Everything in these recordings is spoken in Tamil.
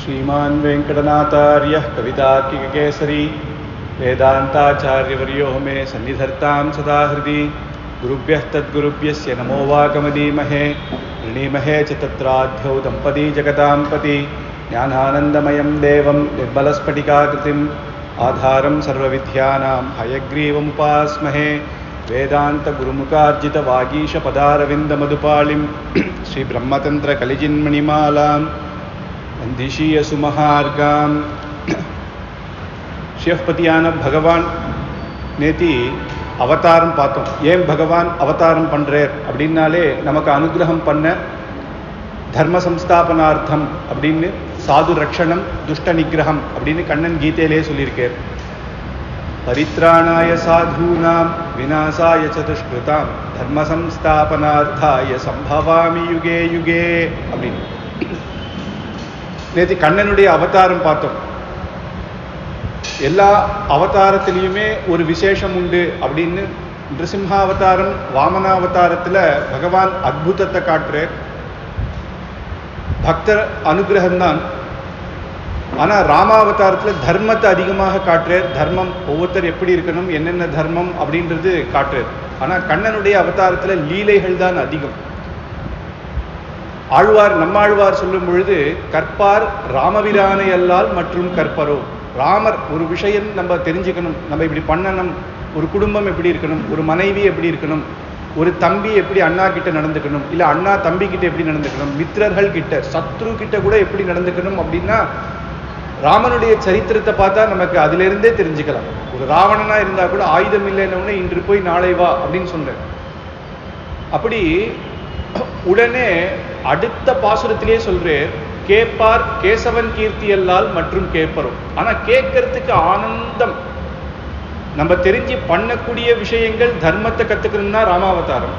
श्रीमान् वेङ्कटनाथार्यः कवितार्किककेसरी वेदान्ताचार्यवर्यो मे सन्निधत्तां सदा हृदि गुरुभ्यः तद्गुरुभ्यस्य नमो वाकमदीमहे ऋणीमहे च तत्राध्यो दम्पती जगदाम्पति ज्ञानानन्दमयं देवं निर्मलस्फटिकाकृतिम् आधारं सर्वविद्यानां हयग्रीवमुपास्महे वेदान्तगुरुमुखार्जितवागीशपदारविन्दमधुपालिं श्रीब्रह्मतन्त्रकलिजिन्मणिमालां वन्दिशीयसुमहार्गां शिवपतिயான பகவான் நேத்தி அவதாரம் பார்த்தோம். ஏன் பகவான் அவதாரம் பண்றார் அப்படின்னாலே நமக்கு அனுகிரகம் பண்ண தர்ம சம்ஸ்தாபனார்த்தம் அப்படின்னு சாது ரக்ஷணம் துஷ்ட நிகிரகம் அப்படின்னு கண்ணன் கீதையிலே சொல்லியிருக்கார். பரித்ராணாய சாதூனாம் விநாசாய சதுஷ்கிருதாம் தர்ம சம்ஸ்தாபனார்த்தாய சம்பவாமி யுகே யுகே அப்படின்னு நேற்று கண்ணனுடைய அவதாரம் பார்த்தோம். எல்லா அவதாரத்திலையுமே ஒரு விசேஷம் உண்டு அப்படின்னு நிருசிம்ஹாவதாரம் வாமனாவதாரத்தில் பகவான் அத்புதத்தை காட்டுறார். பக்தர் அனுகிரகம்தான். ஆனால் ராமாவதாரத்தில் தர்மத்தை அதிகமாக காட்டுறார். தர்மம் ஒவ்வொருத்தர் எப்படி இருக்கணும், என்னென்ன தர்மம் அப்படின்றது காட்டுறார். ஆனால் கண்ணனுடைய அவதாரத்தில் லீலைகள் தான் அதிகம். ஆழ்வார் நம்மாழ்வார் சொல்லும் பொழுது கற்பார் ராமபிரானை அல்லால் மற்றும் கற்பரோ. ராமர் ஒரு விஷயம் நம்ம தெரிஞ்சுக்கணும், நம்ம இப்படி பண்ணணும், ஒரு குடும்பம் எப்படி இருக்கணும், ஒரு மனைவி எப்படி இருக்கணும், ஒரு தம்பி எப்படி அண்ணா கிட்ட நடந்துக்கணும், இல்லை அண்ணா தம்பி கிட்ட எப்படி நடந்துக்கணும், மித்திரர்கள் கிட்ட சத்ரு கிட்ட கூட எப்படி நடந்துக்கணும் அப்படின்னா ராமனுடைய சரித்திரத்தை பார்த்தா நமக்கு அதிலிருந்தே தெரிஞ்சுக்கலாம். ஒரு ராவணனா இருந்தா கூட ஆயுதம் இல்லைன்னு இன்று போய் நாளை வா அப்படின்னு சொன்னேன். அப்படி உடனே அடுத்த பாசுரத்திலே சொல்றேன், கேட்பார் கேசவன் கீர்த்தி அல்லால் மற்றும் கேட்பரும். ஆனா கேட்கறதுக்கு ஆனந்தம். நம்ம தெரிஞ்சு பண்ணக்கூடிய விஷயங்கள் தர்மத்தை கத்துக்கணும்னா ராமாவதாரம்,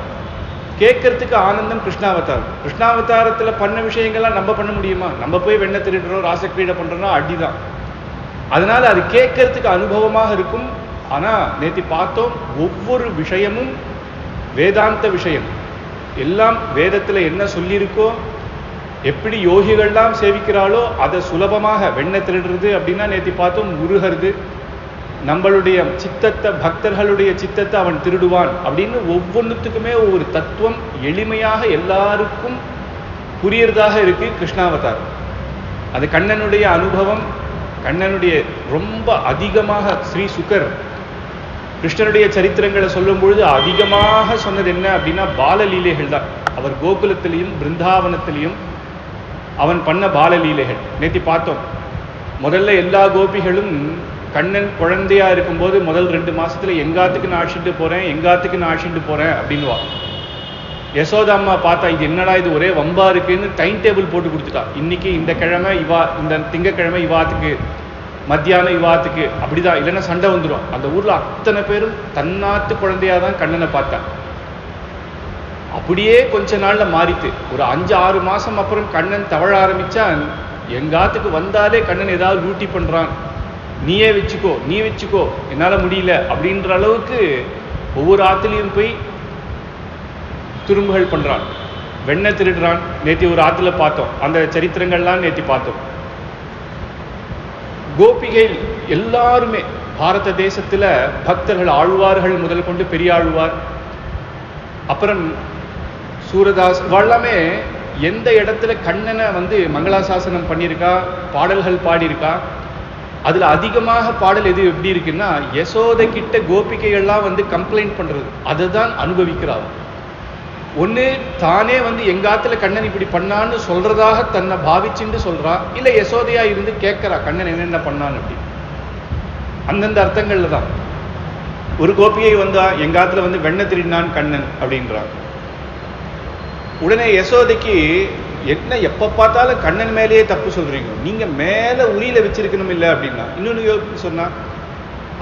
கேட்கறதுக்கு ஆனந்தம் கிருஷ்ணாவதாரம். கிருஷ்ணாவதாரத்துல பண்ண விஷயங்கள்லாம் நம்ம பண்ண முடியுமா? நம்ம போய் வெண்ணை திருடுறோம், ராசக்கிரீடை பண்றோம்னா அடிதான். அதனால அது கேட்கறதுக்கு அனுபவமாக இருக்கும். ஆனா நேத்தி பார்த்தோம், ஒவ்வொரு விஷயமும் வேதாந்த விஷயம். எல்லாம் வேதத்துல என்ன சொல்லியிருக்கோ, எப்படி யோகிகள்லாம் சேவிக்கிறாளோ அதை சுலபமாக வெண்ணை திருடுறது அப்படின்னா நேத்தி பார்த்தோம் முருகிறது. நம்மளுடைய சித்தத்தை, பக்தர்களுடைய சித்தத்தை அவன் திருடுவான் அப்படின்னு ஒவ்வொன்றுத்துக்குமே ஒரு தத்துவம் எளிமையாக எல்லாருக்கும் புரியறதாக இருக்கு கிருஷ்ணாவதாரம். அது கண்ணனுடைய அனுபவம். கண்ணனுடைய ரொம்ப அதிகமாக ஸ்ரீ சுகர் கிருஷ்ணனுடைய சரித்திரங்களை சொல்லும் பொழுது அதிகமாக சொன்னது என்ன அப்படின்னா பாலலீலைகள் தான். அவர் கோகுலத்திலையும் பிருந்தாவனத்திலையும் அவன் பண்ண பாலலீலைகள் நேத்தி பார்த்தோம். முதல்ல எல்லா கோபிகளும் கண்ணன் குழந்தையா இருக்கும்போது முதல் 2 மாசத்துல எங்காத்துக்கு நான் அழைச்சிட்டு போறேன், எங்காத்துக்கு நான் அழைச்சிட்டு போறேன் அப்படின்னுவா. யசோதாம்மா பார்த்தா இது என்னடா இது ஒரே வம்பா இருக்குன்னு டைம் டேபிள் போட்டு கொடுத்துட்டா. இன்னைக்கு இந்த கிழமை இவா, இந்த திங்கக்கிழமை இவாத்துக்கு, மத்தியானம் இவாத்துக்கு, அப்படிதான், இல்லைன்னா சண்டை வந்துடும். அந்த ஊர்ல அத்தனை பேரும் தன்னாத்து குழந்தையாதான் கண்ணனை பார்த்தா. அப்படியே கொஞ்ச நாள்ல மாறித்து. ஒரு 5-6 மாசம் அப்புறம் கண்ணன் தவழ ஆரம்பிச்சான். எங்காத்துக்கு வந்தாலே கண்ணன் ஏதாவது டியூட்டி பண்றான், நீயே வச்சுக்கோ, நீ வச்சுக்கோ, என்னால முடியல அப்படின்ற அளவுக்கு ஒவ்வொரு ஆத்துலையும் போய் துரும்புகள் பண்றான், வெண்ணை திருடுறான். நேத்தி ஒரு ஆத்துல பார்த்தோம், அந்த சரித்திரங்கள்லாம் நேத்தி பார்த்தோம். கோபிகள் எல்லாருமே பாரத தேசத்துல பக்தர்கள், ஆழ்வார்கள் முதல் கொண்டு பெரிய ஆழ்வார், அப்புறம் சூரதாஸ், எல்லாமே எந்த இடத்துல கண்ணனை மங்களாசாசனம் பண்ணியிருக்கா, பாடல்கள் பாடியிருக்கா. அதுல அதிகமாக பாடல் எது எப்படி இருக்குன்னா, யசோதை கிட்ட கோபிகைகள்லாம் கம்ப்ளைண்ட் பண்றது, அதுதான் அனுபவிக்கிறாள். ஒண்ணு தானே எங்காத்துல கண்ணன் இப்படி பண்ணான்னு சொல்றதாக தன்னை பாவிச்சுட்டு சொல்றா, இல்ல யசோதையா இருந்து கேட்கிறா கண்ணன் என்னென்ன பண்ணான்னு. அப்படி அந்தந்த அர்த்தங்கள்ல தான். ஒரு கோபிகை வந்தா எங்காத்துல வெண்ணை திருடினான் கண்ணன் அப்படின்றான். உடனே யசோதைக்கு என்ன, எப்ப பார்த்தாலும் கண்ணன் மேலேயே தப்பு சொல்றீங்க, நீங்க மேல உரியில வச்சிருக்கணும் இல்லை அப்படின்னா. இன்னொன்னு சொன்னா,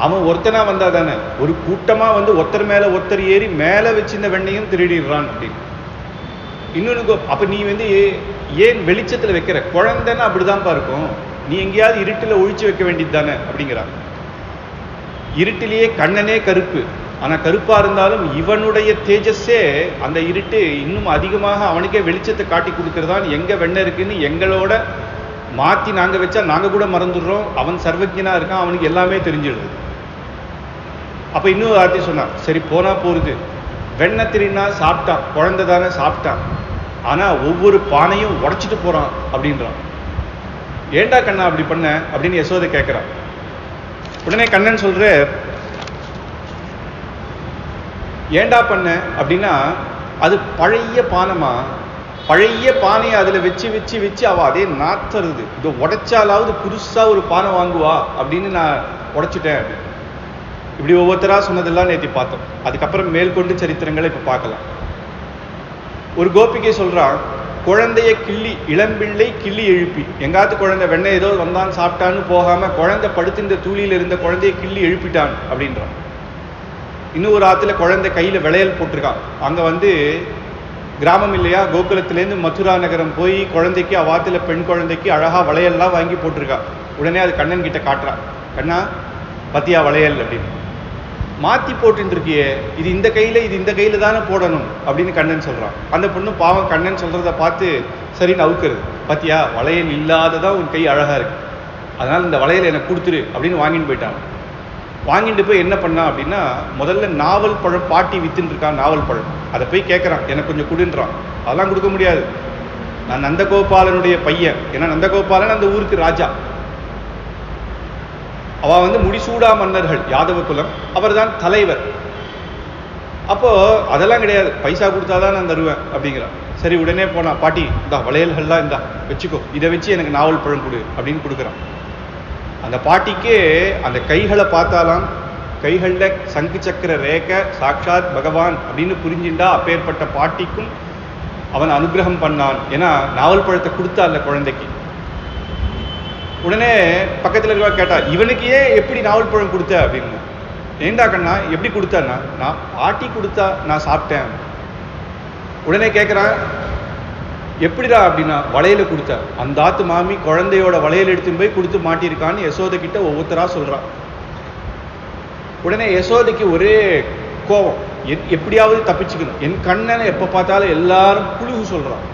அவன் ஒருத்தனா வந்தா தானே, ஒரு கூட்டமா ஒருத்தர் மேல ஒருத்தர் ஏறி மேல வச்சிருந்த வெண்ணையும் திருடிடுறான் அப்படின்னு. இன்னொன்னு, அப்ப நீ ஏன் வெளிச்சத்துல வைக்கிற, குழந்தைன்னா அப்படிதான் இருக்கும், நீ எங்கேயாவது இருட்டுல ஒழிச்சு வைக்க வேண்டியது தானே அப்படிங்கிறான். இருட்டிலேயே கண்ணனே கருப்பு, ஆனா கருப்பா இருந்தாலும் இவனுடைய தேஜஸே அந்த இருட்டு இன்னும் அதிகமாக அவனுக்கே வெளிச்சத்தை காட்டி கொடுக்கறதான். எங்க வெண்ணை இருக்குன்னு எங்களோட மாற்றி நாங்கள் வச்சா நாங்கள் கூட மறந்துடுறோம், அவன் சர்வஜனாக இருக்கான், அவனுக்கு எல்லாமே தெரிஞ்சிடுது. அப்போ இன்னொரு வார்த்தை சொன்னான், சரி போனால் போகிறது, வெண்ணெய் திருடினா சாப்பிட்டான், குழந்தை தானே சாப்பிட்டான், ஆனால் ஒவ்வொரு பானையும் உடச்சிட்டு போகிறான் அப்படின்றான். ஏண்டா கண்ணா அப்படி பண்ண அப்படின்னு யசோதை கேட்குறான். உடனே கண்ணன் சொல்ற, ஏண்டா பண்ண அப்படின்னா அது பழைய பானைமா, பழைய பானையை அதில் வச்சு வச்சு வச்சு அவள் அதே நாத்தருது, இதை உடைச்சாலாவது புதுசாக ஒரு பானை வாங்குவா அப்படின்னு நான் உடைச்சிட்டேன் அப்படின்னு. இப்படி ஒவ்வொருத்தரா சொன்னதெல்லாம் நேற்று பார்த்தோம். அதுக்கப்புறம் மேற்கொண்டு சரித்திரங்களை இப்போ பார்க்கலாம். ஒரு கோபிகை சொல்றான், குழந்தைய கிள்ளி, இளம்பிள்ளை கிள்ளி எழுப்பி, எங்காத்து குழந்தை வெண்ணெய் ஏதோ வந்தான் சாப்பிட்டான்னு போகாம குழந்தை படுத்து இந்த தூளியில் இருந்த குழந்தைய கிள்ளி எழுப்பிட்டான் அப்படின்றான். இன்னும் ஒரு ஆத்துல குழந்தை கையில விளையல் போட்டிருக்கான். அங்க கிராமம் இல்லையா, கோகுலத்திலேருந்து மதுரா நகரம் போய் குழந்தைக்கு அவ்வாத்துல பெண் குழந்தைக்கு அழகா வளையல்லாம் வாங்கி போட்டிருக்கா. உடனே அது கண்ணன் கிட்ட காட்டுறான், கண்ணா பத்தியா வளையல் அப்படின்னு. மாற்றி போட்டு இருக்கியே, இது இந்த கையில் தானே போடணும் அப்படின்னு கண்ணன் சொல்கிறான். அந்த பொண்ணு பாவம் கண்ணன் சொல்கிறத பார்த்து சரின்னு அவுக்குறது, பார்த்தியா வளையல் இல்லாததான் உன் கை அழகாக இருக்கு, அதனால் இந்த வளையல் எனக்கு கொடுத்துரு அப்படின்னு வாங்கிட்டு போயிட்டான். வாங்கிட்டு போய் என்ன பண்ணான் அப்படின்னா, முதல்ல நாவல் பழம் பாட்டி வித்துன்னு இருக்கான், நாவல் பழம், அதை போய் கேட்குறான், எனக்கு கொஞ்சம் கொடுன்றான். அதெல்லாம் கொடுக்க முடியாது, நான் நந்தகோபாலனுடைய பையன், ஏன்னா நந்தகோபாலன் அந்த ஊருக்கு ராஜா, அவ முடிசூடா மன்னர்கள், யாதவ குலம், அவர் தான் தலைவர். அப்போ அதெல்லாம் கிடையாது, பைசா கொடுத்தாதான் நான் தருவேன் அப்படிங்கிறான். சரி உடனே போனா, பாட்டி இந்தா வளையல்கள்லாம் இந்தா வச்சுக்கோ, இதை வச்சு எனக்கு நாவல் பழம் கொடு அப்படின்னு கொடுக்குறான். அந்த பாட்டிக்கே அந்த கைகளை பார்த்தாலாம், கைகளில் சங்கு சக்கர ரேக சாட்சாத் பகவான் அப்படின்னு புரிஞ்சுண்டா அப்பேற்பட்ட பாட்டிக்கும் அவன் அனுகிரகம் பண்ணான். ஏன்னா நாவல் பழத்தை கொடுத்தா அந்த குழந்தைக்கு. உடனே பக்கத்தில் இருக்கவா கேட்டா, இவனுக்கு ஏன் எப்படி நாவல் பழம் கொடுத்த அப்படின்னு. ஏண்டா கண்ணா எப்படி கொடுத்தான்னா, நான் பாட்டி கொடுத்தா நான் சாப்பிட்டேன். உடனே கேட்குறான், எப்படிடா அப்படின்னா, வளையல கொடுத்த, அந்த ஆத்து மாமி குழந்தையோட வளையல் எடுத்துன்னு போய் கொடுத்து மாட்டியிருக்கான்னு யசோதை கிட்ட ஒவ்வொருத்தரா சொல்றான். உடனே யசோதைக்கு ஒரே கோபம், எப்படியாவது தப்பிச்சுக்கணும், என் கண்ணனை எப்போ பார்த்தாலும் எல்லாரும் புழுகு சொல்றான்.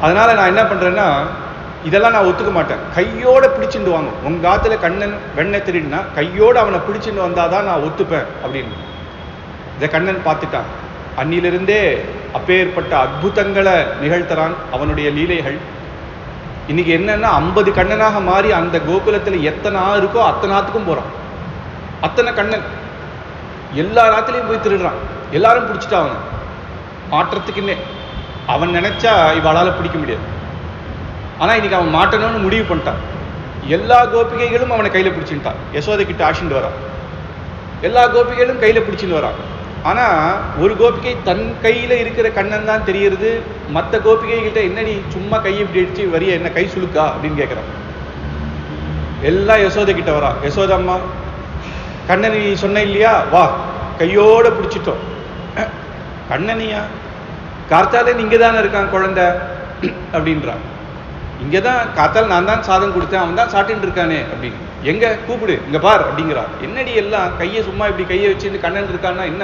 அதனால நான் என்ன பண்றேன்னா, இதெல்லாம் நான் ஒத்துக்க மாட்டேன், கையோட பிடிச்சிட்டு வாங்க, உங்க ஆத்துல கண்ணன் வெண்ணெய் திருடினா கையோட அவனை பிடிச்சிட்டு வந்தாதான் நான் ஒத்துப்பேன் அப்படின்னு. இதை கண்ணன் பார்த்துட்டான். அன்னிலிருந்தே அப்பேற்பட்ட அற்புதங்களை நிகழ்த்துறான் அவனுடைய லீலைகள். இன்னைக்கு என்னன்னா 50 கண்ணனாக மாறி அந்த கோகுலத்துல எத்தனை இருக்கோ அத்தனை ஆத்துக்கும் போறான். அத்தனை கண்ணன் எல்லா ராத்திலையும் போய் திருடுறான், எல்லாரும் பிடிச்சிட்டா அவனை மாற்றத்துக்குன்னே. அவன் நினைச்சா இவளால பிடிக்க முடியாது, ஆனா இன்னைக்கு அவன் மாட்டணும்னு முடிவு பண்ணிட்டான். எல்லா கோபிகைகளும் அவனை கையில பிடிச்சுட்டான், யசோதை கிட்ட ஆசிண்டு வரான், எல்லா கோபிகைகளும் கையில பிடிச்சிட்டு வரான். ஆனா ஒரு கோபிகை தன் கையில இருக்கிற கண்ணன் தான் தெரியுது, மற்ற கோபிகை கிட்ட என்னடி சும்மா கையை இப்படி அடிச்சு வரிய, என்ன கை சுழுக்கா அப்படின்னு கேட்கிறான். எல்லாம் யசோதை கிட்ட வரா, யசோதம்மா கண்ணன் நீ சொன்ன இல்லையா, வா கையோட பிடிச்சிட்டோம். கண்ணனியா, கார்த்தாலே இங்கே தானே இருக்கான் குழந்தை அப்படின்றான். இங்கே தான் காத்தால் நான் தான் சாதம் கொடுத்தேன், அவன் தான் சாப்பிட்டுட்டு இருக்கானே அப்படின்னு. எங்க கூப்பிடு, இங்க பார் அப்படிங்கிறான். என்னடி எல்லாம் கையை சும்மா இப்படி கையை வச்சுட்டு கண்ணன் இருக்கான்னா என்ன,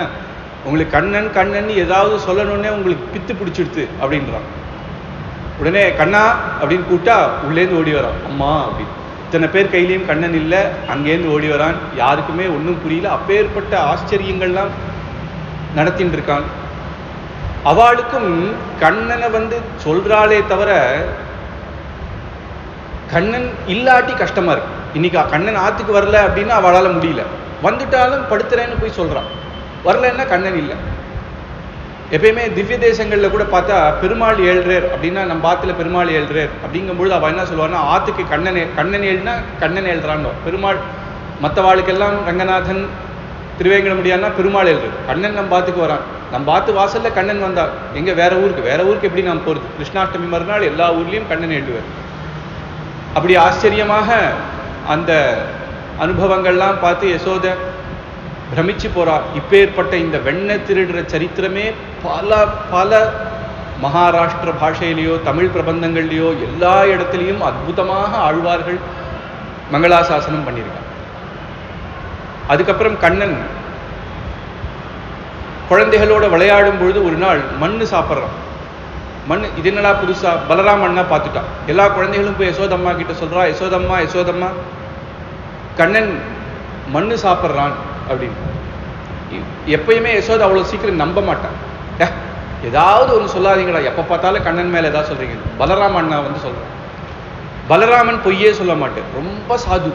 உங்களுக்கு கண்ணன் கண்ணன் ஏதாவது சொல்லணுன்னே உங்களுக்கு பித்து பிடிச்சிடுது அப்படின்றான். உடனே கண்ணா அப்படின்னு கூப்பிட்டா உள்ளேருந்து ஓடி வரான், அம்மா அப்படின்னு. இத்தனை பேர் கையிலையும் கண்ணன் இல்லை, அங்கேருந்து ஓடி வரான். யாருக்குமே ஒன்றும் புரியல, அப்பேற்பட்ட ஆச்சரியங்கள்லாம் நடத்தின்னு இருக்கான். அவளுக்கும் கண்ணனை சொல்றாளே தவிர கண்ணன் இல்லாட்டி கஷ்டமா இருக்கு. இன்னைக்கு கண்ணன் ஆத்துக்கு வரல அப்படின்னா அவளால் முடியல, வந்துட்டாலும் படுத்துறேன்னு போய் சொல்றான், வரலன்னா கண்ணன் இல்லை. எப்பயுமே திவ்ய தேசங்கள்ல கூட பார்த்தா பெருமாள் ஏழ்றேர் அப்படின்னா, நம்ம ஆத்துல பெருமாள் ஏழ்றேர் அப்படிங்கும்பொழுது அவள் என்ன சொல்லுவான்னா, ஆத்துக்கு கண்ணன் ஏழ்னா கண்ணன் ஏழ்றான்னு. பெருமாள் மற்றவாளுக்கெல்லாம் ரங்கநாதன் திருவேங்கடமுடியான்னா பெருமாள் ஏழ்றார், கண்ணன் நம்ம ஆத்துக்கு வரான். நம்ம ஆத்து வாசல்ல கண்ணன் வந்தா எங்க வேற ஊருக்கு எப்படி நாம் போறது? கிருஷ்ணாஷ்டமி மறுநாள் எல்லா ஊர்லயும் கண்ணன் எழுதுவார். அப்படி ஆச்சரியமாக அந்த அனுபவங்கள்லாம் பார்த்து யசோதை பிரமிச்சு போறா. இப்பேற்பட்ட இந்த வெண்ணெய் திருடுற சரித்திரமே பல பல மகாராஷ்டிர பாஷையிலையோ தமிழ் பிரபந்தங்கள்லையோ எல்லா இடத்துலையும் அற்புதமாக ஆழ்வார்கள் மங்களாசாசனம் பண்ணியிருக்காங்க. அதுக்கப்புறம் கண்ணன் குழந்தைகளோட விளையாடும் பொழுது ஒரு நாள் மண்ணு சாப்பிட்றான். மண் இது என்னடா புதுசா பலராமன்னா பார்த்துட்டான். எல்லா குழந்தைகளும் போய் யசோதம்மா கிட்ட சொல்றா, யசோதம்மா யசோதம்மா கண்ணன் மண்ணு சாப்பிட்றான் அப்படின்னு. எப்பயுமே யசோதா அவ்வளோ சீக்கிரம் நம்ப மாட்டான். ஏதாவது ஒன்று சொல்லாதீங்களா, எப்போ பார்த்தாலும் கண்ணன் மேலே ஏதாவது சொல்றீங்க. பலராம அண்ணா வந்து சொல்றான். பலராமன் பொய்யே சொல்ல மாட்டேன், ரொம்ப சாது.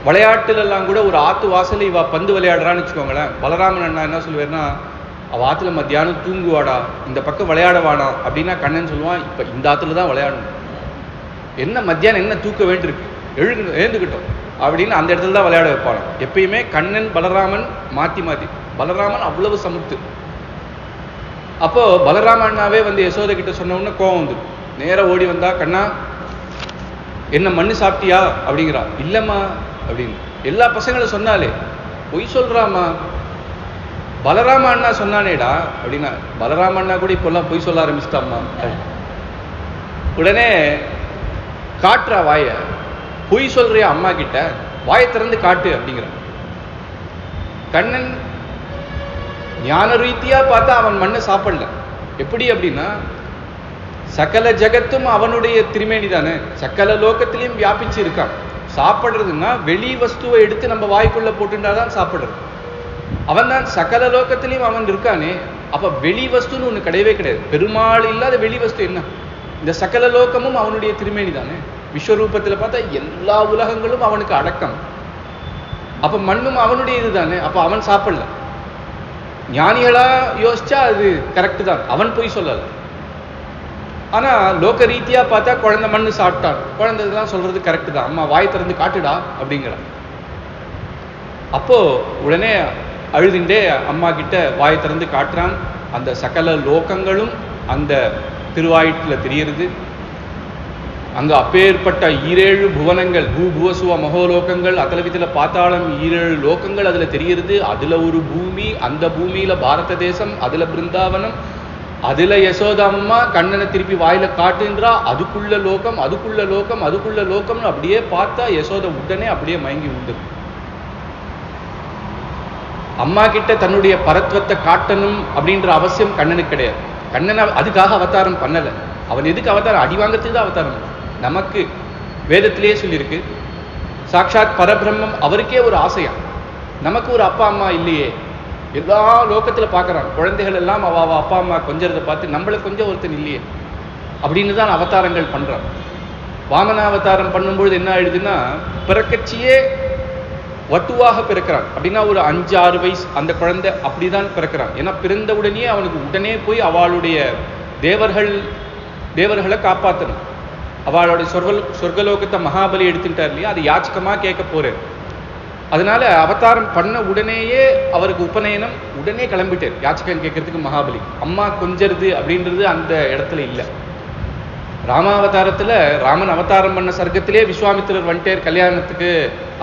விளையாட்டுலெல்லாம் கூட ஒரு ஆற்று வாசல் இவ பந்து விளையாடுறான்னு வச்சுக்கோங்களேன், பலராமன் அண்ணா என்ன சொல்லுவார்னா, அவ ஆற்றுல மத்தியானம் தூங்குவாடா, இந்த பக்கம் விளையாடவானா அப்படின்னா கண்ணன் சொல்லுவான், இப்போ இந்த ஆற்றுல தான் விளையாடணும். என்ன மத்தியானம் என்ன தூக்க வேண்டியிருக்கு, எழுந்துக்கிட்டோம் அப்படின்னு அந்த இடத்துல தான் விளையாட வைப்பாங்க. எப்பயுமே கண்ணன் பலராமன் மாற்றி மாற்றி. பலராமன் அவ்வளவு சமுத்து. அப்போ பலராம அண்ணாவே வந்து யசோதை கிட்ட சொன்ன உடனே கோவம் வந்து நேராக ஓடி வந்தா, கண்ணா என்ன மண்ணு சாப்பிட்டியா அப்படிங்கிறா. இல்லைம்மா அப்படின்னு. எல்லா பசங்களும் சொன்னாலே பொய் சொல்றாமா, பலராம அண்ணா சொன்னானேடா அப்படின்னா. பலராம அண்ணா கூட இப்பெல்லாம் பொய் சொல்ல ஆரம்பிச்சிட்டாம்மா. உடனே காட்டுறா வாய, பொய் சொல்றியா அம்மா கிட்ட, வாயை திறந்து காட்டு அப்படிங்கிற. கண்ணன் ஞான ரீதியா பார்த்தா அவன் மண்ணை சாப்பிடல. எப்படி அப்படின்னா, சகல ஜகத்தும் அவனுடைய திருமேனி தானே, சகல லோகத்திலையும் வியாபிச்சு இருக்கான். சாப்பிடுறதுன்னா வெளி வஸ்துவை எடுத்து நம்ம வாய்க்குள்ள போட்டுட்டாதான் சாப்பிடுறது. அவன் தான் சகல லோகத்திலையும் அவன் இருக்கானே. அப்ப வெளி வஸ்துன்னு ஒண்ணு கிடையவே கிடையாது. பெருமாள் இல்லாத வெளி வஸ்து என்ன? இந்த சகல லோகமும் அவனுடைய திருமேனி தானே. விஸ்வரூபத்தில் பார்த்தா எல்லா உலகங்களும் அவனுக்கு அடக்கம். அப்ப மண்ணும் அவனுடைய இது தானே. அப்ப அவன் சாப்பிடல. ஞானிகளா யோசிச்சா அது கரெக்டு தான், அவன் போய் சொல்லல. ஆனா லோக ரீதியா பார்த்தா குழந்தை மண்ணு சாப்பிட்டான், குழந்தைதான் சொல்றது கரெக்டு தான், அம்மா வாய் திறந்து காட்டுடா அப்படிங்கிறான். அப்போ உடனே அழுதுண்டே அம்மா கிட்ட வாய் திறந்து காட்டுறான். அந்த சகல லோகங்களும் அந்த திருவாயிட்டுல தெரியுது. அங்க அப்பேற்பட்ட 7 புவனங்கள், பூபுவசுவ மகோலோகங்கள், அத்தலவித்துல பாத்தாளம் 7 லோகங்கள் அதுல தெரியுது. அதுல ஒரு பூமி, அந்த பூமியில பாரத தேசம், அதுல பிருந்தாவனம், அதுல யசோதா அம்மா கண்ணனை திருப்பி வாயில காட்டுன்றா. அதுக்குள்ள லோகம், அதுக்குள்ள லோகம், அதுக்குள்ள லோகம்னு அப்படியே பார்த்தா யசோதை உடனே அப்படியே மயங்கி உண்டு. அம்மா கிட்ட தன்னுடைய பரத்வத்தை காட்டணும் அப்படின்ற அவசியம் கண்ணனுக்கு கிடையாது. கண்ணன் அதுக்காக அவதாரம் பண்ணல. அவன் எதுக்கு அவதாரம்? அடி வாங்கறதுக்கு தான் அவதாரம். நமக்கு வேதத்திலேயே சொல்லியிருக்கு, சாட்சாத் பரபிரம்மம் அவருக்கே ஒரு ஆசையா. நமக்கு ஒரு அப்பா அம்மா இல்லையே. எல்லா லோகத்துல பார்க்கறான், குழந்தைகள் எல்லாம் அவ அப்பா அம்மா கொஞ்சறதை பார்த்து நம்மளை கொஞ்சம் ஒருத்தன் இல்லையே அப்படின்னு தான் அவதாரங்கள் பண்றான். வாமன அவதாரம் பண்ணும்பொழுது என்ன ஆயிடுதுன்னா, பிறக்கச்சியே வட்டுவாக பிறக்கிறான். அப்படின்னா ஒரு 5-6 வயசு அந்த குழந்தை அப்படிதான் பிறக்கிறான். ஏன்னா பிறந்த உடனே அவனுக்கு உடனே போய் அவளுடைய தேவர்களை காப்பாற்றணும். அவளுடைய சொர்க்கலோகத்தை மகாபலி எடுத்துட்டார் இல்லையா, அது யாச்சகமா கேட்க போறேன். அதனால அவதாரம் பண்ண உடனேயே அவருக்கு உபநயனம், உடனே கிளம்பிட்டார் யாச்சகம் கேட்கறதுக்கு மகாபலி. அம்மா கொஞ்சறது அப்படின்றது அந்த இடத்துல இல்லை. ராமாவதாரத்துல ராமன் அவதாரம் பண்ண சர்க்கத்திலே விஸ்வாமித்திரர் வந்துட்டேர் கல்யாணத்துக்கு.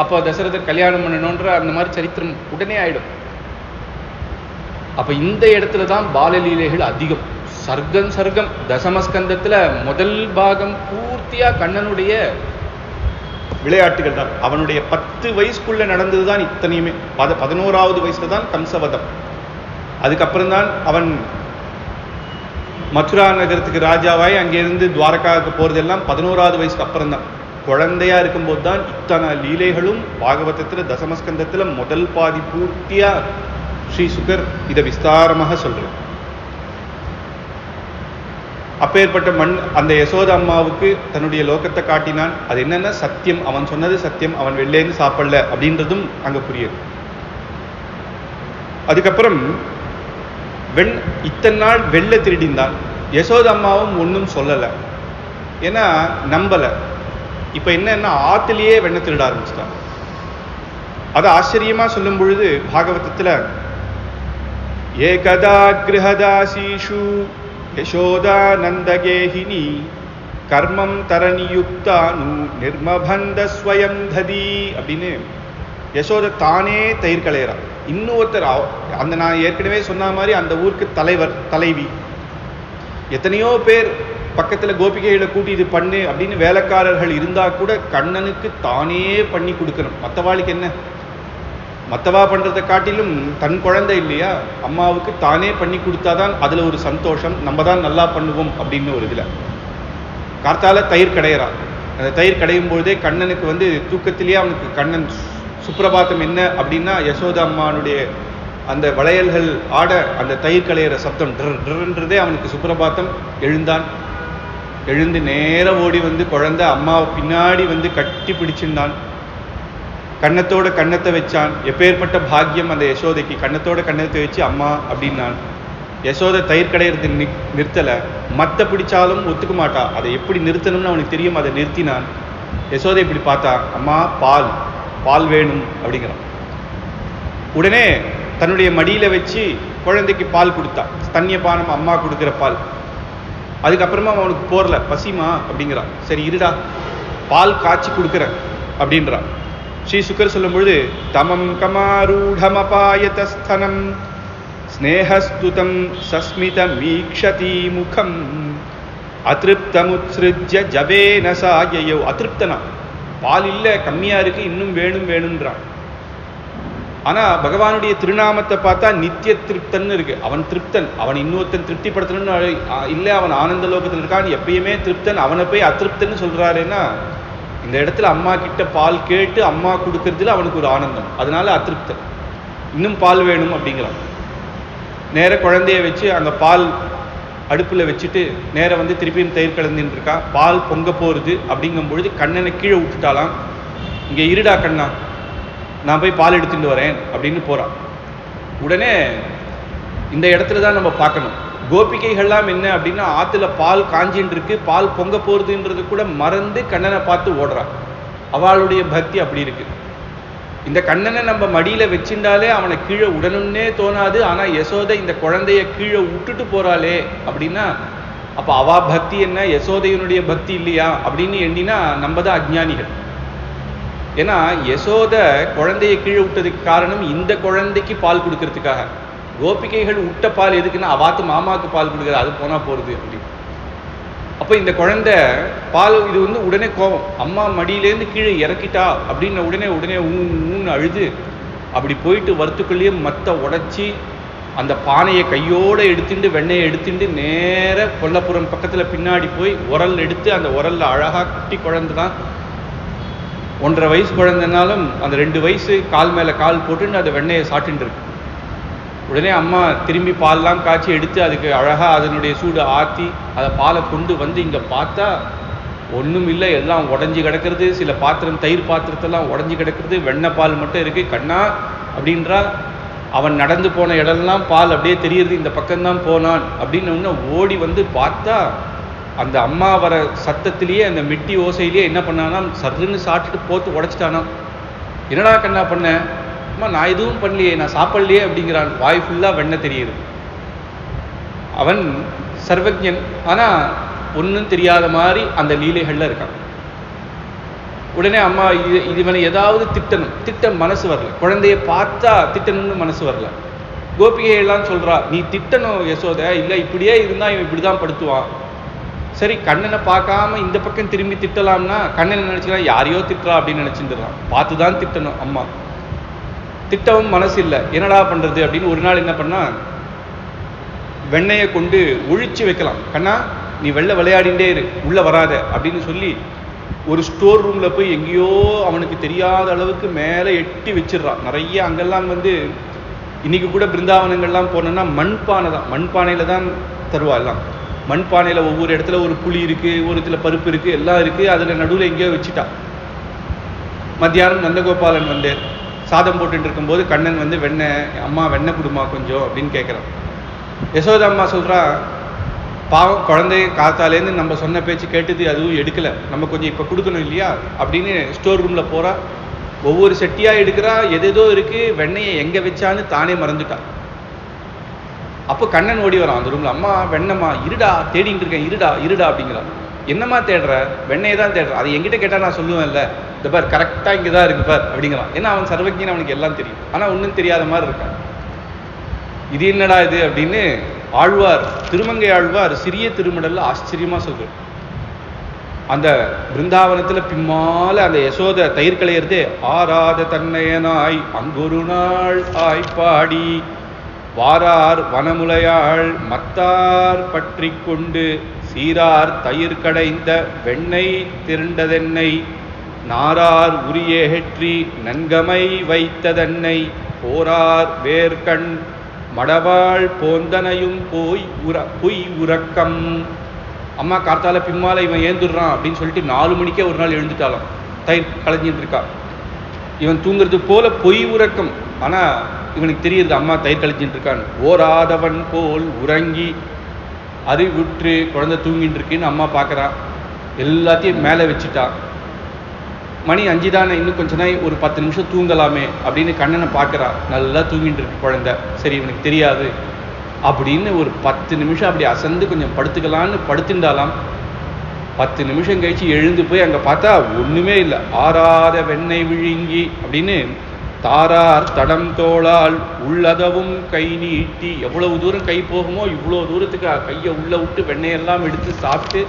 அப்போ தசரதர் கல்யாணம் பண்ணணுன்ற அந்த மாதிரி சரித்திரம் உடனே ஆயிடும். அப்ப இந்த இடத்துல தான் பாலலீலைகள் அதிகம். சர்க்கம் தசமஸ்கந்தத்துல முதல் பாகம் பூர்த்தியா கண்ணனுடைய விளையாட்டுகள் தான். அவனுடைய 10 வயசுக்குள்ள நடந்ததுதான் இத்தனையுமே. 11வது வயசுல தான் கம்சவதம். அதுக்கப்புறம் தான் அவன் மதுரா நகரத்துக்கு ராஜாவாய் அங்கிருந்து துவாரகாவுக்கு போறதெல்லாம் 11வது வயசுக்கு அப்புறம் தான். குழந்தையா இருக்கும்போது தான் இத்தனை லீலைகளும் பாகவதத்துல தசமஸ்கந்தத்துல முதல் பாதி பூர்த்தியா ஸ்ரீ சுகர் இதை விஸ்தாரமாக சொல்றார். அப்பேற்பட்ட அந்த யசோத அம்மாவுக்கு தன்னுடைய லோகத்தை காட்டினான். அது என்னன்னா சத்தியம், அவன் சொன்னது சத்தியம், அவன் வெள்ளைன்னு சாப்பிடல அப்படின்றதும் அங்க புரியுது. அதுக்கப்புறம் இத்தனை நாள் வெள்ளை திருடிந்தான். யசோத அம்மாவும் ஒன்றும் சொல்லலை, ஏன்னா நம்பல. இப்ப என்னன்னா ஆத்திலேயே வெண்ணை திருட ஆரம்பிச்சிட்டான். அது ஆச்சரியமா சொல்லும் பொழுது பாகவதத்துல ஏகதா கிரகதாசீஷு யசோதா நந்தகேஹினி கர்மம் தரணியுக்தானு நிர்மபந்த ஸ்வயம் ததி அப்படின்னு யசோதை தானே தயிர் களையறான். இன்னொருத்தர் அந்த நான் ஏற்கனவே சொன்ன மாதிரி அந்த ஊருக்கு தலைவி எத்தனையோ பேர் பக்கத்துல கோபிகைகளை கூட்டி இது பண்ணு அப்படின்னு வேலைக்காரர்கள் இருந்தா கூட கண்ணனுக்கு தானே பண்ணி கொடுக்கணும். மற்றவாளுக்கு என்ன, மற்றவா பண்ணுறதை காட்டிலும் தன் குழந்தை இல்லையா, அம்மாவுக்கு தானே பண்ணி கொடுத்தாதான் அதில் ஒரு சந்தோஷம், நம்ம தான் நல்லா பண்ணுவோம் அப்படின்னு ஒரு இதில். கார்த்தால தயிர் கடையிறான். அந்த தயிர் கடையும் பொழுதே கண்ணனுக்கு வந்து தூக்கத்திலேயே அவனுக்கு கண்ணன் சுப்பிரபாத்தம் என்ன அப்படின்னா யசோதா அம்மானுடைய அந்த வளையல்கள் ஆட அந்த தயிர் களையிற சப்தம் ட்ரன்றதே அவனுக்கு சுப்பிரபாத்தம். எழுந்தான். எழுந்து நேர ஓடி வந்து குழந்தை அம்மாவை பின்னாடி வந்து கட்டி பிடிச்சிருந்தான். கண்ணத்தோட கண்ணத்தை வச்சான். எப்பேற்பட்ட பாக்கியம் அந்த யசோதைக்கு. கண்ணத்தோட கண்ணத்தை வச்சு அம்மா அப்படின்னான். யசோதை தயிர் கடையிறது நிறுத்தலை. மற்ற பிடிச்சாலும் ஒத்துக்க மாட்டா. அதை எப்படி நிறுத்தணும்னு அவனுக்கு தெரியும். அதை நிறுத்தினான். யசோதை இப்படி பார்த்தா, அம்மா பால் பால் வேணும் அப்படிங்கிறான். உடனே தன்னுடைய மடியில வச்சு குழந்தைக்கு பால் கொடுத்தா. ஸ்தன்ய பானம், அம்மா கொடுக்குற பால். அதுக்கப்புறமா அவனுக்கு போறல, பசிமா அப்படிங்கிறான். சரி இருடா, பால் காய்ச்சி கொடுக்குறேன் அப்படின்றான். ஸ்ரீ சுக்கர் சொல்லும் பொழுது, தமம் கமாரூடமபாயதஸ்தனம் ஸ்நேகஸ்துதம் சஸ்மித மீக்ஷதி முகம் அதிருப்தமுத்ஸ்ருஜ்ய ஜவேன சாயயோ. அதிருப்தனா, பால் இல்லை, கம்மியா இருக்கு, இன்னும் வேணும் வேணும்ன்றான். ஆனா பகவானுடைய திருநாமத்தை பார்த்தா நித்திய திருப்தன்னு இருக்கு. அவன் திருப்தன். அவன் இன்னொருத்தன் திருப்திப்படுத்தணும்னு இல்லை, அவன் ஆனந்த லோகத்தில் இருக்கான், எப்பயுமே திருப்தன். அவனை போய் அதிருப்தன்னு சொல்றாருன்னா, இந்த இடத்துல அம்மா கிட்ட பால் கேட்டு அம்மா கொடுக்கறதுல அவனுக்கு ஒரு ஆனந்தம், அதனால அதிருப்தன். இன்னும் பால் வேணும் அப்படிங்கிறான். நேர குழந்தைய வச்சு அங்க பால் அடுப்புல வச்சுட்டு நேர வந்து திருப்பியும் தயிர் கலந்துட்டு இருக்கா. பால் பொங்க போறது அப்படிங்கும் பொழுது கண்ணனை கீழே விட்டுட்டாலாம். இங்க இருடா கண்ணா, நான் போய் பால் எடுத்துட்டு வரேன் அப்படின்னு போறான். உடனே இந்த இடத்துல தான் நம்ம பார்க்கணும், கோபிகைகள்லாம் என்ன அப்படின்னா ஆத்துல பால் காஞ்சின்னு இருக்கு, பால் பொங்க போறதுன்றது கூட மறந்து கண்ணனை பார்த்து ஓடுறான். அவளுடைய பக்தி அப்படி இருக்கு. இந்த கண்ணனை நம்ம மடியில வச்சுட்டாலே அவனை கீழே உடனுன்னே தோணாது. ஆனா யசோதை இந்த குழந்தைய கீழே விட்டுட்டு போறாளே அப்படின்னா, அப்ப அவா பக்தி என்ன, யசோதையனுடைய பக்தி இல்லையா அப்படின்னு எண்ணினா நம்ம தான் அஜ்ஞானிகள். ஏன்னா யசோதை குழந்தைய கீழே விட்டதுக்கு காரணம் இந்த குழந்தைக்கு பால் கொடுக்கறதுக்காக. கோபிகைகள் விட்ட பால் எதுக்குன்னா அவாத்து மாமாவுக்கு பால் கொடுக்குற, அது போனா போறது அப்படி. அப்ப இந்த குழந்தை பால் இது வந்து உடனே கோபம், அம்மா மடியிலேருந்து கீழே இறக்கிட்டா அப்படின்னு உடனே ஊன்னு அழுது அப்படி போயிட்டு வரத்துக்குள்ளேயே மத்த உடைச்சி அந்த பானையை கையோட எடுத்துட்டு வெண்ணெயை எடுத்துட்டு நேர கொல்லப்புறம் பக்கத்துல பின்னாடி போய் உரல் எடுத்து அந்த உரல்ல அழகா குட்டி குழந்தை தான், 1.5 வயசு குழந்தைனாலும் அந்த 2 வயசு கால் மேல கால் போட்டுன்னு அந்த வெண்ணெயை சாப்பிட்டு இருக்கு. உடனே அம்மா திரும்பி பால்லாம் காய்ச்சி எடுத்து அதுக்கு அழகா அதனுடைய சூடு ஆற்றி அதை பாலை கொண்டு வந்து இங்க பார்த்தா ஒன்றும் இல்லை, எல்லாம் உடஞ்சி கிடக்கிறது. சில பாத்திரம் தயிர் பாத்திரத்தெல்லாம் உடஞ்சி கிடக்கிறது, வெண்ணெய் பால் மட்டும் இருக்கு. கண்ணா அப்படின்றா. அவன் நடந்து போன இடம்லாம் பால் அப்படியே தெரியுது, இந்த பக்கம்தான் போனான் அப்படின்னு ஒன்று ஓடி வந்து பார்த்தா அந்த அம்மா வர சத்தத்திலேயே அந்த மிட்டி ஓசையிலேயே என்ன பண்ணானா, சர்ன்னு சாப்பிட்டுட்டு போத்து உடைச்சிட்டானா. என்னடா கண்ணா பண்ண? அம்மா நான் எதுவும் பண்ணலையே, நான் சாப்பிடலையே அப்படிங்கிறான். வாய் ஃபுல்லா வெண்ணெய் தெரியுது. அவன் சர்வஜன், ஆனா ஒன்றும் தெரியாத மாதிரி அந்த லீலைகள்ல இருக்கான். உடனே அம்மா இவனை ஏதாவது திட்ட மனசு வரல. குழந்தைய பார்த்தா திட்டணும்னு மனசு வரல. கோபிகை எல்லாம் சொல்றா, நீ திட்டணும் யசோதை, இல்லை இப்படியே இருந்தா இவன் இப்படிதான் படுத்துவான். சரி கண்ணனை பார்க்காம இந்த பக்கம் திரும்பி திட்டலாம்னா கண்ணனை நினைச்சுக்கலாம் யாரையோ திட்டுறா அப்படின்னு நினைச்சுட்டுறான். பார்த்துதான் திட்டணும். அம்மா திட்டவும் மனசு இல்லை, என்னடா பண்றது அப்படின்னு ஒரு நாள் என்ன பண்ணா, வெண்ணெயை கொண்டு ஒழிச்சு வைக்கலாம். கண்ணா நீ வெளில விளையாடிண்டே இரு, உள்ள வராத அப்படின்னு சொல்லி ஒரு ஸ்டோர் ரூம்ல போய் எங்கேயோ அவனுக்கு தெரியாத அளவுக்கு மேலே எட்டி வச்சிடறான். நிறைய அங்கெல்லாம் வந்து இன்னைக்கு கூட பிருந்தாவனங்கள்லாம் போனோம்னா மண்பானை தான், மண்பானையில தான் தருவா. எல்லாம் மண்பானையில ஒவ்வொரு இடத்துல ஒரு புளி இருக்கு, ஒரு இடத்துல பருப்பு இருக்கு, எல்லாம் இருக்கு. அதுல நடுவில் எங்கேயோ வச்சுட்டா. மத்தியானம் நந்தகோபாலன் வந்து சாதம் போட்டுட்டு இருக்கும்போது கண்ணன் வந்து வெண்ணெய், அம்மா வெண்ணெய் கொடுமா கொஞ்சம் அப்படின்னு கேட்குறான். யசோதா அம்மா சொல்றா, பாவம் குழந்தை காத்தாலேருந்து நம்ம சொன்ன பேச்சு கேட்டது அதுவும் எடுக்கல, நம்ம கொஞ்சம் இப்போ கொடுக்கணும் இல்லையா அப்படின்னு ஸ்டோர் ரூம்ல போறா. ஒவ்வொரு செட்டியா எடுக்கிறா, எதேதோ இருக்கு, வெண்ணெயை எங்க வச்சான்னு தானே மறந்துட்டா. அப்போ கண்ணன் ஓடி வரான் அந்த ரூம்ல. அம்மா வெண்ணம்மா, இருடா தேடிட்டு இருக்கேன், இருடா இருடா அப்படிங்கிறான். என்னம்மா தேடுற? வெண்ணையை தான் தேடுற. அதை என்கிட்ட கேட்டா நான் சொல்லுவேன்ல, இந்த பார் கரெக்டா இங்கதான் இருக்கு பார் அப்படிங்கிறான். ஏன்னா அவன் சர்வஜன், அவனுக்கு எல்லாம் தெரியும். ஆனா ஒன்றும் தெரியாத மாதிரி இருக்கான். இது என்னடா இது அப்படின்னு ஆழ்வார், திருமங்கை ஆழ்வார் சிறிய திருமடல்ல ஆச்சரியமா சொல்றார். அந்த பிருந்தாவனத்துல பிம்மால அந்த யசோத தயிர் களையறதே ஆராத தன்னையனாய் அங்கொரு நாள் ஆய்ப்பாடி வாரார் வனமுலையாள் மத்தார் பற்றி கொண்டு சீரார் தயிர் கடைந்த வெண்ணெய் திரண்டதென்னை நாரார் உரியேற்றி நன்கமை வைத்ததன்னை போரார் வேர்கண் மடவாள் போந்தனையும் பொய் உறக்கம். அம்மா கார்த்தால பிம்மால இவன் ஏந்துடுறான் அப்படின்னு சொல்லிட்டு 4 மணிக்கே ஒரு நாள் எழுந்துட்டாலும் தயிர் களைஞ்சிட்டு இருக்கா. இவன் தூங்குறது போல பொய் உறக்கம். ஆனா இவனுக்கு தெரியுது அம்மா தயிர் களைஞ்சிட்டு இருக்கான்னு. ஓராதவன் போல் உறங்கி அறிவுற்று குழந்தை தூங்கிட்டு இருக்குன்னு அம்மா பார்க்குறான். எல்லாத்தையும் மேலே வச்சுட்டா. மணி 5 தானே, இன்னும் கொஞ்ச நாள் ஒரு 10 நிமிஷம் தூங்கலாமே அப்படின்னு கண்ணனை பார்க்குறா. நல்லா தூங்கிட்டு இருக்கு குழந்தை. சரி இவனுக்கு தெரியாது அப்படின்னு ஒரு 10 நிமிஷம் அப்படி அசந்து கொஞ்சம் படுத்துக்கலான்னு படுத்துட்டாலாம். 10 நிமிஷம் கழிச்சு எழுந்து போய் அங்கே பார்த்தா ஒன்றுமே இல்லை. ஆறாத வெண்ணெய் விழுங்கி அப்படின்னு தாரார் தடம் தோளால் உள்ளதவும் கை நீட்டி, எவ்வளவு தூரம் கை போகுமோ இவ்வளோ தூரத்துக்கு கையை உள்ள விட்டு வெண்ணெயெல்லாம் எடுத்து சாப்பிட்டு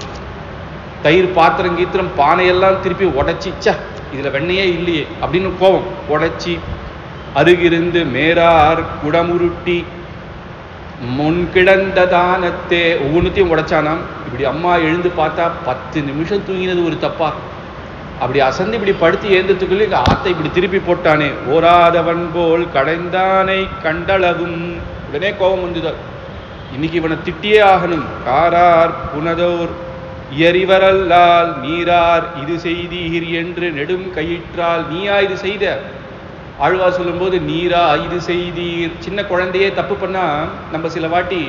தயிர் பாத்திரம் கீத்திரம் பானையெல்லாம் திருப்பி உடைச்சிச்சா இதுல வெண்ணையே இல்லையே அப்படின்னு கோபம் உடைச்சி அருகிருந்து மேரார் குடமுருட்டி முன் கிடந்த தானத்தே ஒவ்வொன்றுத்தையும் உடைச்சானாம். இப்படி அம்மா எழுந்து பார்த்தா 10 நிமிஷம் தூங்கினது ஒரு தப்பா? அப்படி அசந்து இப்படி படுத்து ஏந்ததுக்குள்ளே இங்க ஆத்தை இப்படி திருப்பி போட்டானே. ஓராதவன் போல் கடைந்தானை கண்டளவும். உடனே கோபம் வந்துதான். இன்னைக்கு இவனை திட்டியே ஆகணும். காரார் புனதோர் இயறிவரல்லால் நீரார் இது செய்தீர் என்று நெடும் கையிற்றால். நீயா இது செய்த? ஆழ்வார் சொல்லும் போது நீரா இது செய்தீர். சின்ன குழந்தையே தப்பு பண்ணா நம்ம சில வாட்டி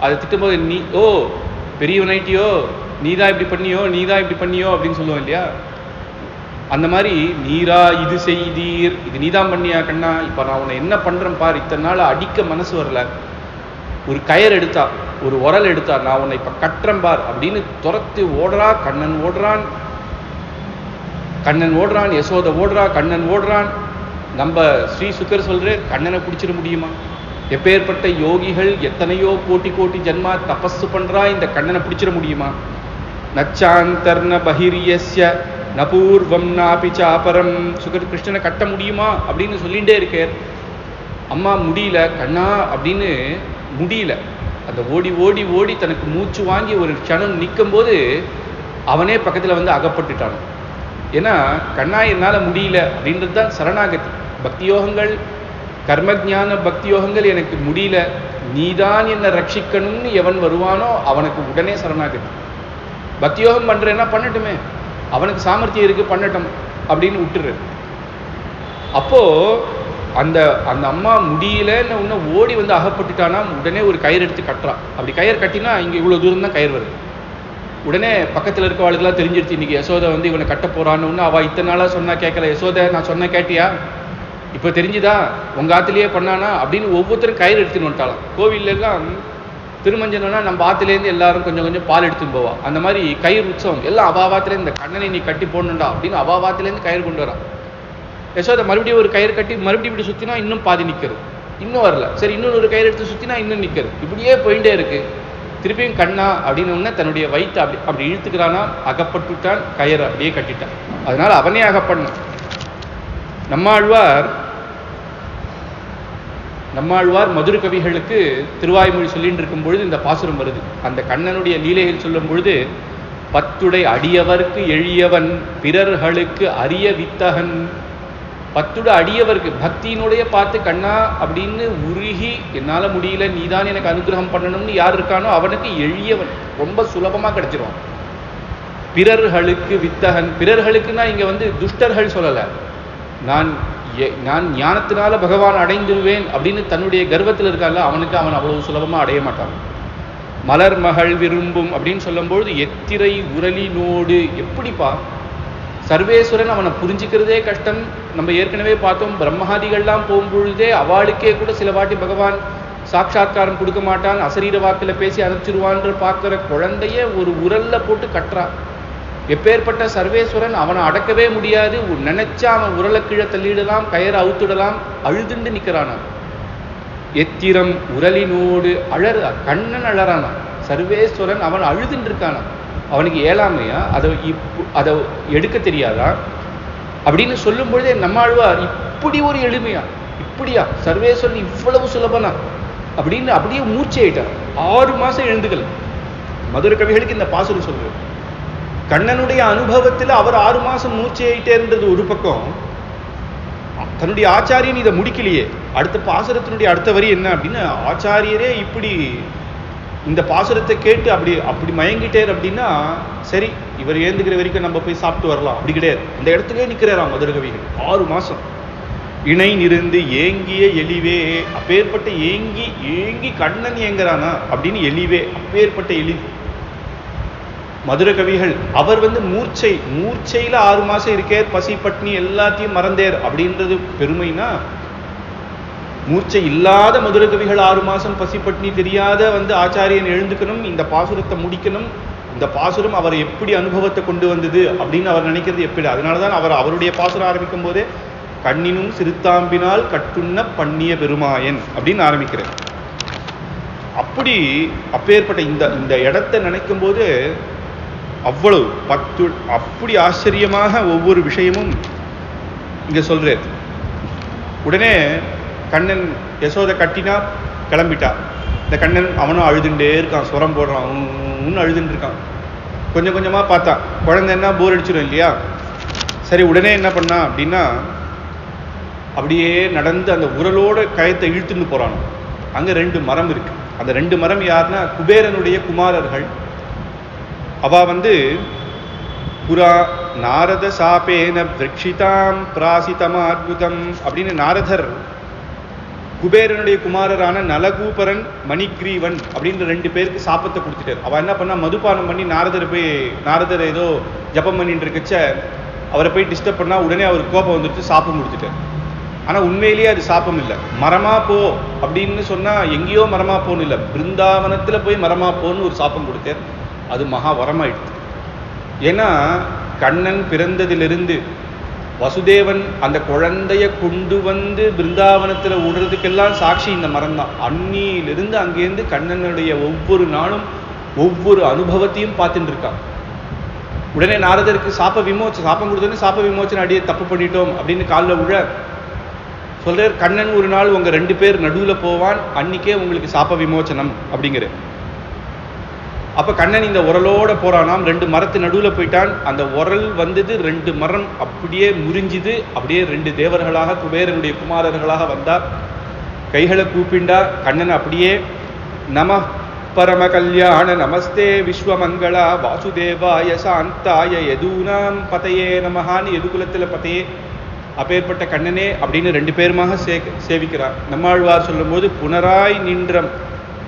அதை திட்டும்போது நீ ஓ பெரியவனாயிட்டியோ, நீதான் இப்படி பண்ணியோ, நீதான் இப்படி பண்ணியோ அப்படின்னு சொல்லுவோம் இல்லையா? அந்த மாதிரி நீரா இது செய்தீர், இது நீதான் பண்ணியா கண்ணா, இப்ப நான் உன்னை என்ன பண்றேன் பார், இத்தனை நாள் அடிக்க மனசு வரல, ஒரு கயர் எடுத்தா ஒரு உரல் எடுத்தா நான் உன்னை இப்ப கட்டுறேன் பார் அப்படின்னு துரத்து ஓடுறா. கண்ணன் ஓடுறான், கண்ணன் ஓடுறான், யசோத ஓடுறா, கண்ணன் ஓடுறான். நம்ம ஸ்ரீ சுக்கர் சொல்ற கண்ணனை பிடிச்சிட முடியுமா? எப்பேற்பட்ட யோகிகள் எத்தனையோ கோட்டி கோட்டி ஜன்மா தபஸு பண்றா, இந்த கண்ணனை பிடிச்சிட முடியுமா? நச்சாந்தர்ண பகிரியஸ்ய நபூர்வம் நாபி சாபரம். சுகர் கிருஷ்ணனை கட்ட முடியுமா அப்படின்னு சொல்லிகிட்டே இருக்கார். அம்மா முடியல கண்ணா அப்படின்னு முடியல. அந்த ஓடி ஓடி ஓடி தனக்கு மூச்சு வாங்கி ஒரு க்ஷணம் நிற்கும் போது அவனே பக்கத்தில் வந்து அகப்பட்டுட்டான். ஏன்னா கண்ணா என்னால் முடியல அப்படின்றது தான் சரணாகதி. பக்தி யோகங்கள், கர்மஜான பக்தி யோகங்கள் எனக்கு முடியல, நீதான் என்னை ரட்சிக்கணும்னு எவன் வருவானோ அவனுக்கு உடனே சரணாகதி. பக்தி யோகம் பண்றேன்னா பண்ணட்டுமே, அவனுக்கு சாமர்த்தியம் இருக்கு பண்ணட்டும் அப்படின்னு விட்டுரு. அப்போ அந்த அந்த அம்மா முடியலன்னு உன்ன ஓடி வந்து அகப்பட்டுட்டானா உடனே ஒரு கயிறு எடுத்து கட்டுறான். அப்படி கயிறு கட்டினா இங்கே இவ்வளோ தூரம் தான் கயிறு வருது. உடனே பக்கத்தில் இருக்கவாளுக்கெல்லாம் தெரிஞ்சிருச்சு இன்னைக்கு யசோதை வந்து இவனை கட்ட போறான்னு. அவள் இத்தனை நாளாக சொன்னா கேட்கல. யசோதை நான் சொன்ன கேட்டியா, இப்போ தெரிஞ்சுதா, உங்க ஆத்துலேயே பண்ணானா அப்படின்னு ஒவ்வொருத்தரும் கயிறு எடுத்துன்னு வந்துட்டாலாம். கோவிலெல்லாம் திருமஞ்சனா நம்ம ஆத்துலேருந்து எல்லாரும் கொஞ்சம் கொஞ்சம் பால் எடுத்துன்னு போவா. அந்த மாதிரி கயிறு உற்சவம் எல்லாம் அவாவாத்துலேருந்து இந்த கண்ணனை நீ கட்டி போடணுண்டா அப்படின்னு அவாவாத்துலேருந்து கயிறு கொண்டு வரா. யசோதை மறுபடியும் ஒரு கயிறு கட்டி மறுபடியும் இப்படி சுற்றினா இன்னும் பாதி நிற்கிறது, இன்னும் வரல. சரி இன்னொன்று ஒரு கயிறு எடுத்து சுற்றினா இன்னும் நிற்கிறது. இப்படியே போயிட்டே இருக்கு. திருப்பியும் கண்ணா அப்படின்னு தன்னுடைய வயிற்று அப்படி அப்படி இழுத்துக்கிறானா, அகப்பட்டுட்டான், கயிறு அப்படியே கட்டிட்டான். அதனால அவனே அகப்படணும். நம்மாழ்வார் மதுர கவிகளுக்கு திருவாய்மொழி சொல்லிட்டு இருக்கும் பொழுது இந்த பாசுரம் வருது. அந்த கண்ணனுடைய லீலைகள் சொல்லும் பொழுது பத்துடை அடியவர்க்கு எளியவன் பிறர்களுக்கு அரிய வித்தகன். பத்துட அடியவருக்கு பக்தியினுடைய பார்த்து கண்ணா அப்படின்னு உருகி என்னால முடியல நீதான் எனக்கு அனுகிரகம் பண்ணணும்னு யார் இருக்கானோ அவனுக்கு எளியவன், ரொம்ப சுலபமா கிடைச்சிருவான். பிறர்களுக்கு வித்தகன். பிறர்களுக்குன்னா இங்க வந்து துஷ்டர்கள் சொல்லல. நான் ஞானத்தினால பகவான் அடைந்துருவேன் அப்படின்னு தன்னுடைய கர்வத்தில் இருக்கால அவனுக்கு அவன் அவ்வளவு சுலபமா அடைய மாட்டான். மலர் மகள் விரும்பும் அப்படின்னு சொல்லும்பொழுது எத்திரை உரலி நோடு. எப்படிப்பா சர்வேஸ்வரன் அவனை புரிஞ்சுக்கிறதே கஷ்டம். நம்ம ஏற்கனவே பார்த்தோம், பிரம்மஹாதிகள்லாம் போகும்பொழுதே அவளுக்கே கூட சில வாட்டி பகவான் சாட்சாத்காரம் கொடுக்க மாட்டான், அசரீர வாக்கில் பேசி அனுப்பிச்சிருவான்ற பார்க்குற குழந்தைய ஒரு உரல்ல போட்டு கட்டுறான். எப்பேற்பட்ட சர்வேஸ்வரன் அவனை அடக்கவே முடியாது. நினைச்சா அவன் உரலை கீழே தள்ளிடலாம், கயிறு அவுத்துடலாம், அழுதுண்டு நிற்கிறானான். எத்திரம் உரலினோடு அழறா, கண்ணன் அழறானான். சர்வேஸ்வரன் அவன் அழுதுன்னு இருக்கானான். அவனுக்கு ஏழாமையா, அதை எடுக்க தெரியாதா அப்படின்னு சொல்லும் பொழுதே நம்மாழ்வார் இப்படி ஒரு எளிமையா, இப்படியா சர்வேஸ்வரன் இவ்வளவு சுலபனா அப்படின்னு அப்படியே மூச்சையிட்டார். 6 மாசம் எழுந்துக்கல. மதுரை கவிகளுக்கு இந்த பாசுரம் சொல்றாரு. கண்ணனுடைய அனுபவத்தில் அவர் 6 மாசம் மூச்சையிட்டேன்றது ஒரு பக்கம், தன்னுடைய ஆச்சாரியன் இதை முடிக்கலையே. அடுத்த பாசுரத்தினுடைய அடுத்த வரி என்ன அப்படின்னா, ஆச்சாரியரே இப்படி இந்த பாசுரத்தை கேட்டு அப்படி மயங்கிட்டேர் அப்படின்னா சரி, இவர் ஏந்துக்கிற வரைக்கும் நம்ம போய் சாப்பிட்டு வரலாம், அப்படி கிடையாது. அந்த இடத்துலயே நிற்கிறாராம் மதுரை கவிகள் 6 மாசம். இணை நிருந்து ஏங்கிய எலிவே, அப்பேற்பட்ட ஏங்கி ஏங்கி கண்ணன் ஏங்குறானா அப்படின்னு எலிவே, அப்பேற்பட்ட எலி மதுரை கவிகள். அவர் மூர்ச்சையில 6 மாசம் இருக்கேர், பசி பட்னி எல்லாத்தையும் மறந்தேர் அப்படின்றது பெருமைனா, மூர்ச்சை இல்லாத மதுரை கவிகள் 6 மாசம் பசி பட்னி தெரியாத ஆச்சாரியன் எழுந்துக்கணும், இந்த பாசுரத்தை முடிக்கணும், இந்த பாசுரம் அவர் எப்படி அனுபவத்தை கொண்டு வந்தது அப்படின்னு அவர் நினைக்கிறது எப்படி. அதனாலதான் அவர் அவருடைய பாசுரம் ஆரம்பிக்கும் போதே கண்ணினும் சிறுத்தாம்பினால் கட்டுண்ண பண்ணிய பெருமாயன் அப்படின்னு ஆரம்பிக்கிறார். அப்பேற்பட்ட இந்த இடத்தை நினைக்கும் போது அவ்வளவு அப்படி ஆச்சரியமாக ஒவ்வொரு விஷயமும் இங்க சொல்றார். உடனே கண்ணன் யசோதை கட்டினா கிளம்பிட்டா. இந்த கண்ணன் அவனும் அழுதுண்டே இருக்கான், சுரம் போடுறான், இன்னும் அழுதுன்னு இருக்கான். கொஞ்சம் கொஞ்சமா பார்த்தா குழந்தைன்னா போர் அடிச்சிடும் இல்லையா. சரி, உடனே என்ன பண்ணா அப்படின்னா, அப்படியே நடந்து அந்த உரலோட கயத்தை இழுத்துன்னு போறானோ. அங்க 2 மரம் இருக்கு. அந்த 2 மரம் யாருன்னா குபேரனுடைய குமாரர்கள். அவ புரா நாரத சாபேன விரக்ஷிதாம் பிராசிதமாத்புதம் அப்படின்னு நாரதர் குபேரனுடைய குமாரரான நலகூபரன் மணிக்ரீவன் அப்படின்ற 2 பேருக்கு சாபத்தை கொடுத்துட்டார். அவ என்ன பண்ணா, மதுபானம் பண்ணி நாரதர் ஏதோ ஜபம் பண்ணிட்டு இருக்கச்ச அவரை போய் டிஸ்டர்ப் பண்ணா உடனே அவருக்கு கோபம் வந்துட்டு சாபம் கொடுத்துட்டார். ஆனா உண்மையிலேயே அது சாபம் இல்லை. மரமா போ அப்படின்னு சொன்னா எங்கேயோ மரமா போன்னு இல்லை, பிருந்தாவனத்துல போய் மரமா போன்னு ஒரு சாபம் கொடுத்தார். அது மகா வரமாயிடுது. ஏன்னா கண்ணன் பிறந்ததிலிருந்து வசுதேவன் அந்த குழந்தைய கொண்டு பிருந்தாவனத்துல விடுறதுக்கெல்லாம் சாட்சி இந்த மரம் தான். அன்னியிலிருந்து அங்கேருந்து கண்ணனுடைய ஒவ்வொரு நாளும் ஒவ்வொரு அனுபவத்தையும் பார்த்துட்டு இருக்கான். உடனே நாரதருக்கு சாப்பம் கொடுத்தோன்னே சாப்ப விமோச்சனை அடியே தப்பு பண்ணிட்டோம் அப்படின்னு காலில் விழ சொல்றார். கண்ணன் ஒரு நாள் உங்க 2 பேர் நடுவுல போவான், அன்னைக்கே உங்களுக்கு சாப்ப விமோச்சனம் அப்படிங்கிற. அப்ப கண்ணன் இந்த உரலோட போறானாம். 2 மரத்து நடுவுல போயிட்டான். அந்த உரல் 2 மரம் அப்படியே முறிஞ்சுது. அப்படியே 2 தேவர்களாக குபேரனுடைய குமாரர்களாக வந்தா. கைகளை கூப்பிண்டா. கண்ணன் அப்படியே நம பரம கல்யாண நமஸ்தே விஸ்வமங்களா வாசுதேவாய சாந்தாய யதூனாம் பதையே நமஹான்னு எதுகுலத்துல பதையே அப்பேற்பட்ட கண்ணனே அப்படின்னு 2 பேருமாக சேவிக்கிறார். நம்மாழ்வார் சொல்லும் போது புனராய் நின்ற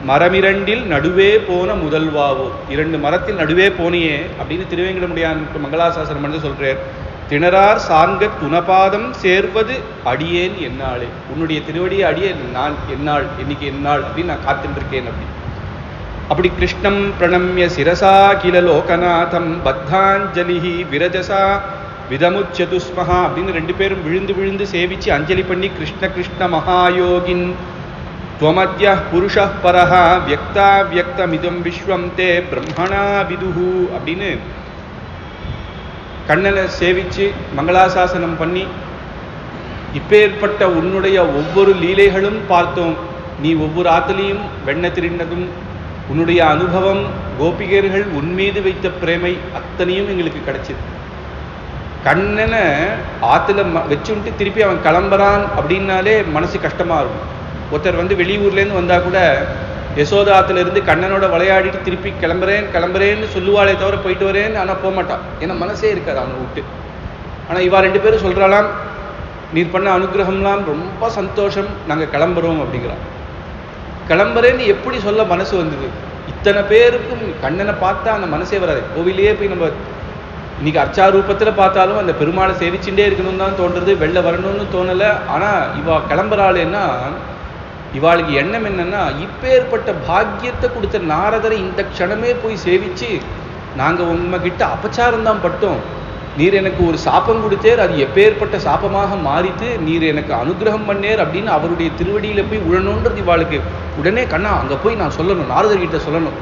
மரமிரண்டில் நடுவே போன முதல்வாவோ, 2 மரத்தில் நடுவே போனியே அப்படின்னு திருவேங்கடமுடியான் மங்களாசாசனம் சொல்றார். திணறார் சார்க துணபாதம் சேர்வது அடியேன் என்னாளே, உன்னுடைய திருவடியை அடியே நான் என்னாள், இன்னைக்கு என்னாள் அப்படின்னு நான் காத்துட்டு இருக்கேன். அப்படி கிருஷ்ணம் பிரணம்ய சிரசா கில லோகநாதம் பத்தாஞ்சலி விரஜசா விதமுச்சதுஸ்மஹா அப்படின்னு 2 பேரும் விழுந்து விழுந்து சேவிச்சு அஞ்சலி பண்ணி கிருஷ்ண கிருஷ்ண மகாயோகின் துவமத்ய புருஷ பரஹா வியக்தா வியக்தமிதம் விஸ்வம் தே பிரம்மணா விதுஹு அப்படின்னு கண்ணனை சேவிச்சு மங்களாசாசனம் பண்ணி இப்பேற்பட்ட உன்னுடைய ஒவ்வொரு லீலைகளும் பார்த்தோம். நீ ஒவ்வொரு ஆத்திலையும் வெண்ண திரிந்ததும் உன்னுடைய அனுபவம், கோபிகர்கள் உன்மீது வைத்த பிரேமை அத்தனையும் எங்களுக்கு கிடைச்சிது. கண்ணனை ஆத்துல வச்சுட்டு திருப்பி அவன் கிளம்புறான் அப்படின்னாலே மனசு கஷ்டமா இருக்கும். ஒருத்தர் வெளியூர்லேருந்து வந்தா கூட யசோதா ஆத்துல இருந்து கண்ணனோட விளையாடிட்டு திருப்பி கிளம்புறேன்னு சொல்லுவாளே தவிர போயிட்டு வரேன்னு ஆனால் போக மாட்டான். ஏன்னா மனசே இருக்காது அவனை விட்டு. ஆனால் இவா 2 பேரும் சொல்றாளாம், நீர் பண்ண அனுகிரகம்லாம் ரொம்ப சந்தோஷம், நாங்கள் கிளம்புறோம் அப்படிங்கிறான். கிளம்புறேன்னு எப்படி சொல்ல மனசு வந்தது? இத்தனை பேருக்கும் கண்ணனை பார்த்தா அந்த மனசே வராது. கோவிலே போய் நம்ம இன்னைக்கு அர்ச்சாரூபத்தில் பார்த்தாலும் அந்த பெருமாளை சேவிச்சுட்டே இருக்கணும்னு தான் தோன்றது, வெளில வரணும்னு தோணலை. ஆனால் இவா கிளம்புறாளேன்னா இவாளுக்கு எண்ணம் என்னன்னா, இப்பேற்பட்ட பாக்கியத்தை கொடுத்த நாரதரை இந்த க்ஷணமே போய் சேவிச்சு நாங்கள் உங்ககிட்ட அபச்சாரம் தான் பட்டோம், நீர் எனக்கு ஒரு சாபம் கொடுத்தேர், அது எப்பேற்பட்ட சாபமாக மாறித்து, நீர் எனக்கு அனுகிரகம் பண்ணேர் அப்படின்னு அவருடைய திருவடியில போய் உழணுன்றது இவாளுக்கு. உடனே கண்ணா அங்கே போய் நான் சொல்லணும், நாரதர்கிட்ட சொல்லணும்,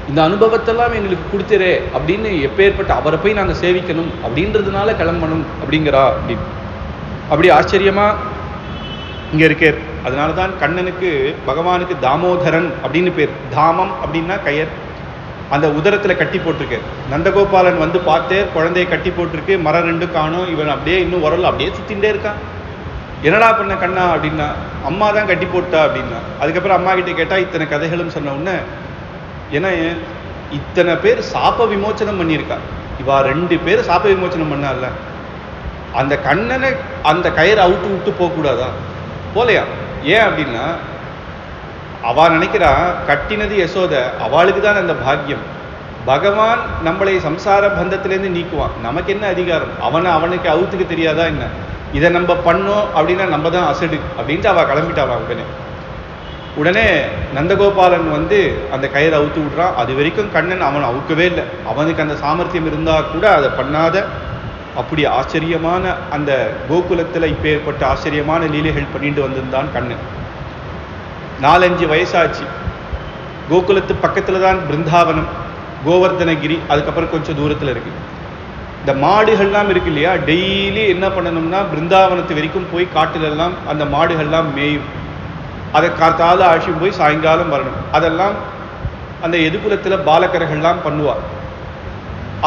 இந்த அனுபவத்தெல்லாம் எங்களுக்கு கொடுத்துறே அப்படின்னு எப்பேற்பட்ட அவரை போய் நாங்கள் சேவிக்கணும் அப்படின்றதுனால கிளம்பணும் அப்படிங்கிறா அப்படின்னு. அப்படி ஆச்சரியமா இங்க இருக்கார். அதனால தான் கண்ணனுக்கு பகவானுக்கு தாமோதரன் அப்படின்னு பேர். தாமம் அப்படின்னா கயர், அந்த உதரத்துல கட்டி போட்டிருக்கு. நந்தகோபாலன் வந்து பார்த்தே குழந்தைய கட்டி போட்டிருக்கு, மரம் ரெண்டு காணும், இவன் அப்படியே இன்னும் உரல் அப்படியே சுத்தின்ண்டே இருக்கான். என்னடா பண்ண கண்ணா அப்படின்னா, அம்மா தான் கட்டி போட்டா அப்படின்னா. அதுக்கப்புறம் அம்மா கிட்ட கேட்டா இத்தனை கதைகளும் சொன்ன உடனே, ஏன்னா இத்தனை பேர் சாப விமோச்சனம் பண்ணியிருக்கா, இவா 2 பேர் சாப விமோச்சனம் பண்ணால, அந்த கண்ணனை அந்த கயிறு அவுட்டு விட்டு போகக்கூடாதா? போலையா? ஏன் அப்படின்னா, அவ நினைக்கிறா கட்டினது யசோத, அவளுக்கு தான் அந்த பாக்கியம். பகவான் நம்மளை சம்சார பந்தத்திலேருந்து நீக்குவான், நமக்கு என்ன அதிகாரம்? அவனுக்கு அவுத்துக்கு தெரியாதா என்ன? இதை நம்ம பண்ணோம் அப்படின்னா நம்ம தான் அசடு அப்படின்ட்டு அவள் கிளம்பிட்டாவா. உடனே நந்தகோபாலன் வந்து அந்த கயிறை அவுத்து விடுறான். அது வரைக்கும் கண்ணன் அவன் அவுக்கவே இல்லை. அவனுக்கு அந்த சாமர்த்தியம் இருந்தால் கூட அதை பண்ணாத, அப்படி ஆச்சரியமான அந்த கோகுலத்தில் இப்போ ஏற்பட்ட ஆச்சரியமான லீலைகள் பண்ணிட்டு வந்திருந்தான் கண்ணன். 4-5 வயசாச்சு. கோகுலத்து பக்கத்தில் தான் பிருந்தாவனம், கோவர்தனகிரி, அதுக்கப்புறம் கொஞ்சம் தூரத்தில் இருக்கு. இந்த மாடுகள்லாம் இருக்கு இல்லையா, டெய்லி என்ன பண்ணணும்னா பிருந்தாவனத்து வரைக்கும் போய் காட்டிலெல்லாம் அந்த மாடுகள்லாம் மேயும். அதை காத்தால அழைச்சிட்டு போய் சாயங்காலம் வரணும். அதெல்லாம் அந்த எதுகுலத்தில் பாலகர்கள்லாம் பண்ணுவார்.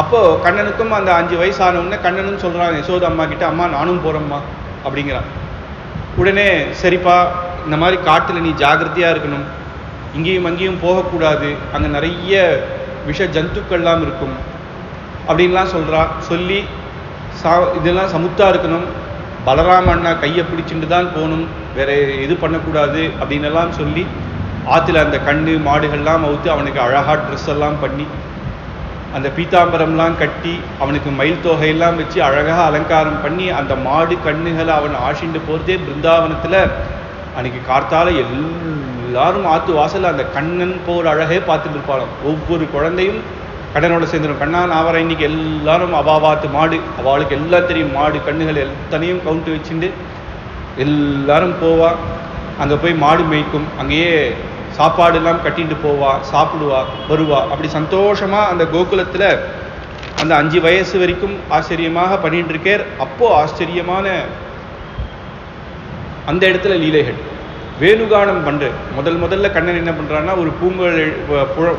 அப்போ கண்ணனுக்கும் அந்த 5 வயசானவுடனே கண்ணனும் சொல்றான் யசோத அம்மா கிட்ட, அம்மா நானும் போறேம்மா அப்படிங்கிறான். உடனே சரிப்பா, இந்த மாதிரி காட்டில் நீ ஜாகிரதையா இருக்கணும், இங்கேயும் அங்கேயும் போகக்கூடாது, அங்கே நிறைய விஷ ஜந்துக்கள்லாம் இருக்கும் அப்படின்லாம் சொல்றா. சொல்லி இதெல்லாம் சமுத்தா இருக்கணும், பலராம அண்ணா கையை பிடிச்சிட்டு தான் போகணும், வேற இது பண்ணக்கூடாது அப்படின்னு எல்லாம் சொல்லி, ஆற்றுல அந்த கண்ணு மாடுகள்லாம் அவுத்து அவனுக்கு அழகா ட்ரெஸ் எல்லாம் பண்ணி, அந்த பீதாம்பரம்லாம் கட்டி, அவனுக்கு மயில் தொகையெல்லாம் வச்சு அழகாக அலங்காரம் பண்ணி, அந்த மாடு கண்ணுகளை அவன் ஆசிண்டு போகிறதே பிருந்தாவனத்தில். அன்னைக்கு கார்த்தால எல்லாரும் ஆற்று வாசல் அந்த கண்ணன் போகிற அழகே பார்த்துட்டு இருப்பாளாம். ஒவ்வொரு குழந்தையும் கண்ணனோட சேர்ந்துடும். கண்ணா நான் வரேன் இன்னைக்கு, எல்லாரும் அவாவாத்து மாடு, அவளுக்கு எல்லாம் தெரியும், மாடு கண்ணுகள் எத்தனையும் கவுண்ட் வச்சுட்டு எல்லாரும் போவா. அங்கே போய் மாடு மேய்க்கும், அங்கேயே சாப்பாடு எல்லாம் கட்டிட்டு போவா, சாப்பிடுவா, வருவா. அப்படி சந்தோஷமா அந்த கோகுலத்துல அந்த 5 வயசு வரைக்கும் ஆச்சரியமாக பண்ணிட்டு இருக்கார். அப்போ ஆச்சரியமான அந்த இடத்துல லீலைகள் வேணுகானம் பண்ற. முதல்ல கண்ணன் என்ன பண்றான்னா, ஒரு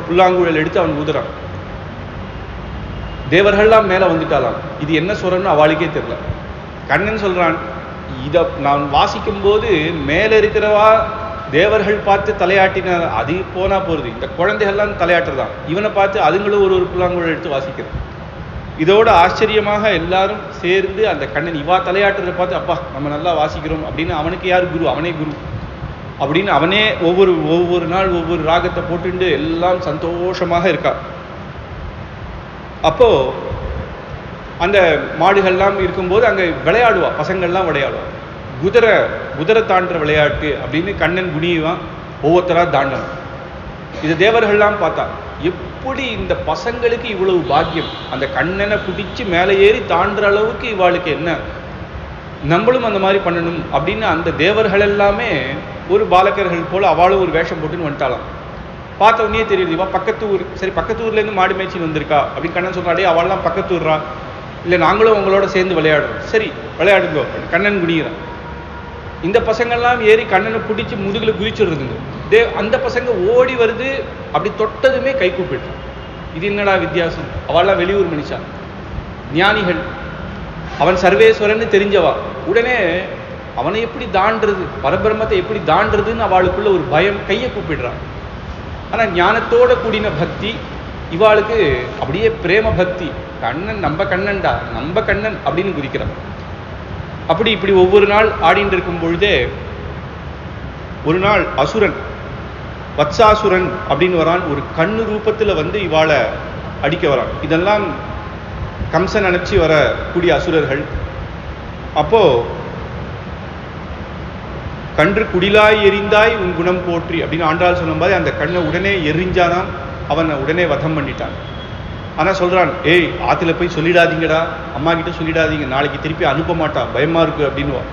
புல்லாங்குழல் எடுத்து அவன் ஊதுறான். தேவர்கள்லாம் மேல வந்துட்டாலாம். இது என்ன சொல்றன்னு அவளுக்கே தெரியல. கண்ணன் சொல்றான், இதை நான் வாசிக்கும் போது மேல இருக்கிறவா தேவர்கள் பார்த்து தலையாட்டினார், அது போனா போறது, இந்த குழந்தைகள்லாம் தலையாட்டுறதான். இவனை பார்த்து அதுங்களும் ஒரு புல்லாங்குழல் எடுத்து வாசிக்கிறது. இதோட ஆச்சரியமாக எல்லாரும் சேர்ந்து அந்த கண்ணன் இவா தலையாட்டுறதை பார்த்து, அப்பா நம்ம நல்லா வாசிக்கிறோம் அப்படின்னு. அவனுக்கு யார் குரு? அவனே குரு அப்படின்னு அவனே ஒவ்வொரு நாள் ஒவ்வொரு ராகத்தை போட்டுண்டு எல்லாம் சந்தோஷமாக இருக்கா. அப்போ அந்த மாடுகள்லாம் இருக்கும்போது அங்கே விளையாடுவா, பசங்கள்லாம் விளையாடுவா. குதிரை தாண்டுற விளையாட்டு அப்படின்னு கண்ணன் குனியுவான், ஒவ்வொருத்தரா தாண்டணும். இது தேவர்கள்லாம் பார்த்தா, எப்படி இந்த பசங்களுக்கு இவ்வளவு பாக்கியம், அந்த கண்ணனை பிடிச்சு மேலே ஏறி தாண்டுற அளவுக்கு இவாளுக்கு என்ன, நம்மளும் அந்த மாதிரி பண்ணணும் அப்படின்னு அந்த தேவர்கள் எல்லாமே ஒரு பாலகர்கள் போல அவளும் ஒரு வேஷம் போட்டுன்னு வந்துட்டாலாம். பார்த்த உடனே தெரியுது இவா பக்கத்து ஊர். சரி, பக்கத்து ஊர்லேருந்து மாடு மேய்ச்சின்னு வந்திருக்கா அப்படின்னு கண்ணன் சொல்றாடே, அவள்லாம் பக்கத்து ஊர்றா, இல்லை நாங்களும் உங்களோட சேர்ந்து விளையாடுறோம். சரி விளையாடுங்கோ. கண்ணன் குனிகிறான். இந்த பசங்கள்லாம் ஏறி கண்ணனை பிடிச்சி முதுகில் குதிச்சுடுறதுங்க. அந்த பசங்க ஓடி வருது, அப்படி தொட்டதுமே கை கூப்பிட்டு. இது என்னடா வித்தியாசம்? அவள்லாம் வெளியூர் மனுஷா, ஞானிகள், அவன் சர்வேஸ்வரன்னு தெரிஞ்சவா. உடனே அவனை எப்படி தாண்டுறது, பரபிரம்மத்தை எப்படி தாண்டுறதுன்னு அவளுக்குள்ள ஒரு பயம், கையை கூப்பிடுறான். ஆனால் ஞானத்தோட கூடின பக்தி இவாளுக்கு அப்படியே பிரேம பக்தி. கண்ணன் நம்ம கண்ணன்டா, நம்ம கண்ணன் அப்படின்னு குதிக்கிறான். அப்படி இப்படி ஒவ்வொரு நாள் ஆடிட்டு இருக்கும் பொழுதே ஒரு நாள் அசுரன், வத்சாசுரன் அப்படின்னு வரான். ஒரு கண்ணு ரூபத்தில் வந்து இவாளை அடிக்க வரான். இதெல்லாம் கம்சன் அனுப்பிச்சு வரக்கூடிய அசுரர்கள். அப்போ கன்று குடிலாய் எரிந்தாய் உன் குணம் போற்றி அப்படின்னு ஆண்டாள் சொன்ன மாதிரி அந்த கண்ணை உடனே எரிஞ்சானாம். அவனை உடனே வதம் பண்ணிட்டான். ஆனால் சொல்றான், ஏய் ஆற்றுல போய் சொல்லிடாதீங்கடா, அம்மா கிட்ட சொல்லிடாதீங்க, நாளைக்கு திருப்பி அனுப்ப மாட்டான், பயமா இருக்கு அப்படின்னுவான்.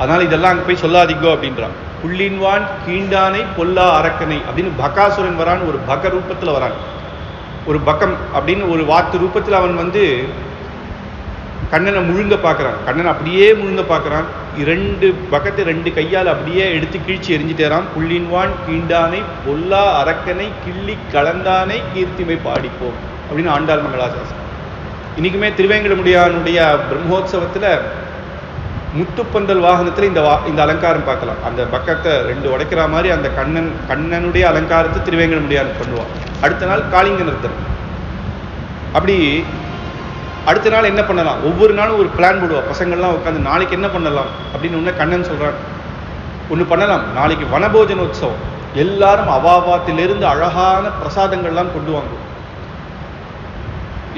அதனால இதெல்லாம் அங்கே போய் சொல்லாதீங்கோ அப்படின்றான். புள்ளின்வான் கீண்டானை பொல்லா அரக்கனை அப்படின்னு பகாசுரன் வரான், ஒரு பக ரூபத்தில் வரான். ஒரு பக்கம் அப்படின்னு ஒரு வாத்து ரூபத்தில் அவன் வந்து கண்ணனை முழுங்க பார்க்குறான். கண்ணன் அப்படியே முழுங்க பார்க்குறான். 2 பக்கத்தை 2 கையால் அப்படியே எடுத்து கிழிச்சு எரிஞ்சிட்டேறான். புள்ளின்வான் கீண்டானை பொல்லா அரக்கனை கிள்ளி கலந்தானை கீர்த்திமை பாடிப்போம் அப்படின்னு ஆண்டாள் மங்களாசாசனம். இன்னைக்குமே திருவேங்கடமுடியானுடைய பிரம்மோத்சவத்தில் முத்துப்பந்தல் வாகனத்தில் இந்த அலங்காரம் பார்க்கலாம். அந்த பக்கத்தை 2 உடைக்கிற மாதிரி அந்த கண்ணனுடைய அலங்காரத்தை திருவேங்கடமுடியான் பண்ணுவான். அடுத்த நாள் காளிங்க நிறுத்தம். அப்படி அடுத்த நாள் என்ன பண்ணலாம், ஒவ்வொரு நாளும் ஒரு பிளான் போடுவா. பசங்கள்லாம் உட்காந்து நாளைக்கு என்ன பண்ணலாம் அப்படின்னு ஒன்று கண்ணன் சொல்கிறான். ஒன்று பண்ணலாம், நாளைக்கு வனபோஜனோத்சவம், எல்லாரும் அவாவாத்திலிருந்து அழகான பிரசாதங்கள்லாம் கொண்டு வாங்குவோம்.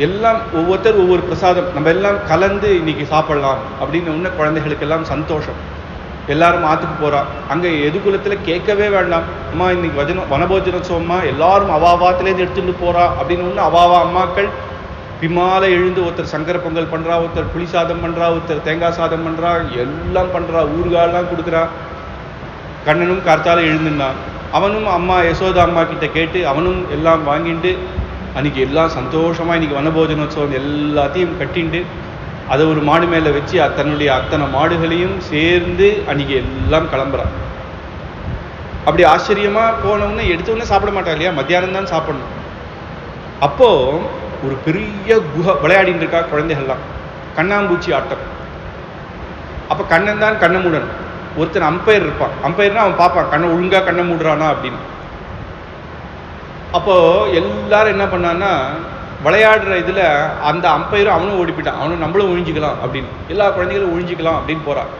எல்லாம் ஒவ்வொருத்தர் ஒவ்வொரு பிரசாதம் நம்ம எல்லாம் கலந்து இன்னைக்கு சாப்பிடலாம் அப்படின்னு ஒன்று குழந்தைகளுக்கெல்லாம் சந்தோஷம். எல்லாரும் ஆற்றுக்கு போகிறா. அங்கே எதுகுலத்தில் கேட்கவே வேண்டாம், அம்மா இன்னைக்கு வனபோஜனோத்சவம்மா எல்லாரும் அவாவாத்திலேருந்து எடுத்துகிட்டு போகிறா அப்படின்னு ஒன்று அவாவா அம்மாக்கள் பிமால எழுந்து ஒருத்தர் சங்கர பொங்கல் பண்ணுறா, ஒருத்தர் புளி சாதம் பண்ணுறா, ஒருத்தர் தேங்காய் சாதம் பண்ணுறா, எல்லாம் பண்ணுறா, ஊறுகாயெல்லாம் கொடுக்குறா. கண்ணனும் கார்த்தால எழுந்துன்னான். அவனும் அம்மா யசோதா அம்மா கிட்ட கேட்டு அவனும் எல்லாம் வாங்கிட்டு அன்றைக்கி எல்லாம் சந்தோஷமாக இன்றைக்கி வனபோஜனோத்சவம் எல்லாத்தையும் கட்டிண்டு அதை ஒரு மாடு மேலே வச்சு தன்னுடைய அத்தனை மாடுகளையும் சேர்ந்து அன்றைக்கி எல்லாம் கிளம்புறான். அப்படி ஆச்சரியமாக போனவுடனே எடுத்தவுடனே சாப்பிட மாட்டா இல்லையா, மத்தியானம் தான் சாப்பிடணும். அப்போது ஒரு பெரிய குகை விளையாடிட்டு இருக்கா குழந்தைகள்லாம், கண்ணாம்பூச்சி ஆட்டம். அப்போ கண்ணன் தான் கண்ணை மூடணும். ஒருத்தன் அம்பையர் இருப்பான். அம்பையர்னா அவன் பார்ப்பான் கண்ணை ஒழுங்கா கண்ணை மூடுறானா அப்படின்னு. அப்போ எல்லாரும் என்ன பண்ணான்னா விளையாடுற இதில் அந்த அம்பையரும் அவனும் ஓடிப்பிட்டான். அவனும் நம்மளும் ஒழிஞ்சிக்கலாம் அப்படின்னு, எல்லா குழந்தைகளும் ஒழிஞ்சிக்கலாம் அப்படின்னு போறான்.